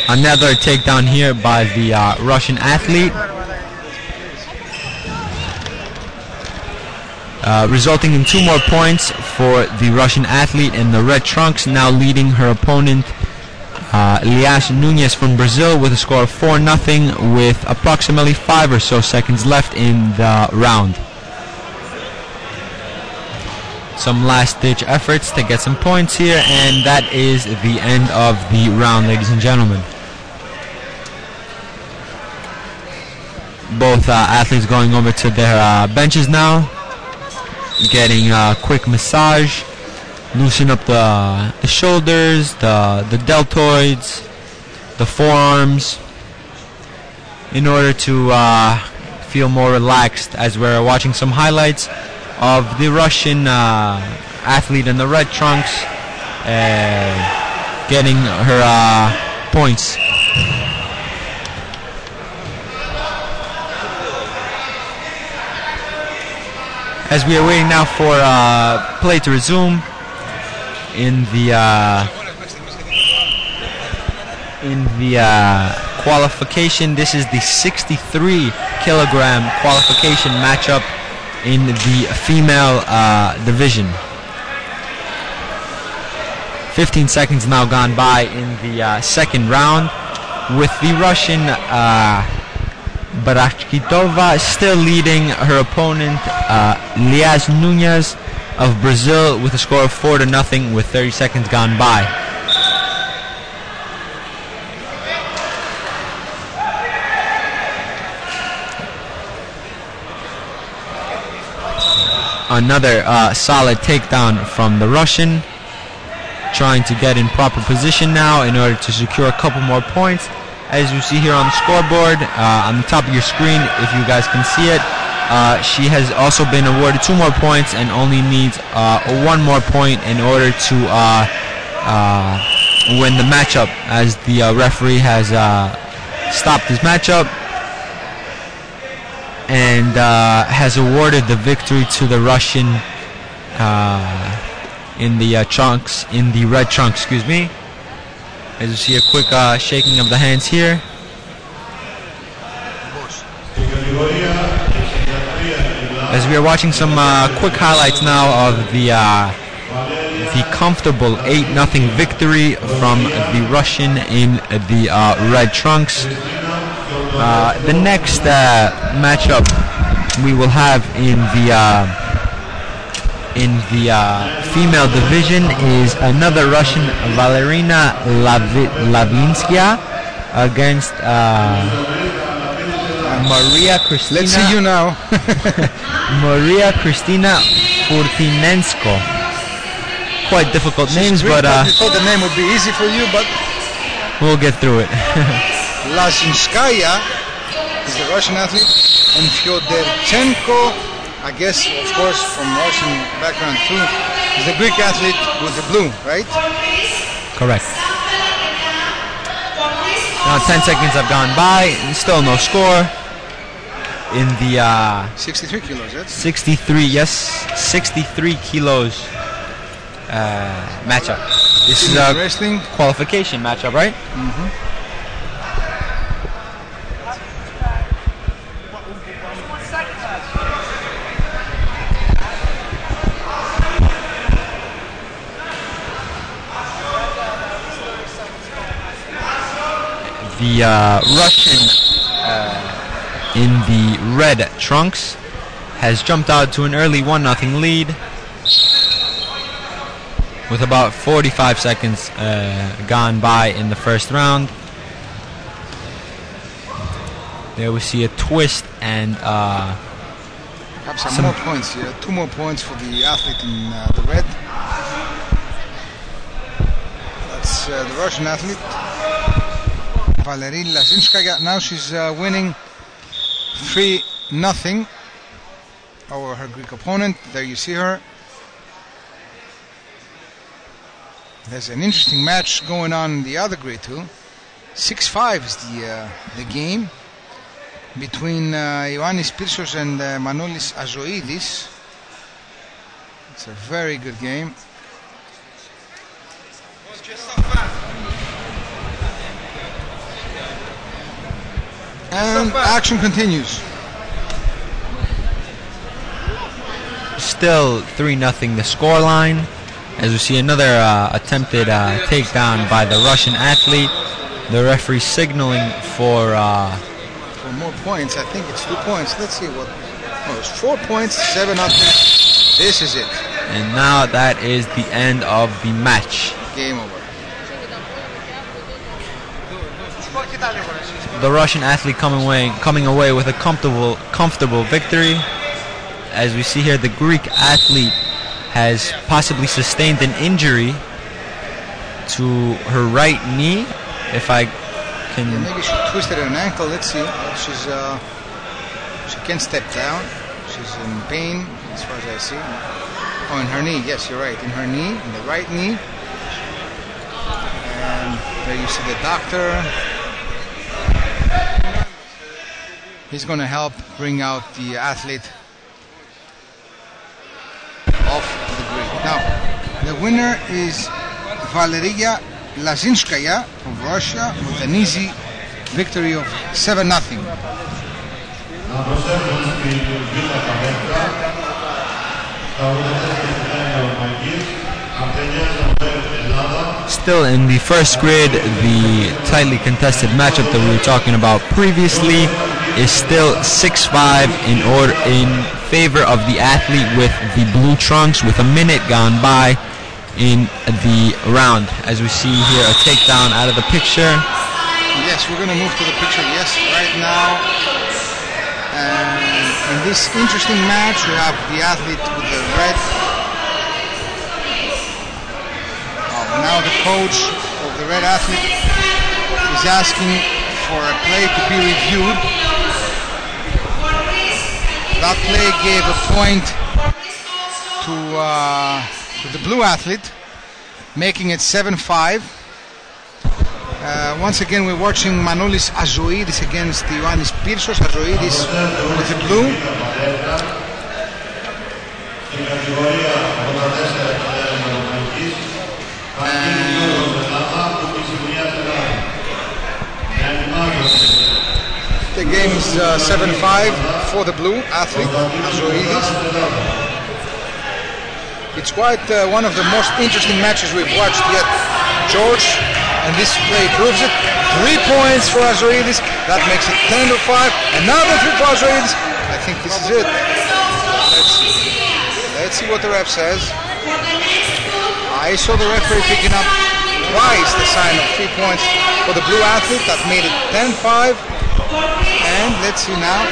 Another takedown here by the Russian athlete, resulting in 2 more points for the Russian athlete in the red trunks, now leading her opponent Laís Núñez from Brazil with a score of 4-0 with approximately 5 or so seconds left in the round. Some last-ditch efforts to get some points here, and that is the end of the round, ladies and gentlemen. Both athletes going over to their benches now, getting a quick massage, loosen up the shoulders, the deltoids, the forearms, in order to feel more relaxed, as we're watching some highlights of the Russian athlete in the red trunks getting her points. As we are waiting now for play to resume in the qualification. This is the 63 kilogram qualification matchup in the female division. 15 seconds now gone by in the second round, with the Russian Barakitova still leading her opponent Laís Núñez of Brazil with a score of 4-0 with 30 seconds gone by. Another solid takedown from the Russian, trying to get in proper position now in order to secure a couple more points. As you see here on the scoreboard, on the top of your screen, if you guys can see it, she has also been awarded 2 more points and only needs 1 more point in order to win the matchup, as the referee has stopped this matchup and has awarded the victory to the Russian in the red trunks, excuse me. As you see, a quick shaking of the hands here. As we are watching some quick highlights now of the comfortable 8-0 victory from the Russian in the red trunks. The next matchup we will have in the female division is another Russian, Valerina Lavinskaya, against Maria Kristina. Let's see you now. Maria Kristina Furtinenko. Quite difficult names, but we thought the name would be easy for you, but we'll get through it. Lazinskaya is the Russian athlete, and Fyodorchenko, I guess, of course, from Russian background too, is the Greek athlete with the blue, right? Correct. Now 10 seconds have gone by, and still no score in the 63 kilos, right? 63, yes, 63 kilos matchup. This is a wrestling qualification matchup, right? Mm-hmm. The Russian in the red trunks has jumped out to an early 1-0 lead with about 45 seconds gone by in the first round. There we see a twist and perhaps some more points here. 2 more points for the athlete in the red. That's the Russian athlete, Valerina Lazinskaya. Now she's winning 3-0 or her Greek opponent. There you see her. There's an interesting match going on in the other grid too. 6-5 is the game between Ioannis Pyrsos and Manolis Azoidis. It's a very good game. And action continues. Still 3-0 the scoreline. As we see another attempted takedown by the Russian athlete. The referee signaling for more points. I think it's 2 points. Let's see what. Oh, it's 4 points, 7-0. This is it. And now that is the end of the match. Game over. The Russian athlete coming away with a comfortable victory. As we see here, the Greek athlete has possibly sustained an injury to her right knee. If I can... Yeah, maybe she twisted an ankle. Let's see. She can't step down. She's in pain as far as I see. Oh, in her knee. Yes, you're right. In her knee, in the right knee. And there you see the doctor. He's going to help bring out the athlete off the grid. Now, the winner is Valeria Lazinskaya of Russia with an easy victory of 7-0. Still in the first grid, the tightly contested matchup that we were talking about previously is still 6-5 in favor of the athlete with the blue trunks, with a minute gone by in the round. As we see here, a takedown out of the picture. Yes, we're going to move to the picture. Yes, right now. In this interesting match, we have the athlete with the red. Now the coach of the red athlete is asking for a play to be reviewed. That play gave a point to the blue athlete, making it 7-5. Once again, we're watching Manolis Azoidis against Ioannis Pyrsos. Azoidis with the blue. The game is 7-5 for the blue athlete, Azoidis. It's quite one of the most interesting matches we've watched yet, George, and this play proves it. 3 points for Azoidis, that makes it 10-5. Another 3 for Azoidis. I think this is it. Let's see what the ref says. I saw the referee picking up twice the sign of 3 points for the blue athlete. That made it 10-5. And let's see now,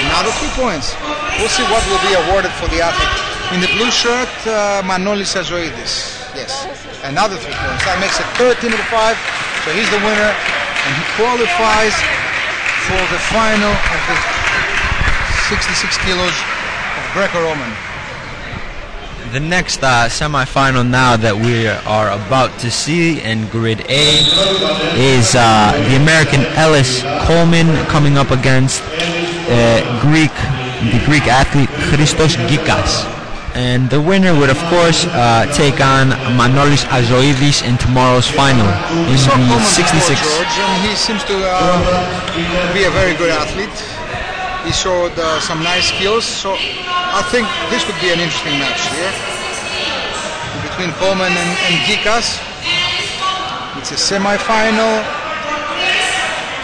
another 3 points. We'll see what will be awarded for the athlete. In the blue shirt, Manolis Azoidis. Yes, another 3 points. That makes it 13-5. So he's the winner, and he qualifies for the final of the 66 kilos of Greco-Roman. The next semi-final now that we are about to see in Grid A is the American Ellis Coleman coming up against the Greek athlete Christos Gikas. And the winner would, of course, take on Manolis Azoidis in tomorrow's final in the 66. George, and he seems to be a very good athlete. He showed some nice skills, so I think this would be an interesting match here between Coleman and Gikas. It's a semi-final,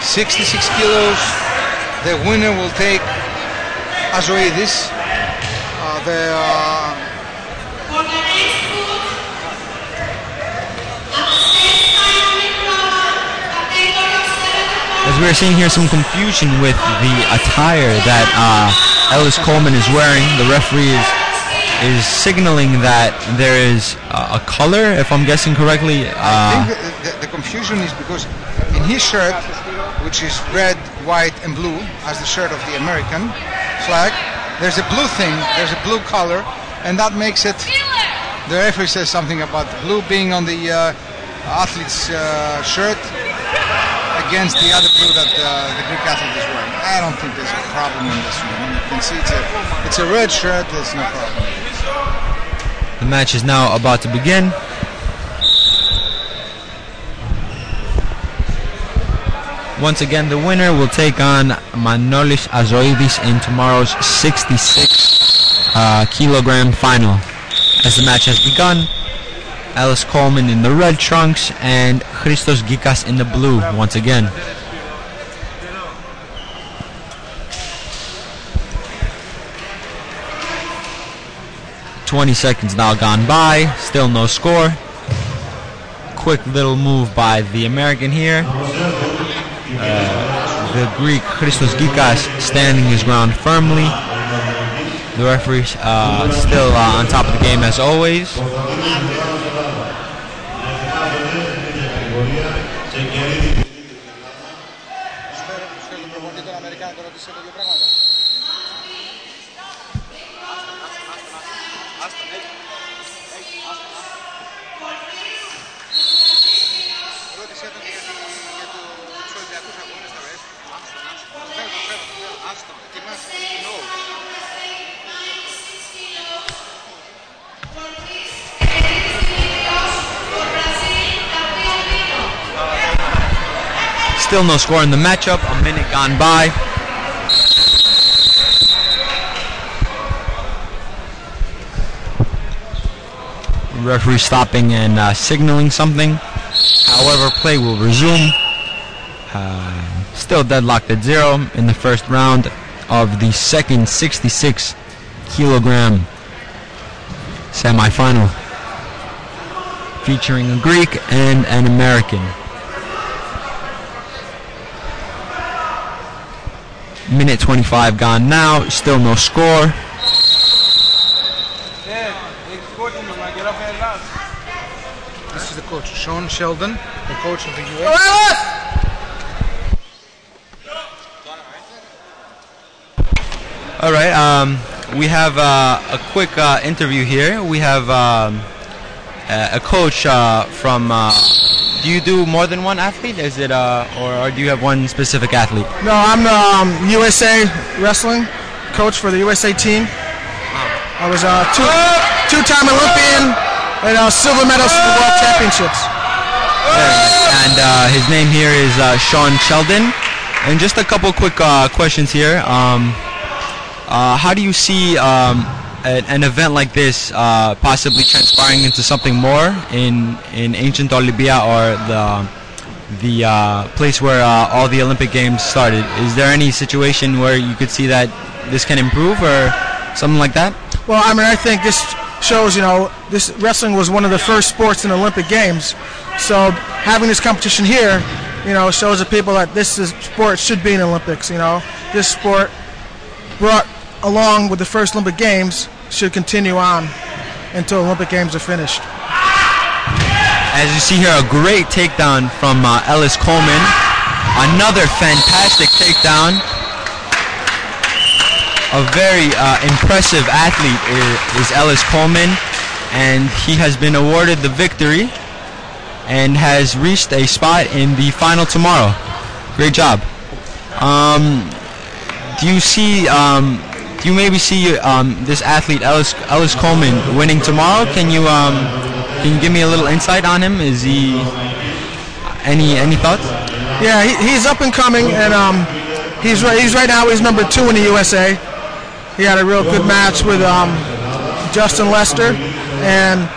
66 kilos. The winner will take Azoidis. As we're seeing here some confusion with the attire that Ellis Coleman is wearing. The referee is signaling that there is a color, if I'm guessing correctly. I think the confusion is because in his shirt, which is red, white and blue, as the shirt of the American flag, there's a blue thing, there's a blue color, and that makes it. The referee says something about blue being on the athlete's shirt against the other blue that the Greek athlete is wearing. I don't think there's a problem in this one. You can see it's a red shirt. There's no problem. The match is now about to begin. Once again, the winner will take on Manolis Azoidis in tomorrow's 66 kilogram final. As the match has begun, Alice Coleman in the red trunks and Christos Gikas in the blue once again. "20 seconds now gone by, still no score. Quick little move by the American here. The Greek Christos Gikas standing his ground firmly. The referee still on top of the game as always. Still no score in the matchup, a minute gone by. Referee stopping and signaling something. However, play will resume. Still deadlocked at 0 in the first round of the second 66 kilogram semifinal, featuring a Greek and an American. Minute 25 gone now, still no score. This is the coach, Sean Sheldon, the coach of the US. All right, we have a quick interview here. We have a coach from. Do you do more than one athlete? Is it or do you have one specific athlete? No, I'm the USA wrestling coach for the USA team. I was a two-time Olympian and silver medalist at the World Championships. And his name here is Sean Sheldon. And just a couple quick questions here. How do you see an event like this possibly transpiring into something more in ancient Olympia, or the place where all the Olympic Games started? Is there any situation where you could see that this can improve or something like that? Well, I mean, I think this shows, this wrestling was one of the first sports in the Olympic Games. So having this competition here, shows the people that sport should be in the Olympics. This sport brought along with the first Olympic Games should continue on until Olympic Games are finished. As you see here, a great takedown from Ellis Coleman. Another fantastic takedown. A very impressive athlete is Ellis Coleman, and he has been awarded the victory and has reached a spot in the final tomorrow. Great job. Do you maybe see this athlete Ellis Coleman winning tomorrow? Can you give me a little insight on him? Is he any thoughts? Yeah, he's up and coming, and he's right now he's number 2 in the USA. He had a real good match with Justin Lester, and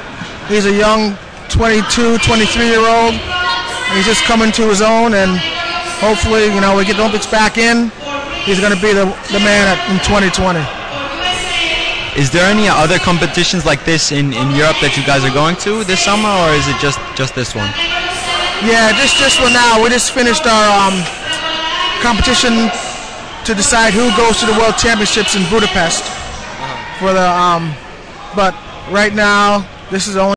he's a young 22, 23-year-old. He's just coming to his own, and hopefully, we get the Olympics back in. He's going to be the man in 2020. Is there any other competitions like this in Europe that you guys are going to this summer, or is it just this one? Yeah, just this one now. We just finished our competition to decide who goes to the World Championships in Budapest for the. But right now, this is only.